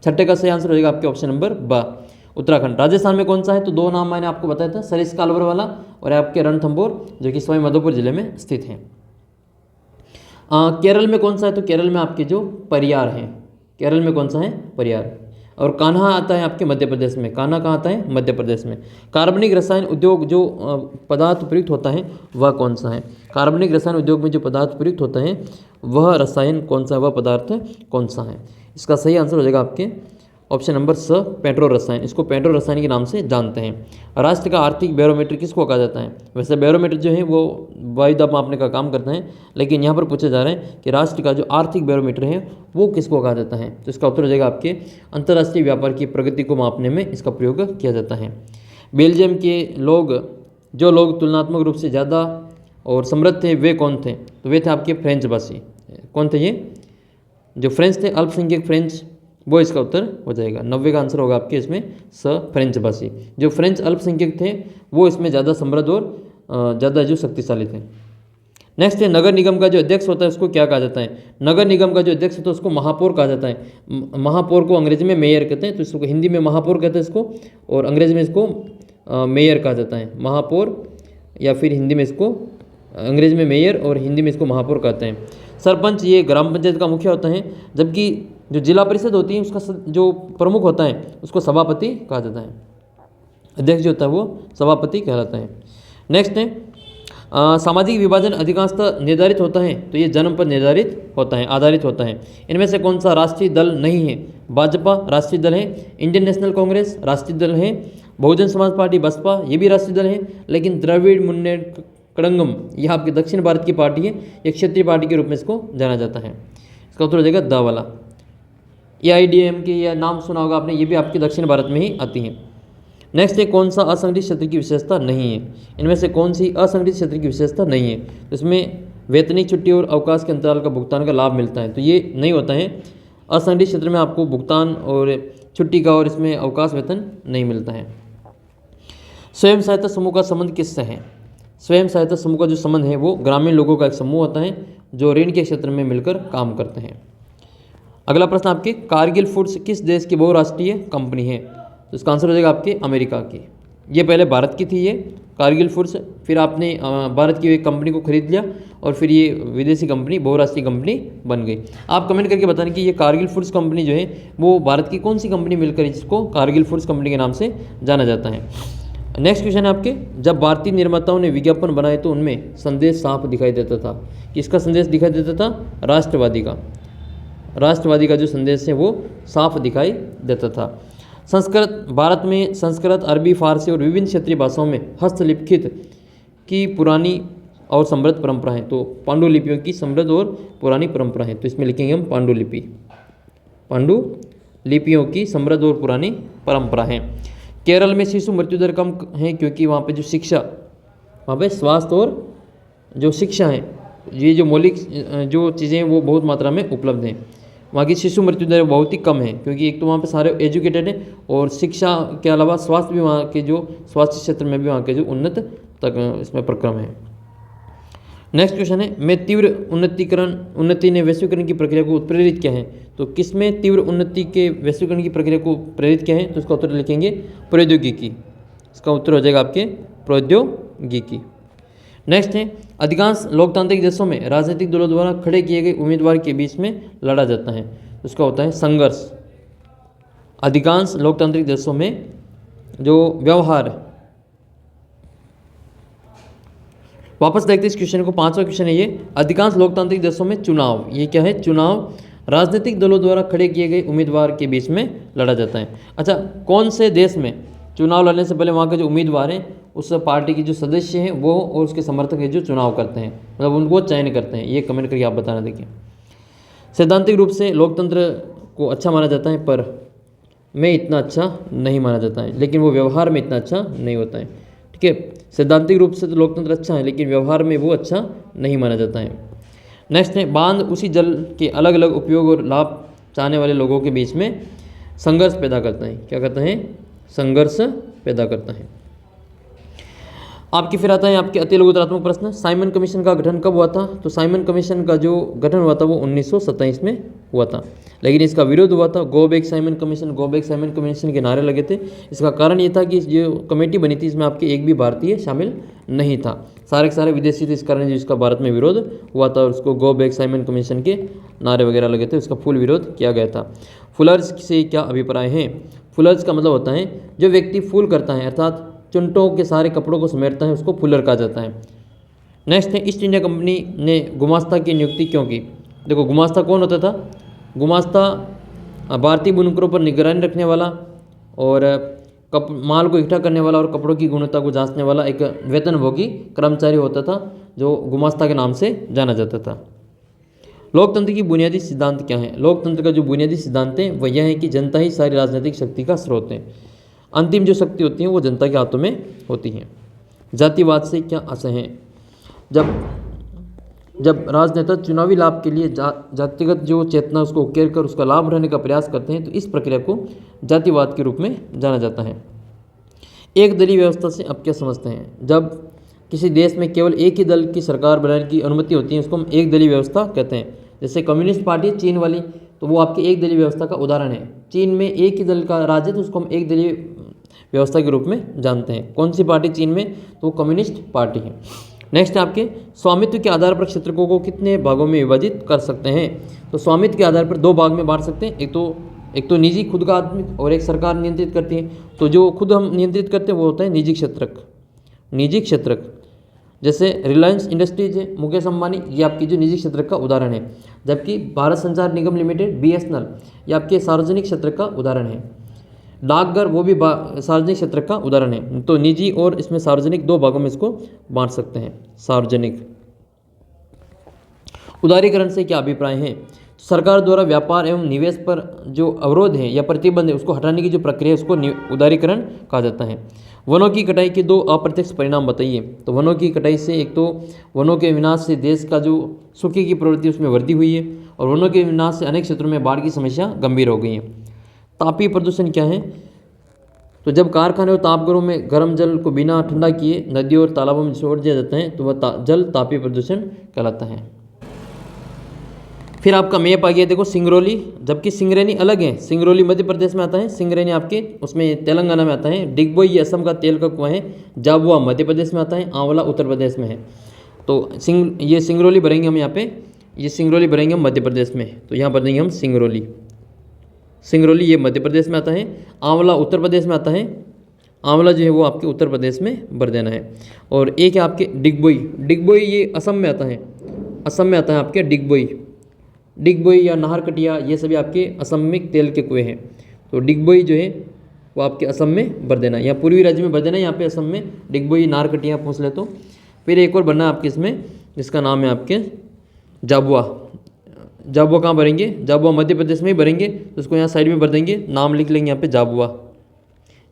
छठे का सही आंसर हो जाएगा आपके ऑप्शन नंबर ब, उत्तराखंड। राजस्थान में कौन सा है? तो 2 नाम मैंने आपको बताया था, सरिस्का अलवर वाला और आपके रणथंभौर जो कि सवाई माधोपुर जिले में स्थित है। केरल में कौन सा है? तो केरल में आपके जो परियार हैं, केरल में कौन सा है? परियार। और कान्हा आता है आपके मध्य प्रदेश में। कान्हा कहाँ आता है? मध्य प्रदेश में। कार्बनिक रसायन उद्योग जो पदार्थ प्रयुक्त होता है वह कौन सा है? कार्बनिक रसायन उद्योग में जो पदार्थ प्रयुक्त होता है वह रसायन कौन सा है, वह पदार्थ कौन सा है? इसका सही आंसर हो जाएगा आपके ऑप्शन नंबर स, पेट्रो रसायन। इसको पेट्रो रसायन के नाम से जानते हैं। राष्ट्र का आर्थिक बैरोमीटर किसको कहा जाता है? वैसे बैरोमीटर जो है वो वायु दाब मापने का काम करता है, लेकिन यहाँ पर पूछा जा रहा है कि राष्ट्र का जो आर्थिक बैरोमीटर है वो किसको कहा जाता है? तो इसका उत्तर हो जाएगा आपके अंतर्राष्ट्रीय व्यापार की प्रगति को मापने में इसका प्रयोग किया जाता है। बेल्जियम के जो लोग तुलनात्मक रूप से ज़्यादा और समृद्ध थे वे कौन थे? तो वे थे आपके फ्रेंच भाषी। कौन थे ये? जो फ्रेंच थे, अल्पसंख्यक फ्रेंच, वो इसका उत्तर हो जाएगा। 90 का आंसर होगा आपके इसमें स, फ्रेंच भाषी। जो फ्रेंच अल्पसंख्यक थे वो इसमें ज़्यादा समृद्ध और ज़्यादा जो शक्तिशाली थे। नेक्स्ट है नगर निगम का जो अध्यक्ष होता है उसको क्या कहा जाता है? नगर निगम का जो अध्यक्ष होता है उसको महापौर कहा जाता है। महापौर को अंग्रेजी में मेयर कहते हैं, तो इसको हिंदी में महापौर कहते हैं इसको, और अंग्रेजी में इसको मेयर कहा जाता है। महापौर, या फिर हिंदी में इसको अंग्रेजी में मेयर और हिंदी में इसको महापौर कहते हैं। सरपंच ये ग्राम पंचायत का मुखिया होता है, जबकि जो जिला परिषद होती है उसका जो प्रमुख होता है उसको सभापति कहा जाता है। अध्यक्ष जो होता है वो सभापति कहलाता है। नेक्स्ट है सामाजिक विभाजन अधिकांशतः निर्धारित होता है, तो ये जन्म पर निर्धारित होता है, आधारित होता है। इनमें से कौन सा राष्ट्रीय दल नहीं है? भाजपा राष्ट्रीय दल है, इंडियन नेशनल कांग्रेस राष्ट्रीय दल है, बहुजन समाज पार्टी बसपा ये भी राष्ट्रीय दल है, लेकिन द्रविड़ मुन्नेत्र कड़ंगम यह आपके दक्षिण भारत की पार्टी है, एक क्षेत्रीय पार्टी के रूप में इसको जाना जाता है। इसका उत्तर हो जाएगा द वाला। AIDMK या नाम सुना होगा आपने, ये भी आपके दक्षिण भारत में ही आती है। नेक्स्ट है कौन सा असंगठित क्षेत्र की विशेषता नहीं है? इनमें से कौन सी असंगठित क्षेत्र की विशेषता नहीं है? तो इसमें वेतनिक छुट्टी और अवकाश के अंतराल का भुगतान का लाभ मिलता है, तो ये नहीं होता है। असंगठित क्षेत्र में आपको भुगतान और छुट्टी का और इसमें अवकाश वेतन नहीं मिलता है। स्वयं सहायता समूह का संबंध किससे है? स्वयं सहायता समूह का जो संबंध है वो ग्रामीण लोगों का एक समूह होता है जो ऋण के क्षेत्र में मिलकर काम करते हैं। अगला प्रश्न आपके, कारगिल फूड्स किस देश की बहुराष्ट्रीय कंपनी है? तो इसका आंसर हो जाएगा आपके अमेरिका की। ये पहले भारत की थी ये कारगिल फूड्स, फिर आपने भारत की एक कंपनी को खरीद लिया और फिर ये विदेशी कंपनी बहुराष्ट्रीय कंपनी बन गई। आप कमेंट करके बताएं कि ये कारगिल फूड्स कंपनी जो है वो भारत की कौन सी कंपनी मिलकर जिसको कारगिल फूड्स कंपनी के नाम से जाना जाता है। नेक्स्ट क्वेश्चन है आपके, जब भारतीय निर्माताओं ने विज्ञापन बनाए तो उनमें संदेश साफ दिखाई देता था। किसका संदेश दिखाई देता था? राष्ट्रवादी का। राष्ट्रवादी का जो संदेश है वो साफ दिखाई देता था। संस्कृत, भारत में संस्कृत, अरबी, फारसी और विभिन्न क्षेत्रीय भाषाओं में हस्तलिखित की पुरानी और समृद्ध परंपरा है। तो पांडुलिपियों की समृद्ध और पुरानी परंपरा है, तो इसमें लिखेंगे हम पांडुलिपि। पांडुलिपियों की समृद्ध और पुरानी परंपरा है। केरल में शिशु मृत्यु दर कम है क्योंकि वहाँ पे जो शिक्षा, वहाँ पे स्वास्थ्य और जो शिक्षा है, ये जो मौलिक जो चीज़ें हैं वो बहुत मात्रा में उपलब्ध हैं। वहाँ की शिशु मृत्यु दर बहुत ही कम है क्योंकि एक तो वहाँ पे सारे एजुकेटेड हैं और शिक्षा के अलावा स्वास्थ्य भी वहाँ के जो स्वास्थ्य क्षेत्र में भी वहाँ के जो उन्नत तक इसमें प्रक्रम है। नेक्स्ट क्वेश्चन है, में तीव्र उन्नति ने वैश्वीकरण की प्रक्रिया को उत्प्रेरित किया है। तो किस में तीव्र उन्नति के वैश्वीकरण की प्रक्रिया को प्रेरित किया है? तो इसका उत्तर लिखेंगे प्रौद्योगिकी। इसका उत्तर हो जाएगा आपके प्रौद्योगिकी। नेक्स्ट है, अधिकांश लोकतांत्रिक देशों में राजनीतिक दलों द्वारा खड़े किए गए उम्मीदवार के बीच में लड़ा जाता है, तो इसका होता है संघर्ष। अधिकांश लोकतांत्रिक देशों में जो व्यवहार, वापस देखते हैं इस क्वेश्चन को, पांचवा क्वेश्चन है ये, अधिकांश लोकतांत्रिक देशों में चुनाव, ये क्या है? चुनाव राजनीतिक दलों द्वारा खड़े किए गए उम्मीदवार के बीच में लड़ा जाता है। अच्छा, कौन से देश में चुनाव लड़ने से पहले वहाँ के जो उम्मीदवार हैं उस पार्टी के जो सदस्य हैं वो और उसके समर्थक हैं जो चुनाव करते हैं, मतलब उनको चयन करते हैं, ये कमेंट करके आप बताना। देखिए, सैद्धांतिक रूप से लोकतंत्र को अच्छा माना जाता है पर में इतना अच्छा नहीं माना जाता है, लेकिन वो व्यवहार में इतना अच्छा नहीं होता है। ठीक है, सैद्धांतिक रूप से तो लोकतंत्र अच्छा है लेकिन व्यवहार में वो अच्छा नहीं माना जाता है। नेक्स्ट है, बांध उसी जल के अलग अलग उपयोग और लाभ चाहने वाले लोगों के बीच में संघर्ष पैदा करता है। क्या करता है? संघर्ष पैदा करता है। आपकी फिर आता है आपके अति लघुतरात्मक प्रश्न, साइमन कमीशन का गठन कब हुआ था? तो साइमन कमीशन का जो गठन हुआ था वो 1927 में हुआ था, लेकिन इसका विरोध हुआ था। Go back Simon commission, go back Simon commission के नारे लगे थे। इसका कारण ये था कि जो कमेटी बनी थी इसमें आपके एक भी भारतीय शामिल नहीं था, सारे के सारे विदेशी थे। इस कारण जिसका भारत में विरोध हुआ था और उसको गो बैक साइमन कमीशन के नारे वगैरह लगे थे, उसका फुल विरोध किया गया था। फुलर्स से क्या अभिप्राय है? फुलर्स का मतलब होता है जो व्यक्ति फूल करता है, अर्थात चुनटों के सारे कपड़ों को समेटता है, उसको फुलर कहा जाता है। नेक्स्ट है, ईस्ट इंडिया कंपनी ने गुमास्ता की नियुक्ति क्यों की? देखो, गुमास्ता कौन होता था? गुमास्ता भारतीय बुनकरों पर निगरानी रखने वाला और माल को इकट्ठा करने वाला और कपड़ों की गुणवत्ता को जांचने वाला एक वेतनभोगी कर्मचारी होता था जो गुमास्ता के नाम से जाना जाता था। लोकतंत्र की बुनियादी सिद्धांत क्या है? लोकतंत्र का जो बुनियादी सिद्धांत है वह यह है कि जनता ही सारी राजनीतिक शक्ति का स्रोत है। अंतिम जो शक्ति होती है वो जनता के हाथों में होती है। जातिवाद से क्या आशय है? जब राजनेता चुनावी लाभ के लिए जातिगत जो चेतना उसको उकेर कर उसका लाभ उठाने का प्रयास करते हैं तो इस प्रक्रिया को जातिवाद के रूप में जाना जाता है। एक दलीय व्यवस्था से आप क्या समझते हैं? जब किसी देश में केवल एक ही दल की सरकार बनाने की अनुमति होती है उसको हम एक दलीय व्यवस्था कहते हैं। जैसे कम्युनिस्ट पार्टी चीन वाली, तो वो आपकी एक दलीय व्यवस्था का उदाहरण है। चीन में एक ही दल का राज्य तो उसको हम एक दलीय व्यवस्था के रूप में जानते हैं। कौन सी पार्टी चीन में? तो कम्युनिस्ट पार्टी है। नेक्स्ट आपके, स्वामित्व के आधार पर क्षेत्रकों को कितने भागों में विभाजित कर सकते हैं? तो स्वामित्व के आधार पर दो भाग में बांट सकते हैं, एक तो निजी खुद का आदमी और एक सरकार नियंत्रित करती है। तो जो खुद हम नियंत्रित करते हैं वो होता है निजी क्षेत्रक। निजी क्षेत्रक जैसे रिलायंस इंडस्ट्रीज है, मुकेश अंबानी, ये आपकी जो निजी क्षेत्र का उदाहरण है। जबकि भारत संचार निगम लिमिटेड BSNL ये आपके सार्वजनिक क्षेत्र का उदाहरण है। डाकघर वो भी सार्वजनिक क्षेत्र का उदाहरण है। तो निजी और इसमें सार्वजनिक दो भागों में इसको बांट सकते हैं। सार्वजनिक। उदारीकरण से क्या अभिप्राय है? सरकार द्वारा व्यापार एवं निवेश पर जो अवरोध है या प्रतिबंध है उसको हटाने की जो प्रक्रिया है उसको उदारीकरण कहा जाता है। वनों की कटाई के दो अप्रत्यक्ष परिणाम बताइए। तो वनों की कटाई से एक तो वनों के विनाश से देश का जो सूखे की प्रवृत्ति उसमें वृद्धि हुई है, और वनों के विनाश से अनेक क्षेत्रों में बाढ़ की समस्या गंभीर हो गई है। तापीय प्रदूषण क्या है? तो जब कारखाने और तापघरों में गर्म जल को बिना ठंडा किए नदियों और तालाबों में छोड़ दिया जाता है तो वह जल तापीय प्रदूषण कहलाता है। फिर आपका मैप आ गया, देखो सिंगरौली, जबकि सिंगरैनी अलग है। सिंगरौली मध्य प्रदेश में आता है, सिंगरैनी आपके उसमें तेलंगाना में आता है। डिगबोई ये असम का तेल का कुआं है। जाबुआ मध्य प्रदेश में आता है, आंवला उत्तर प्रदेश में है। तो ये सिंगरौली भरेंगे हम यहाँ पे, ये सिंगरौली भरेंगे हम मध्य प्रदेश में, तो यहाँ भर देंगे हम सिंगरौली। सिंगरौली ये मध्य प्रदेश में आता है, आंवला उत्तर प्रदेश में आता है। आंवला जो है वो आपके उत्तर प्रदेश में भर देना है। और एक है आपके डिगबोई, डिगबोई ये असम में आता है, असम में आता है आपके डिगबोई। डिगबोई या नाहरकटिया ये सभी आपके असम में तेल के कुएं हैं। तो डिगबोई जो है वो आपके असम में भर देना, यहाँ पूर्वी राज्य में भर देना, यहाँ पे असम में डिगबोई नाहरकटिया पूछ ले तो। फिर एक और बनना है आपके इसमें, जिसका नाम है आपके जाबुआ। जाबुआ कहाँ भरेंगे? जाबुआ मध्य प्रदेश में ही भरेंगे, तो उसको यहाँ साइड में भर देंगे, नाम लिख लेंगे यहाँ पे जाबुआ।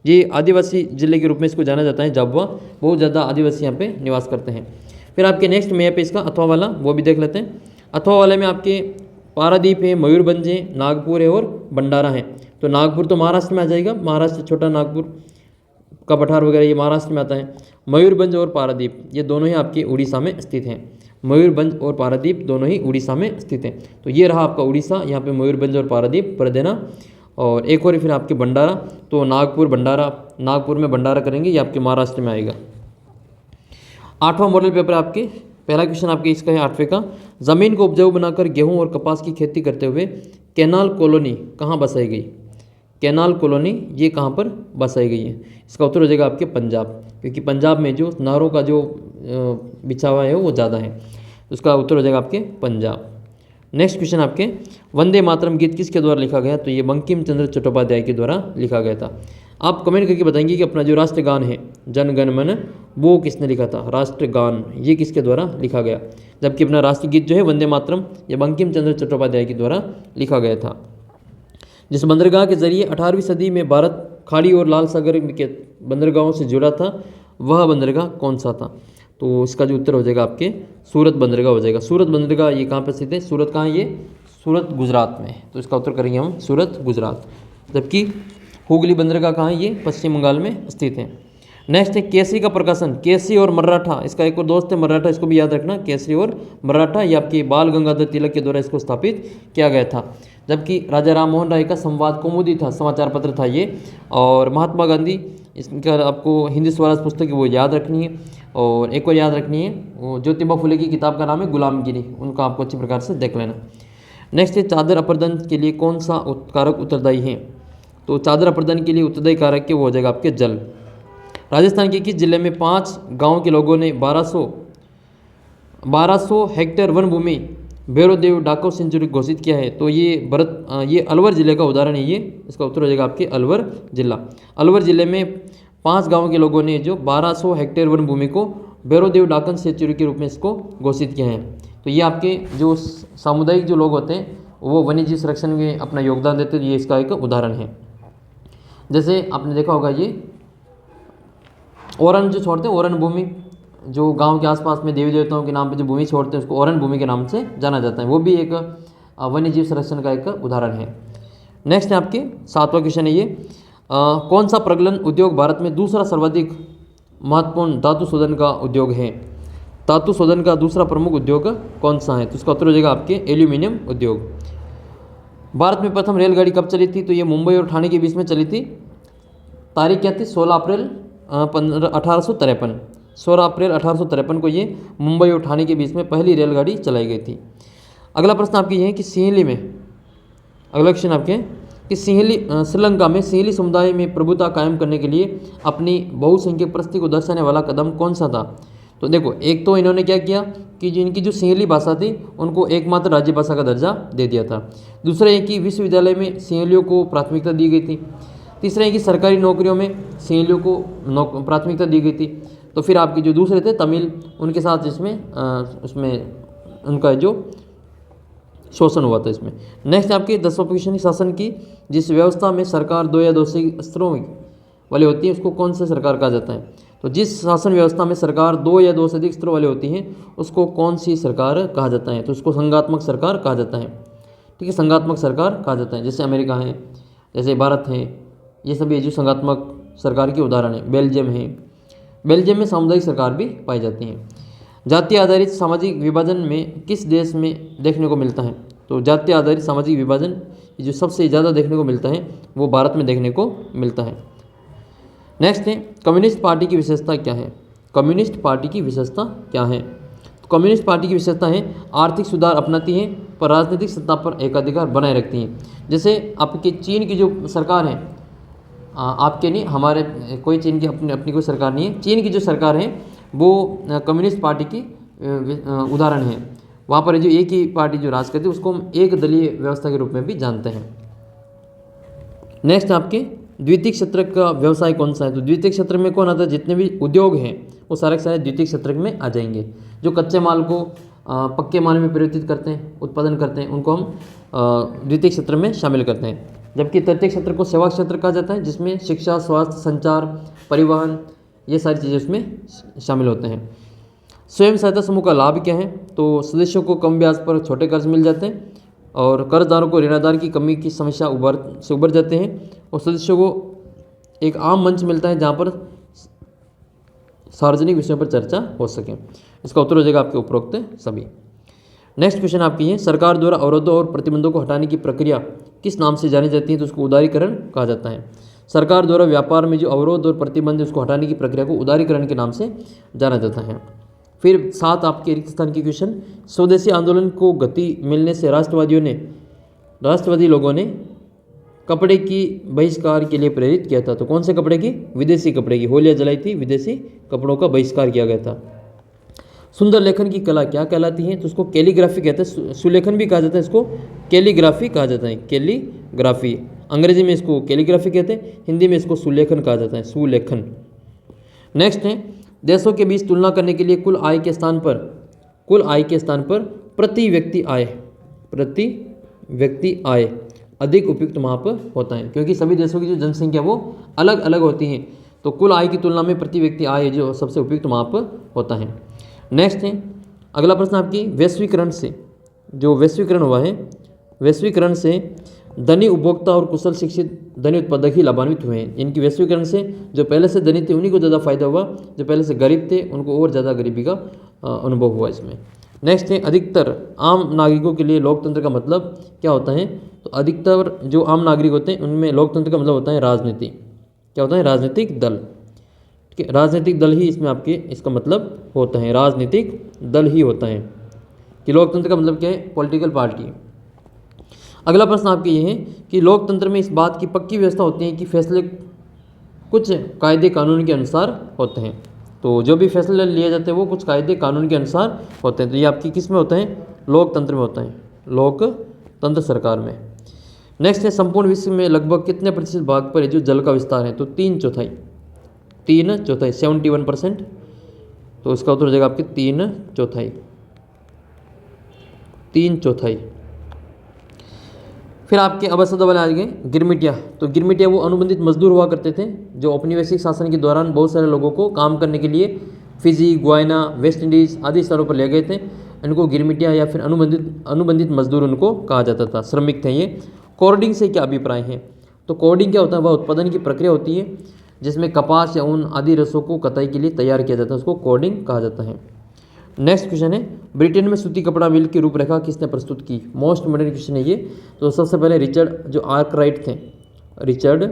ये आदिवासी जिले के रूप में इसको जाना जाता है जाबुआ, बहुत ज़्यादा आदिवासी यहाँ पे निवास करते हैं। फिर आपके नेक्स्ट मैप है इसका अथवा वाला, वो भी देख लेते हैं। अथवा वाले में आपके पारादीप है, मयूरभंज है, नागपुर है और भंडारा है। तो नागपुर तो महाराष्ट्र में आ जाएगा, महाराष्ट्र छोटा नागपुर का पठार वगैरह ये महाराष्ट्र में आता है। मयूरभंज और पारादीप ये दोनों ही आपके उड़ीसा में स्थित हैं। मयूरभंज और पारादीप दोनों ही उड़ीसा में स्थित हैं। तो ये रहा आपका उड़ीसा, यहाँ पे मयूरभंज और पारादीप भर देना। और एक और फिर आपके भंडारा, तो नागपुर भंडारा, नागपुर में भंडारा करेंगे, ये आपके महाराष्ट्र में आएगा। 8वां मॉडल पेपर आपके, पहला क्वेश्चन आपके इसका है 8वें का, ज़मीन को उपजाऊ बनाकर गेहूं और कपास की खेती करते हुए कैनाल कॉलोनी कहाँ बसाई गई? कैनाल कॉलोनी ये कहाँ पर बसाई गई है? इसका उत्तर हो जाएगा आपके पंजाब, क्योंकि पंजाब में जो नहरों का जो बिछावा है वो ज़्यादा है। उसका उत्तर हो जाएगा आपके पंजाब। नेक्स्ट क्वेश्चन आपके, वंदे मातरम गीत किसके द्वारा लिखा गया? तो ये बंकिम चंद्र चट्टोपाध्याय के द्वारा लिखा गया था। आप कमेंट करके बताएंगे कि अपना जो राष्ट्रगान है जन गण मन वो किसने लिखा था? राष्ट्रगान ये किसके द्वारा लिखा गया? जबकि अपना राष्ट्रगीत जो है वंदे मातरम ये बंकिम चंद्र चट्टोपाध्याय के द्वारा लिखा गया था। जिस बंदरगाह के जरिए 18वीं सदी में भारत खाड़ी और लाल सागर के बंदरगाहों से जुड़ा था, वह बंदरगाह कौन सा था? तो इसका जो उत्तर हो जाएगा आपके सूरत बंदरगाह हो जाएगा। सूरत बंदरगाह ये कहाँ पर स्थित है? सूरत कहाँ है? ये सूरत गुजरात में। तो इसका उत्तर करेंगे हम सूरत गुजरात। जबकि हुगली बंदरगाह कहाँ है? ये पश्चिम बंगाल में स्थित है। नेक्स्ट है केसरी का प्रकाशन, केसरी और मराठा, इसका एक और दोस्त है मराठा, इसको भी याद रखना। केसरी और मराठा ये आपके बाल गंगाधर तिलक के द्वारा इसको स्थापित किया गया था। जबकि राजा राम मोहन राय का संवाद कौमुदी था, समाचार पत्र था ये। और महात्मा गांधी, इसका आपको हिंदी स्वराज पुस्तक है वो याद रखनी है। और एक और याद रखनी है, वो ज्योतिबा फुले की किताब का नाम है गुलामगिरी, उनका आपको अच्छी प्रकार से देख लेना। नेक्स्ट है चादर अपर्दन के लिए कौन सा कारक उत्तरदायी है? तो चादर अपर्दन के लिए उत्तरदायी कारक के वो हो जाएगा आपके जल। राजस्थान के किस जिले में 5 गांव के लोगों ने 1200 हेक्टेयर वन भूमि भैरवदेव डाकव सेंचुरी घोषित किया है? तो ये अलवर जिले का उदाहरण है ये। इसका उत्तर हो जाएगा आपके अलवर जिला। अलवर जिले में 5 गांव के लोगों ने जो 1200 हेक्टेयर वन भूमि को भैरवदेव डाकन सेंचुरी के रूप में इसको घोषित किया है। तो ये आपके जो सामुदायिक जो लोग होते हैं वो वन्यजीव संरक्षण में अपना योगदान देते हैं, ये इसका एक उदाहरण है। जैसे आपने देखा होगा ये ओरन जो छोड़ते हैं, ओरन भूमि जो गांव के आसपास में देवी देवताओं के नाम पे जो भूमि छोड़ते हैं उसको ओरन भूमि के नाम से जाना जाता है, वो भी एक वन्यजीव संरक्षण का एक उदाहरण है। नेक्स्ट है आपके 7वां क्वेश्चन है ये, कौन सा प्रगलन उद्योग भारत में दूसरा सर्वाधिक महत्वपूर्ण धातु शोधन का उद्योग है? धातु शोधन का दूसरा प्रमुख उद्योग कौन सा है? तो इसका उत्तर हो जाएगा आपके एल्यूमिनियम उद्योग। भारत में प्रथम रेलगाड़ी कब चली थी? तो ये मुंबई और ठाणे के बीच में चली थी। तारीख क्या थी? 16 अप्रैल 1853। 16 अप्रैल 1853 को ये मुंबई और ठाणे के बीच में पहली रेलगाड़ी चलाई गई थी। अगला प्रश्न आपकी ये है कि सिंहली में, अगला क्वेश्चन आपके कि श्रीलंका में सिंहली समुदाय में प्रभुता कायम करने के लिए अपनी बहुसंख्यक परिस्थिति को दर्शाने वाला कदम कौन सा था? तो देखो, एक तो इन्होंने क्या किया कि जिनकी जो सिंहली भाषा थी उनको एकमात्र राज्य भाषा का दर्जा दे दिया था। दूसरा ये कि विश्वविद्यालय में सिंहलियों को प्राथमिकता दी गई थी। तीसरा ये कि सरकारी नौकरियों में सिंहलियों को प्राथमिकता दी गई थी। तो फिर आपके जो दूसरे थे तमिल, उनके साथ इसमें उसमें उनका जो शोषण हुआ था इसमें। नेक्स्ट आपके 10वां क्वेश्चन, शासन की जिस व्यवस्था में सरकार 2 या 2 से स्तरों वाली होती है उसको कौन सा सरकार कहा जाता है? तो जिस शासन व्यवस्था में सरकार 2 या 2 से अधिक स्तरों वाली होती हैं उसको कौन सी सरकार कहा जाता है? तो उसको संघात्मक सरकार कहा जाता है। ठीक है, संघात्मक सरकार कहा जाता है। जैसे अमेरिका है, जैसे भारत है, ये सभी जो संघात्मक सरकार के उदाहरण है। बेल्जियम है, बेल्जियम में सामुदायिक सरकार भी पाई जाती है। जाति आधारित सामाजिक विभाजन में किस देश में देखने को मिलता है? तो जाति आधारित सामाजिक विभाजन जो सबसे ज़्यादा देखने को मिलता है वो भारत में देखने को मिलता है। नेक्स्ट है, कम्युनिस्ट पार्टी की विशेषता क्या है? कम्युनिस्ट पार्टी की विशेषता क्या है? तो कम्युनिस्ट पार्टी की विशेषता है आर्थिक सुधार अपनाती है पर राजनीतिक सत्ता पर एकाधिकार बनाए रखती हैं। जैसे आपकी चीन की जो सरकार है, आपके नहीं, हमारे कोई चीन की अपनी कोई सरकार नहीं है, चीन की जो सरकार है वो कम्युनिस्ट पार्टी की उदाहरण है। वहाँ पर जो एक ही पार्टी जो राज करती है उसको हम एक दलीय व्यवस्था के रूप में भी जानते हैं। नेक्स्ट आपके द्वितीय क्षेत्र का व्यवसाय कौन सा है? तो द्वितीय क्षेत्र में कौन आता है? जितने भी उद्योग हैं वो सारे के सारे द्वितीय क्षेत्र में आ जाएंगे। जो कच्चे माल को पक्के माल में परिवर्तित करते हैं, उत्पादन करते हैं, उनको हम द्वितीय क्षेत्र में शामिल करते हैं। जबकि तृतीय क्षेत्र को सेवा क्षेत्र कहा जाता है, जिसमें शिक्षा, स्वास्थ्य, संचार, परिवहन, ये सारी चीज़ें उसमें शामिल होते हैं। स्वयं सहायता समूह का लाभ क्या है? तो सदस्यों को कम ब्याज पर छोटे कर्ज मिल जाते हैं और कर्जदारों को ऋणाधार की कमी की समस्या उभर जाते हैं और सदस्यों को एक आम मंच मिलता है जहाँ पर सार्वजनिक विषयों पर चर्चा हो सके। इसका उत्तर हो जाएगा आपके उपरोक्त सभी। नेक्स्ट क्वेश्चन आपकी है, सरकार द्वारा अवरोधों और प्रतिबंधों को हटाने की प्रक्रिया किस नाम से जानी जाती है? तो उसको उदारीकरण कहा जाता है। सरकार द्वारा व्यापार में जो अवरोध और प्रतिबंध है उसको हटाने की प्रक्रिया को उदारीकरण के नाम से जाना जाता है। फिर 7 आपके रिक्त स्थान की क्वेश्चन, स्वदेशी आंदोलन को गति मिलने से राष्ट्रवादी लोगों ने कपड़े की बहिष्कार के लिए प्रेरित किया था। तो कौन से कपड़े की? विदेशी कपड़े की। होलियाँ जलाई थी, विदेशी कपड़ों का बहिष्कार किया गया था। सुंदर लेखन की कला क्या कहलाती है? तो उसको कैलीग्राफी कहते हैं। सुलेखन भी कहा जाता है, इसको कैलीग्राफी कहा जाता है। कैलीग्राफी, अंग्रेजी में इसको कैलीग्राफी कहते हैं, हिंदी में इसको सुलेखन कहा जाता है, सुलेखन। नेक्स्ट है, देशों के बीच तुलना करने के लिए कुल आय के स्थान पर प्रति व्यक्ति आय अधिक उपयुक्त माप होता है, क्योंकि सभी देशों की जो जनसंख्या वो अलग अलग होती है। तो कुल आय की तुलना में प्रति व्यक्ति आय जो सबसे उपयुक्त माप होता है। नेक्स्ट है, अगला प्रश्न आपकी, वैश्वीकरण हुआ है, वैश्वीकरण से धनी उपभोक्ता और कुशल शिक्षित धनी उत्पादक ही लाभान्वित हुए हैं। इनकी वैश्वीकरण से जो पहले से धनी थे उन्हीं को ज़्यादा फायदा हुआ, जो पहले से गरीब थे उनको और ज़्यादा गरीबी का अनुभव हुआ इसमें। नेक्स्ट है, अधिकतर आम नागरिकों के लिए लोकतंत्र का मतलब क्या होता है? तो अधिकतर जो आम नागरिक होते हैं उनमें लोकतंत्र का मतलब होता है राजनीति। क्या होता है? राजनीतिक दल। ठीक है, राजनीतिक दल ही इसमें आपके इसका मतलब होता है, राजनीतिक दल ही होता है कि लोकतंत्र का मतलब क्या है? Political party. अगला प्रश्न आपके ये है कि लोकतंत्र में इस बात की पक्की व्यवस्था होती है कि फैसले कुछ कायदे कानून के अनुसार होते हैं। तो जो भी फैसले लिए जाते हैं वो कुछ कायदे कानून के अनुसार होते हैं। तो ये आपकी किस में होता है? लोकतंत्र में होता है, लोकतंत्र सरकार में। नेक्स्ट है, संपूर्ण विश्व में लगभग कितने प्रतिशत भाग पर है जो जल का विस्तार है? तो 3/4, 71%। तो इसका उत्तर हो जाएगा आपके 3/4। फिर आपके अवसद वाले आ गए गिरमिटिया। तो गिरमिटिया वो अनुबंधित मजदूर हुआ करते थे जो औपनिवेशिक शासन के दौरान बहुत सारे लोगों को काम करने के लिए फिजी, गुयाना, वेस्ट इंडीज़ आदि स्थानों पर ले गए थे। इनको गिरमिटिया या फिर अनुबंधित मजदूर उनको कहा जाता था, श्रमिक थे ये। कोर्डिंग से क्या अभिप्राय है? तो कोर्डिंग क्या होता है? वह उत्पादन की प्रक्रिया होती है जिसमें कपास या ऊन आदि रसों को कताई के लिए तैयार किया जाता है, उसको कोर्डिंग कहा जाता है। नेक्स्ट क्वेश्चन है, ब्रिटेन में सूती कपड़ा मिल की रूपरेखा किसने प्रस्तुत की? मोस्ट मॉडर्न क्वेश्चन है ये। तो सबसे पहले रिचर्ड आर्कराइट थे, रिचर्ड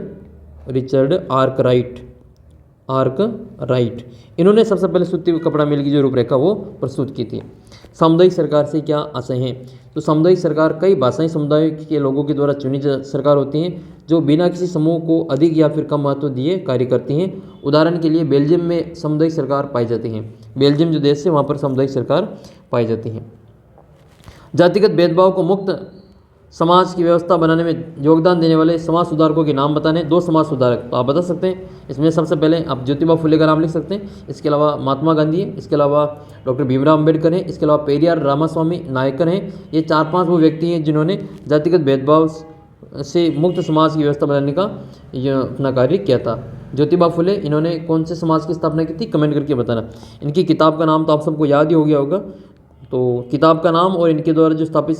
आर्क राइट, इन्होंने सबसे पहले सूती कपड़ा मिल की जो रूपरेखा वो प्रस्तुत की थी। सामुदायिक सरकार से क्या आशय हैं? तो सामुदायिक सरकार कई भाषाई समुदाय के लोगों के द्वारा चुनी सरकार होती हैं जो बिना किसी समूह को अधिक या फिर कम महत्व दिए कार्य करती हैं। उदाहरण के लिए बेल्जियम में सामुदायिक सरकार पाई जाती हैं। बेल्जियम जो देश है वहाँ पर सामुदायिक सरकार पाई जाती है। जातिगत भेदभाव को मुक्त समाज की व्यवस्था बनाने में योगदान देने वाले समाज सुधारकों के नाम बताने। 2 समाज सुधारक तो आप बता सकते हैं। इसमें सबसे पहले आप ज्योतिबा फुले का नाम लिख सकते हैं, इसके अलावा महात्मा गांधी है, इसके अलावा डॉक्टर भीमराव अम्बेडकर हैं, इसके अलावा पेरियार रामास्वामी नायकर हैं। ये 4-5 वो व्यक्ति हैं जिन्होंने जातिगत भेदभाव से मुक्त समाज की व्यवस्था बनाने का अपना कार्य किया था। ज्योतिबा फुले, इन्होंने कौन से समाज की स्थापना की थी? कमेंट करके बताना। इनकी किताब का नाम तो आप सबको याद ही हो गया होगा, तो किताब का नाम और इनके द्वारा जो स्थापित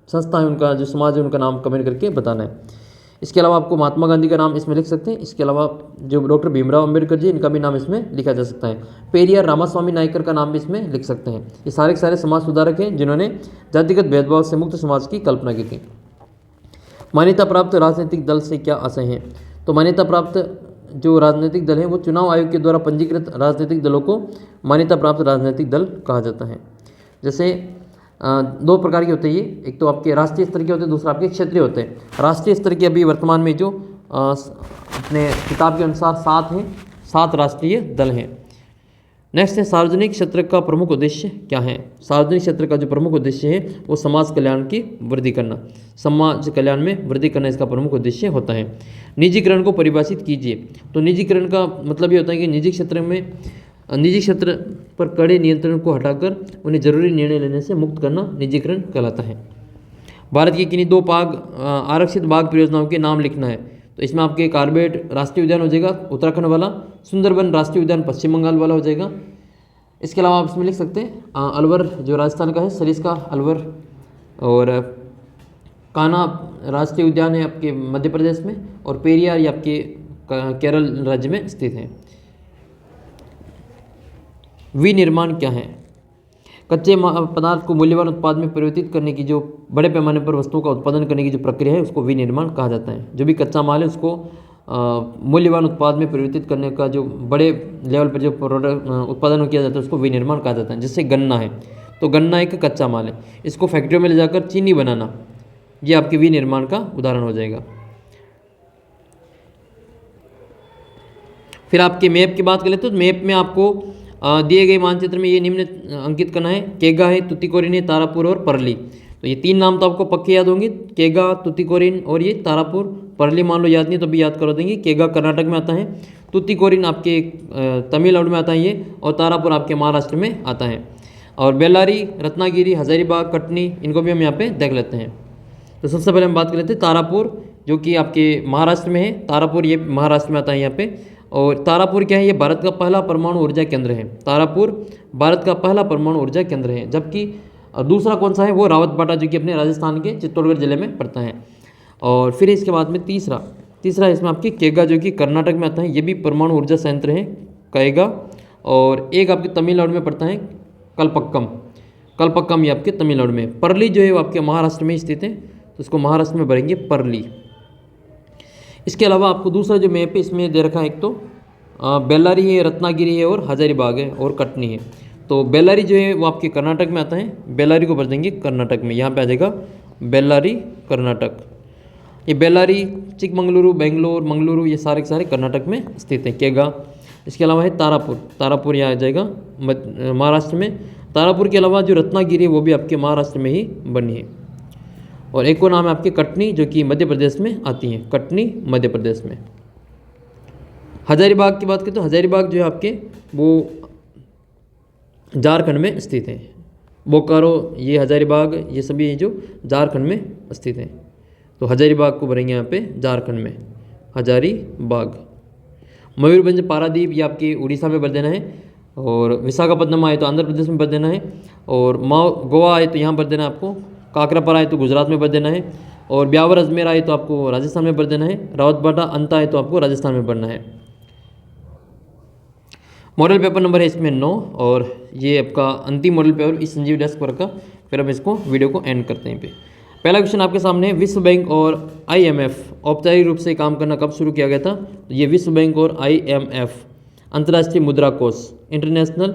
संस्था है उनका जो समाज है उनका नाम कमेंट करके बताना है। इसके अलावा आपको महात्मा गांधी का नाम इसमें लिख सकते हैं। इसके अलावा जो डॉक्टर भीमराव अम्बेडकर जी, इनका भी नाम इसमें लिखा जा सकता है। पेरियार रामास्वामी नायकर का नाम भी इसमें लिख सकते हैं। ये सारे के सारे समाज सुधारक हैं जिन्होंने जातिगत भेदभाव से मुक्त समाज की कल्पना की थी। मान्यता प्राप्त राजनीतिक दल से क्या आशय है? तो मान्यता प्राप्त जो राजनीतिक दल है वो चुनाव आयोग के द्वारा पंजीकृत राजनीतिक दलों को मान्यता प्राप्त राजनीतिक दल कहा जाता है। जैसे 2 प्रकार के होते हैं ये, एक तो आपके राष्ट्रीय स्तर के होते हैं, दूसरा आपके क्षेत्रीय होते हैं। राष्ट्रीय स्तर के अभी वर्तमान में जो अपने किताब के अनुसार 7 हैं, 7 राष्ट्रीय दल हैं। नेक्स्ट है सार्वजनिक क्षेत्र का प्रमुख उद्देश्य क्या है? सार्वजनिक क्षेत्र का जो प्रमुख उद्देश्य है वो समाज कल्याण की वृद्धि करना, समाज कल्याण में वृद्धि करना इसका प्रमुख उद्देश्य होता है। निजीकरण को परिभाषित कीजिए। तो निजीकरण का मतलब ये होता है कि निजी क्षेत्र पर कड़े नियंत्रण को हटाकर उन्हें जरूरी निर्णय लेने से मुक्त करना निजीकरण कहलाता है। भारत की किन्हीं 2 आरक्षित बाघ परियोजनाओं के नाम लिखना है। तो इसमें आपके कार्बेट राष्ट्रीय उद्यान हो जाएगा उत्तराखंड वाला, सुंदरबन राष्ट्रीय उद्यान पश्चिम बंगाल वाला हो जाएगा। इसके अलावा आप इसमें लिख सकते हैं अलवर जो राजस्थान का है, सरिस्का अलवर, और कान्हा राष्ट्रीय उद्यान है आपके मध्य प्रदेश में, और पेरियार ये आपके केरल राज्य में स्थित है। विनिर्माण क्या है? कच्चे पदार्थ को मूल्यवान उत्पाद में परिवर्तित करने की जो बड़े पैमाने पर वस्तुओं का उत्पादन करने की जो प्रक्रिया है उसको विनिर्माण कहा जाता है। जो भी कच्चा माल है उसको मूल्यवान उत्पाद में परिवर्तित करने का जो बड़े लेवल पर जो प्रोडक्ट उत्पादन किया जाता है उसको विनिर्माण कहा जाता है। जैसे गन्ना है, तो गन्ना एक कच्चा माल है, इसको फैक्ट्रियों में ले जाकर चीनी बनाना, ये आपके विनिर्माण का उदाहरण हो जाएगा। फिर आपके मैप की बात करें तो मैप में आपको दिए गए मानचित्र में ये निम्न अंकित करना है। केगा है, तुतिकोरिन है, तारापुर और परली। तो ये 3 नाम तो आपको पक्के याद होंगे, केगा, तुतिकोरिन और ये तारापुर। परली मान लो याद नहीं तो भी याद करा देंगे। केगा कर्नाटक में आता है, तुतिकोरिन आपके तमिलनाडु में आता है ये, और तारापुर आपके महाराष्ट्र में आता है। और बेल्लारी, रत्नागिरी, हजारीबाग, कटनी, इनको भी हम यहाँ पे देख लेते हैं। तो सबसे पहले हम बात कर लेते हैं तारापुर, जो कि आपके महाराष्ट्र में है। तारापुर ये महाराष्ट्र में आता है यहाँ पे। और तारापुर क्या है? ये भारत का पहला परमाणु ऊर्जा केंद्र है। तारापुर भारत का पहला परमाणु ऊर्जा केंद्र है। जबकि दूसरा कौन सा है? वो रावतबाटा, जो कि अपने राजस्थान के चित्तौड़गढ़ जिले में पड़ता है। और फिर इसके बाद में तीसरा इसमें आपकी केगा, जो कि कर्नाटक में आता है। ये भी परमाणु ऊर्जा संयंत्र है केगा। और एक आपके तमिलनाडु में पड़ता है कलपक्कम, ये आपके तमिलनाडु में। परली जो है वो आपके महाराष्ट्र में स्थित है, तो उसको महाराष्ट्र में भरेंगे परली। इसके अलावा आपको दूसरा जो मैप है इसमें दे रखा है, एक तो बेल्लारी है, रत्नागिरी है, और हजारीबाग है, और कटनी है। तो बेल्लारी जो है वो आपके कर्नाटक में आता है। बेल्लारी को भर देंगे कर्नाटक में, यहाँ पे आ जाएगा बेल्लारी कर्नाटक। ये बेल्लारी, चिकमंगलुरु, बेंगलोर, मंगलुरु, ये सारे के सारे कर्नाटक में स्थित है। केगा। इसके अलावा है तारापुर यहाँ आ जाएगा महाराष्ट्र में। तारापुर के अलावा जो रत्नागिरी है वो भी आपके महाराष्ट्र में ही बनी है। और एक और नाम है आपके कटनी, जो कि मध्य प्रदेश में आती है। कटनी मध्य प्रदेश में। हजारीबाग की बात करें तो हजारीबाग जो है आपके वो झारखंड में स्थित है। बोकारो, ये हजारीबाग, ये सभी जो झारखंड में स्थित है। तो हजारीबाग को भरेंगे यहाँ पे झारखंड में, हजारीबाग। मयूरभंज, पारादीप, ये आपके उड़ीसा में भर देना है। और विशाखापट्टनम आए तो आंध्र प्रदेश में भर देना है। और गोवा आए तो यहाँ भर देना है आपको। काकरापर आए तो गुजरात में भर देना है। और ब्यावर अजमेर आए तो आपको राजस्थान में भर देना है। रावतबाटा अंता आए तो आपको राजस्थान में भरना है। मॉडल पेपर नंबर है इसमें 9, और ये आपका अंतिम मॉडल पेपर इस संजीव डेस्क वर्क का। फिर हम इसको वीडियो को एंड करते हैं पे। पहला क्वेश्चन आपके सामने है, विश्व बैंक और IMF औपचारिक रूप से काम करना कब शुरू किया गया था? तो ये विश्व बैंक और IMF अंतर्राष्ट्रीय मुद्रा कोष, इंटरनेशनल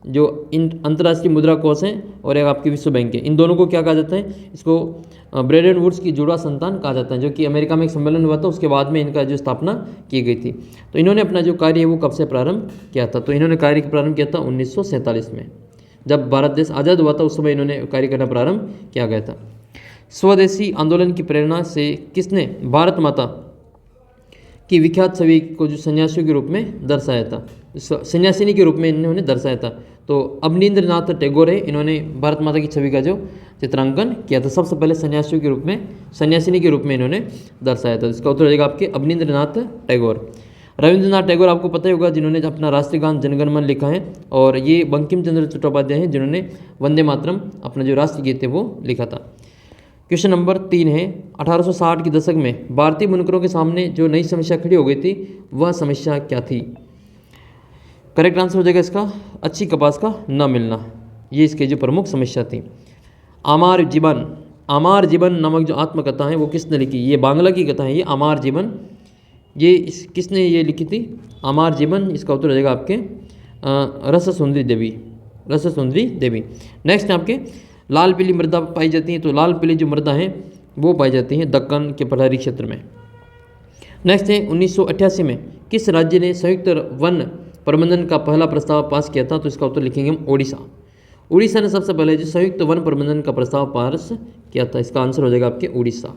जो अंतर्राष्ट्रीय मुद्रा कोष है, और एक आपकी विश्व बैंक है। इन दोनों को क्या कहा जाता है? इसको ब्रेडन वुड्स की जुड़वा संतान कहा जाता है, जो कि अमेरिका में एक सम्मेलन हुआ था, उसके बाद में इनका जो स्थापना की गई थी। तो इन्होंने अपना जो कार्य है वो कब से प्रारंभ किया था? तो इन्होंने कार्य प्रारंभ किया था 1947 में, जब भारत देश आज़ाद हुआ था, उस समय इन्होंने कार्य करना प्रारंभ किया गया था। स्वदेशी आंदोलन की प्रेरणा से किसने भारत माता की विख्यात छवि को जो सन्यासियों के रूप में दर्शाया था, सन्यासिनी के रूप में इन्होंने दर्शाया था? तो अवनींद्रनाथ टैगोर है, इन्होंने भारत माता की छवि का जो चित्रांकन किया था, सबसे पहले सन्यासियों के रूप में, सन्यासिनी के रूप में इन्होंने दर्शाया था। इसका उत्तर हो जाएगा आपके अवनींद्रनाथ टैगोर। रविंद्रनाथ टैगोर आपको पता ही होगा, जिन्होंने अपना राष्ट्रीय गान जनगण मन लिखा है, और ये बंकिम चंद्र चट्टोपाध्याय हैं, जिन्होंने वंदे मातरम अपना जो राष्ट्रीय गीत है वो लिखा था। क्वेश्चन नंबर 3 है, 1860 के दशक में भारतीय बुनकरों के सामने जो नई समस्या खड़ी हो गई थी, वह समस्या क्या थी? करेक्ट आंसर हो जाएगा इसका अच्छी कपास का न मिलना। ये इसकी जो प्रमुख समस्या थी। आमार जीवन नामक जो आत्मकथा है वो किसने लिखी? ये बांग्ला की कथा है, ये आमार जीवन, ये किसने ये लिखी थी? आमार जीवन। इसका उत्तर हो जाएगा आपके रससुंदरी देवी। नेक्स्ट आपके लाल पीली मृदा पाई जाती हैं, तो लाल पीली जो मृदा हैं वो पाई जाती हैं दक्कन के पठारी क्षेत्र में। नेक्स्ट है 1988 में किस राज्य ने संयुक्त वन प्रबंधन का पहला प्रस्ताव पास किया था? तो इसका उत्तर लिखेंगे हम उड़ीसा ने सबसे पहले जो संयुक्त वन प्रबंधन का प्रस्ताव पास किया था। इसका आंसर हो जाएगा आपके उड़ीसा।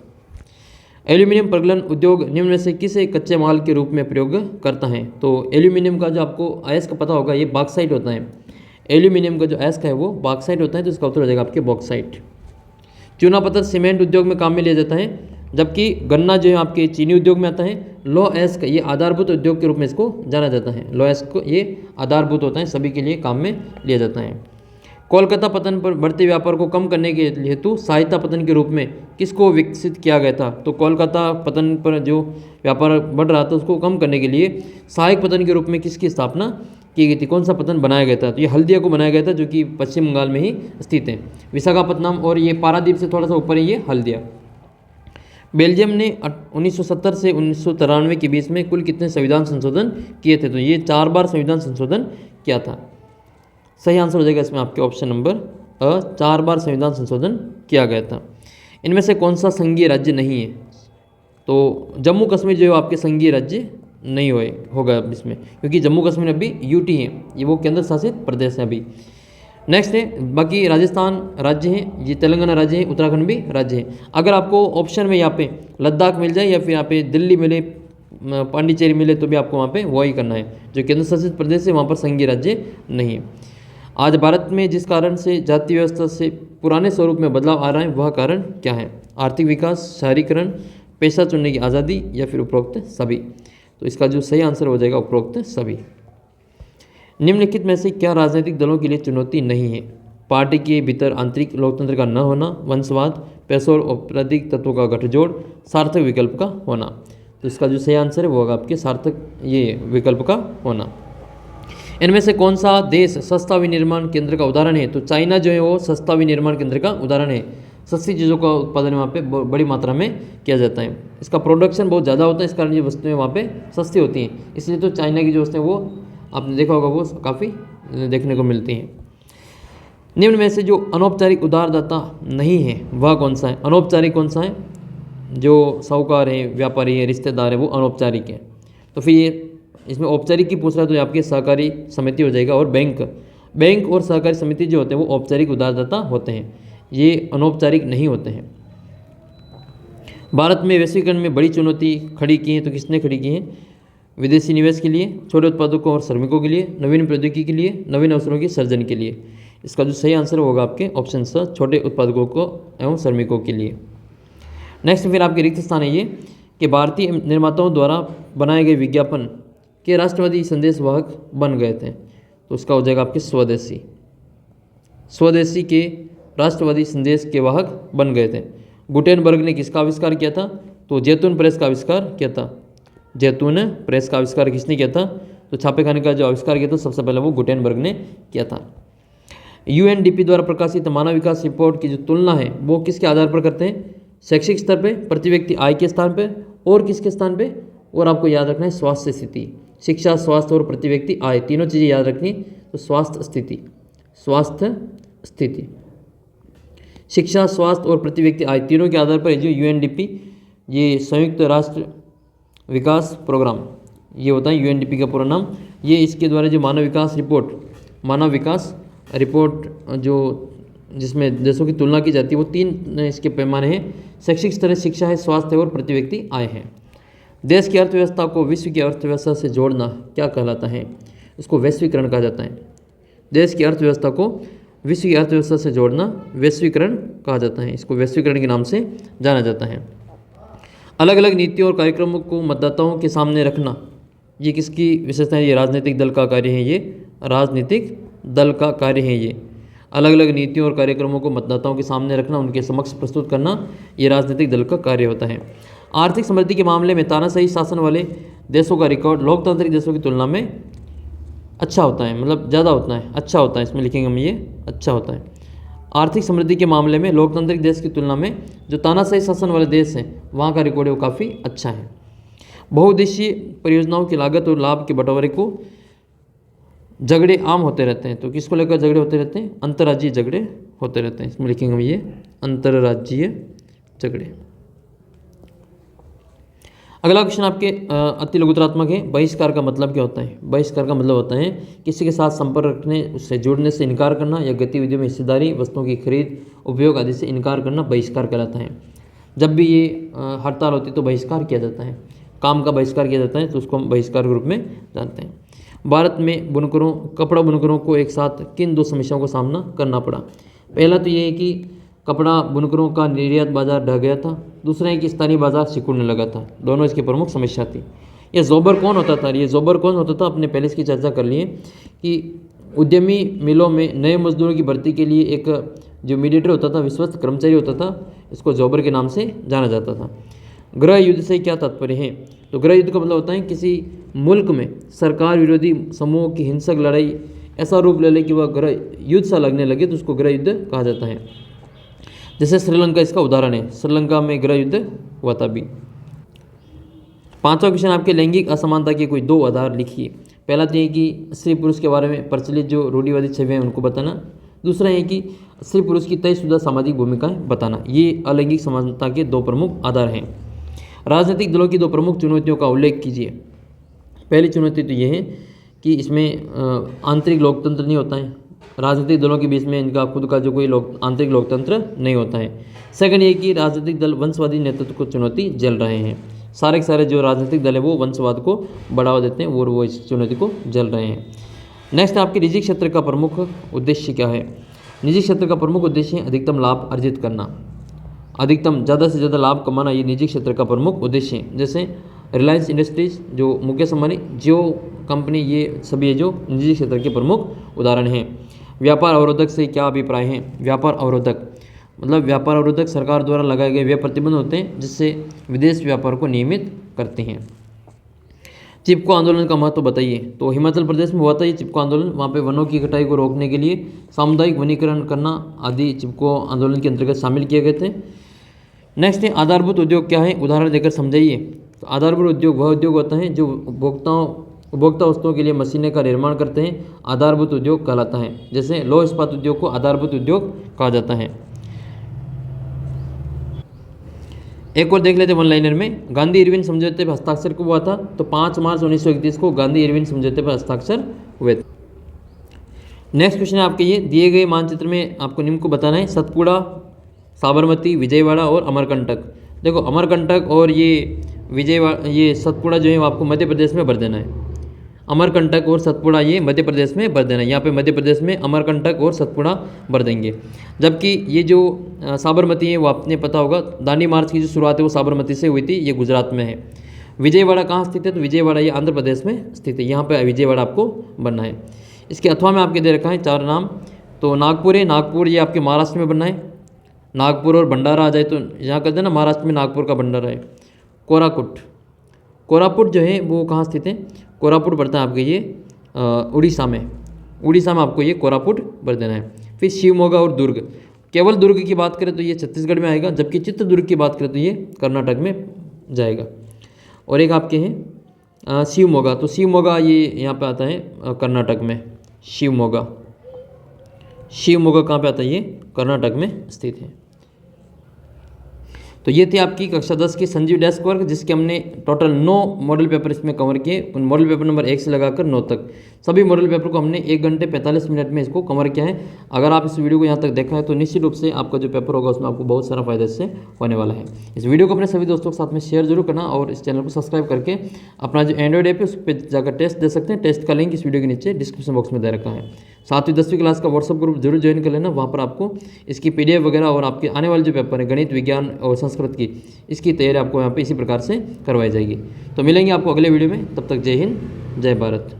एल्यूमिनियम प्रगलन उद्योग निम्न में से किसे कच्चे माल के रूप में प्रयोग करता है? तो एल्यूमिनियम का जो आपको अयस्क पता होगा, ये बॉक्साइट होता है। एल्यूमिनियम का जो अयस्क है वो बॉक्साइट होता है, तो इसका उत्तर हो जाएगा आपके बॉक्साइट। चूना पत्थर सीमेंट उद्योग में काम में लिया जाता है, जबकि गन्ना जो है आपके चीनी उद्योग में आता है। लौह अयस्क ये आधारभूत उद्योग के रूप में इसको जाना जाता है। लौह अयस्क ये आधारभूत होता है, सभी के लिए काम में लिया जाता है। कोलकाता पतन पर बढ़ते व्यापार को कम करने के हेतु सहायता पतन के रूप में किसको विकसित किया गया था? तो कोलकाता पतन पर जो व्यापार बढ़ रहा था उसको कम करने के लिए सहायक पतन के रूप में किसकी स्थापना की गई थी? कौन सा पतन बनाया गया था? तो ये हल्दिया को बनाया गया था, जो कि पश्चिम बंगाल में ही स्थित है। विशाखापत्तनम और ये पारादीप से थोड़ा सा ऊपर है ये हल्दिया। बेल्जियम ने 1970 से 1993 के बीच में कुल कितने संविधान संशोधन किए थे? तो ये 4 बार संविधान संशोधन किया था। सही आंसर हो जाएगा इसमें आपके ऑप्शन नंबर 4 बार संविधान संशोधन किया गया था। इनमें से कौन सा संघीय राज्य नहीं है? तो जम्मू कश्मीर जो है आपके संघीय राज्य नहीं होगा इसमें, क्योंकि जम्मू कश्मीर अभी यूटी है, ये वो केंद्र शासित प्रदेश है अभी। नेक्स्ट है बाकी राजस्थान राज्य है, ये तेलंगाना राज्य है, उत्तराखंड भी राज्य है। अगर आपको ऑप्शन में यहाँ पे लद्दाख मिल जाए या फिर यहाँ पे दिल्ली मिले, पांडिचेरी मिले, तो भी आपको वहाँ पे वही करना है। जो केंद्र शासित प्रदेश है वहाँ पर संघीय राज्य नहीं है। आज भारत में जिस कारण से जाति व्यवस्था से पुराने स्वरूप में बदलाव आ रहा है, वह कारण क्या है? आर्थिक विकास, शहरीकरण, पेशा चुनने की आज़ादी, या फिर उपरोक्त सभी। तो इसका जो सही आंसर हो जाएगा उपरोक्त सभी। निम्नलिखित में से क्या राजनीतिक दलों के लिए चुनौती नहीं है? पार्टी के भीतर आंतरिक लोकतंत्र का न होना, वंशवाद, पैसों और आपराधिक तत्वों का गठजोड़, सार्थक विकल्प का होना। तो इसका जो सही आंसर है वो होगा आपके सार्थक ये विकल्प का होना। इनमें से कौन सा देश सस्ता विनिर्माण केंद्र का उदाहरण है? तो चाइना जो है वो सस्ता विनिर्माण केंद्र का उदाहरण है। सस्ती चीज़ों का उत्पादन वहाँ पे बड़ी मात्रा में किया जाता है। इसका प्रोडक्शन बहुत ज़्यादा होता है, इस कारण ये वस्तुएं वहाँ पे सस्ती होती हैं। इसलिए तो चाइना की जो वस्तुएं वो आपने देखा होगा वो काफ़ी देखने को मिलती हैं। निम्न में से जो अनौपचारिक उधारदाता नहीं है वह कौन सा है? अनौपचारिक कौन सा है? जो साहूकार है, व्यापारी है, रिश्तेदार है, वो अनौपचारिक है। तो फिर ये इसमें औपचारिक की पूछ रहा है तो आपकी सहकारी समिति हो जाएगा। और बैंक और सहकारी समिति जो होते हैं वो औपचारिक उधारदाता होते हैं, ये अनौपचारिक नहीं होते हैं। भारत में वैश्वीकरण में बड़ी चुनौती खड़ी की है, तो किसने खड़ी की है? विदेशी निवेश के लिए, छोटे उत्पादकों और श्रमिकों के लिए, नवीन प्रौद्योगिकी के लिए, नवीन अवसरों के सर्जन के लिए। इसका जो सही आंसर होगा आपके ऑप्शन स, छोटे उत्पादकों को एवं श्रमिकों के लिए। नेक्स्ट फिर आपके रिक्त स्थान है ये कि भारतीय निर्माताओं द्वारा बनाए गए विज्ञापन के राष्ट्रवादी संदेश वाहक बन गए थे। तो उसका हो जाएगा आपके स्वदेशी के राष्ट्रवादी संदेश के वाहक बन गए थे। गुटेनबर्ग ने किसका आविष्कार किया था? तो जैतून प्रेस का आविष्कार किया था। जैतून प्रेस का आविष्कार किसने किया था? तो छापेखाने का जो आविष्कार किया था सबसे पहले वो गुटेनबर्ग ने किया था। यूएनडीपी द्वारा प्रकाशित मानव विकास रिपोर्ट की जो तुलना है वो किसके आधार पर करते हैं? शैक्षिक स्तर पे, प्रति व्यक्ति आय के स्थान पे, और किसके स्थान पे? और आपको याद रखना है स्वास्थ्य स्थिति। शिक्षा, स्वास्थ्य और प्रति व्यक्ति आय, तीनों चीज़ें याद रखनी। तो स्वास्थ्य स्थिति, स्वास्थ्य स्थिति, शिक्षा, स्वास्थ्य और प्रति व्यक्ति आय, तीनों के आधार पर जो यूएनडीपी, ये संयुक्त राष्ट्र विकास प्रोग्राम, ये होता है यूएनडीपी का पूरा नाम। ये इसके द्वारा जो मानव विकास रिपोर्ट जो जिसमें देशों की तुलना की जाती है, वो 3 इसके पैमाने हैं। शैक्षिक स्तर, शिक्षा है, स्वास्थ्य और प्रति व्यक्ति आय है। देश की अर्थव्यवस्था को विश्व की अर्थव्यवस्था से जोड़ना क्या कहलाता है? इसको वैश्वीकरण कहा जाता है। देश की अर्थव्यवस्था को विश्व की अर्थव्यवस्था से जोड़ना वैश्वीकरण कहा जाता है। इसको वैश्वीकरण के नाम से जाना जाता है। अलग अलग नीतियों और कार्यक्रमों को मतदाताओं के सामने रखना, ये किसकी विशेषता है? ये राजनीतिक दल का कार्य है। ये राजनीतिक दल का कार्य है। ये अलग अलग नीतियों और कार्यक्रमों को मतदाताओं के सामने रखना, उनके समक्ष प्रस्तुत करना, ये राजनीतिक दल का कार्य होता है। आर्थिक समृद्धि के मामले में तानाशाही शासन वाले देशों का रिकॉर्ड लोकतांत्रिक देशों की तुलना में अच्छा होता है, मतलब ज़्यादा होता है, अच्छा होता है। इसमें लिखेंगे हम ये अच्छा होता है। आर्थिक समृद्धि के मामले में लोकतांत्रिक देश की तुलना में जो तानाशाही शासन वाले देश हैं वहाँ का रिकॉर्ड है वो काफ़ी अच्छा है। बहुउद्देशीय परियोजनाओं की लागत और लाभ के बंटवारे को झगड़े आम होते रहते हैं। तो किसको लेकर झगड़े होते रहते हैं? अंतर्राज्यीय झगड़े होते रहते हैं। इसमें लिखेंगे हम ये अंतर्राज्यीय झगड़े। अगला क्वेश्चन आपके अति लघुतरात्मक है। बहिष्कार का मतलब क्या होता है? बहिष्कार का मतलब होता है किसी के साथ संपर्क रखने, उससे जुड़ने से इनकार करना, या गतिविधियों में हिस्सेदारी, वस्तुओं की खरीद, उपयोग आदि से इनकार करना बहिष्कार कहलाता है। जब भी ये हड़ताल होती है तो बहिष्कार किया जाता है, काम का बहिष्कार किया जाता है, तो उसको हम बहिष्कार के रूप में जानते हैं। भारत में बुनकरों, कपड़ा बुनकरों को एक साथ किन 2 समस्याओं का सामना करना पड़ा? पहला तो ये है कि कपड़ा बुनकरों का निर्यात बाजार ढह गया था। दूसरा है कि स्थानीय बाजार सिकुड़ने लगा था। दोनों इसकी प्रमुख समस्या थी। ये जोबर कौन होता था? ये जोबर कौन होता था? अपने पहले इसकी चर्चा कर लिए कि उद्यमी मिलों में नए मजदूरों की भर्ती के लिए एक जो मीडिएटर होता था, विश्वस्त कर्मचारी होता था, इसको जोबर के नाम से जाना जाता था। गृह युद्ध से क्या तात्पर्य है? तो गृह युद्ध का मतलब होता है किसी मुल्क में सरकार विरोधी समूह की हिंसक लड़ाई ऐसा रूप ले ले कि वह गृह युद्ध सा लगने लगे, तो उसको गृह युद्ध कहा जाता है। जैसे श्रीलंका इसका उदाहरण है, श्रीलंका में गृह युद्ध हुआ था अभी। 5वां क्वेश्चन आपके लैंगिक असमानता के कोई 2 आधार लिखिए। पहला तो ये कि स्त्री पुरुष के बारे में प्रचलित जो रूढ़िवादी छवियां हैं उनको बताना। दूसरा है कि स्त्री पुरुष की तयशुदा सामाजिक भूमिकाएं बताना। ये अलैंगिक समानता के 2 प्रमुख आधार हैं। राजनीतिक दलों की 2 प्रमुख चुनौतियों का उल्लेख कीजिए। पहली चुनौती तो ये है कि इसमें आंतरिक लोकतंत्र नहीं होता है। राजनीतिक दलों के बीच में इनका खुद का जो कोई आंतरिक लोकतंत्र नहीं होता है। सेकंड ये कि राजनीतिक दल वंशवादी नेतृत्व को चुनौती झेल रहे हैं। सारे के सारे जो राजनीतिक दल है वो वंशवाद को बढ़ावा देते हैं और वो इस चुनौती को झेल रहे हैं। नेक्स्ट आपके निजी क्षेत्र का प्रमुख उद्देश्य क्या है? निजी क्षेत्र का प्रमुख उद्देश्य है अधिकतम लाभ अर्जित करना, अधिकतम ज़्यादा से ज़्यादा लाभ कमाना, ये निजी क्षेत्र का प्रमुख उद्देश्य है। जैसे रिलायंस इंडस्ट्रीज, जो मुकेश अंबानी, जियो कंपनी, ये सभी जो निजी क्षेत्र के प्रमुख उदाहरण हैं। व्यापार अवरोधक से क्या अभिप्राय है? व्यापार अवरोधक मतलब व्यापार अवरोधक सरकार द्वारा लगाए गए वे प्रतिबंध होते हैं जिससे विदेश व्यापार को नियमित करते हैं। चिपको आंदोलन का महत्व बताइए। तो हिमाचल प्रदेश में हुआ था ये चिपको आंदोलन। वहाँ पे वनों की कटाई को रोकने के लिए सामुदायिक वनीकरण करना आदि चिपको आंदोलन के अंतर्गत शामिल किए गए थे। नेक्स्ट है आधारभूत उद्योग क्या है? उदाहरण देकर समझाइए। तो आधारभूत उद्योग वह उद्योग होता है जो उपभोक्ता वस्तुओं के लिए मशीनें का निर्माण करते हैं, आधारभूत उद्योग कहलाता है। जैसे लौह इस्पात उद्योग को आधारभूत उद्योग कहा जाता है। एक और देख लेते वन लाइनर में। गांधी इरविन समझौते पर हस्ताक्षर कब हुआ था? तो 5 मार्च 1931 को गांधी इरविन समझौते पर हस्ताक्षर हुए थे। नेक्स्ट क्वेश्चन है आपके ये दिए गए मानचित्र में आपको निम्न को बताना है। सतपुड़ा, साबरमती, विजयवाड़ा और अमरकंटक। देखो अमरकंटक और ये सतपुड़ा जो है वो आपको मध्य प्रदेश में भर देना है। अमरकंटक और सतपुड़ा ये मध्य प्रदेश में भर देना है। यहाँ पे मध्य प्रदेश में अमरकंटक और सतपुड़ा भर देंगे। जबकि ये जो साबरमती है वो आपने पता होगा, दांडी मार्च की जो शुरुआत है वो साबरमती से हुई थी, ये गुजरात में है। विजयवाड़ा कहाँ स्थित है? तो विजयवाड़ा ये आंध्र प्रदेश में स्थित है। यहाँ पर विजयवाड़ा आपको बनना है। इसके अथवा में आपके दे रखा है 4 नाम। तो नागपुर है, नागपुर ये आपके महाराष्ट्र में बनना है। नागपुर और भंडारा आ जाए तो यहाँ कर देना, महाराष्ट्र में नागपुर का भंडारा है। कोरापुट जो है वो कहाँ स्थित है? कोरापुट पड़ता है आपके ये उड़ीसा में। उड़ीसा में आपको ये कोरापुट भर देना है। फिर शिवमोगा और दुर्ग। केवल दुर्ग की बात करें तो ये छत्तीसगढ़ में आएगा, जबकि चित्रदुर्ग की बात करें तो ये कर्नाटक में जाएगा। और एक आपके हैं शिवमोगा। तो शिवमोगा ये यहाँ पे आता है कर्नाटक में। शिवमोगा कहाँ पे आता है? ये कर्नाटक में स्थित है। तो ये थी आपकी कक्षा 10 की संजीव डेस्क वर्क, जिसके हमने टोटल 9 मॉडल पेपर इसमें कवर किए। उन मॉडल पेपर नंबर 1 से लगाकर 9 तक सभी मॉडल पेपर को हमने 1 घंटे 45 मिनट में इसको कवर किया है। अगर आप इस वीडियो को यहाँ तक देखा है तो निश्चित रूप से आपका जो पेपर होगा उसमें आपको बहुत सारा फायदा इससे होने वाला है। इस वीडियो को अपने सभी दोस्तों के साथ में शेयर जरूर करना और इस चैनल को सब्सक्राइब करके अपना जो एंड्रॉइड ऐप है उस पर जाकर टेस्ट दे सकते हैं। टेस्ट का लिंक इस वीडियो के नीचे डिस्क्रिप्शन बॉक्स में दे रखा है। साथ ही 10वीं क्लास का व्हाट्सअप ग्रुप जरूर ज्वाइन कर लेना। वहाँ पर आपको इसकी PDF वगैरह और आपके आने वाले जो पेपर है गणित, विज्ञान और संस्कृत की, इसकी तैयारी आपको यहाँ पे इसी प्रकार से करवाई जाएगी। तो मिलेंगे आपको अगले वीडियो में, तब तक जय हिंद, जय भारत।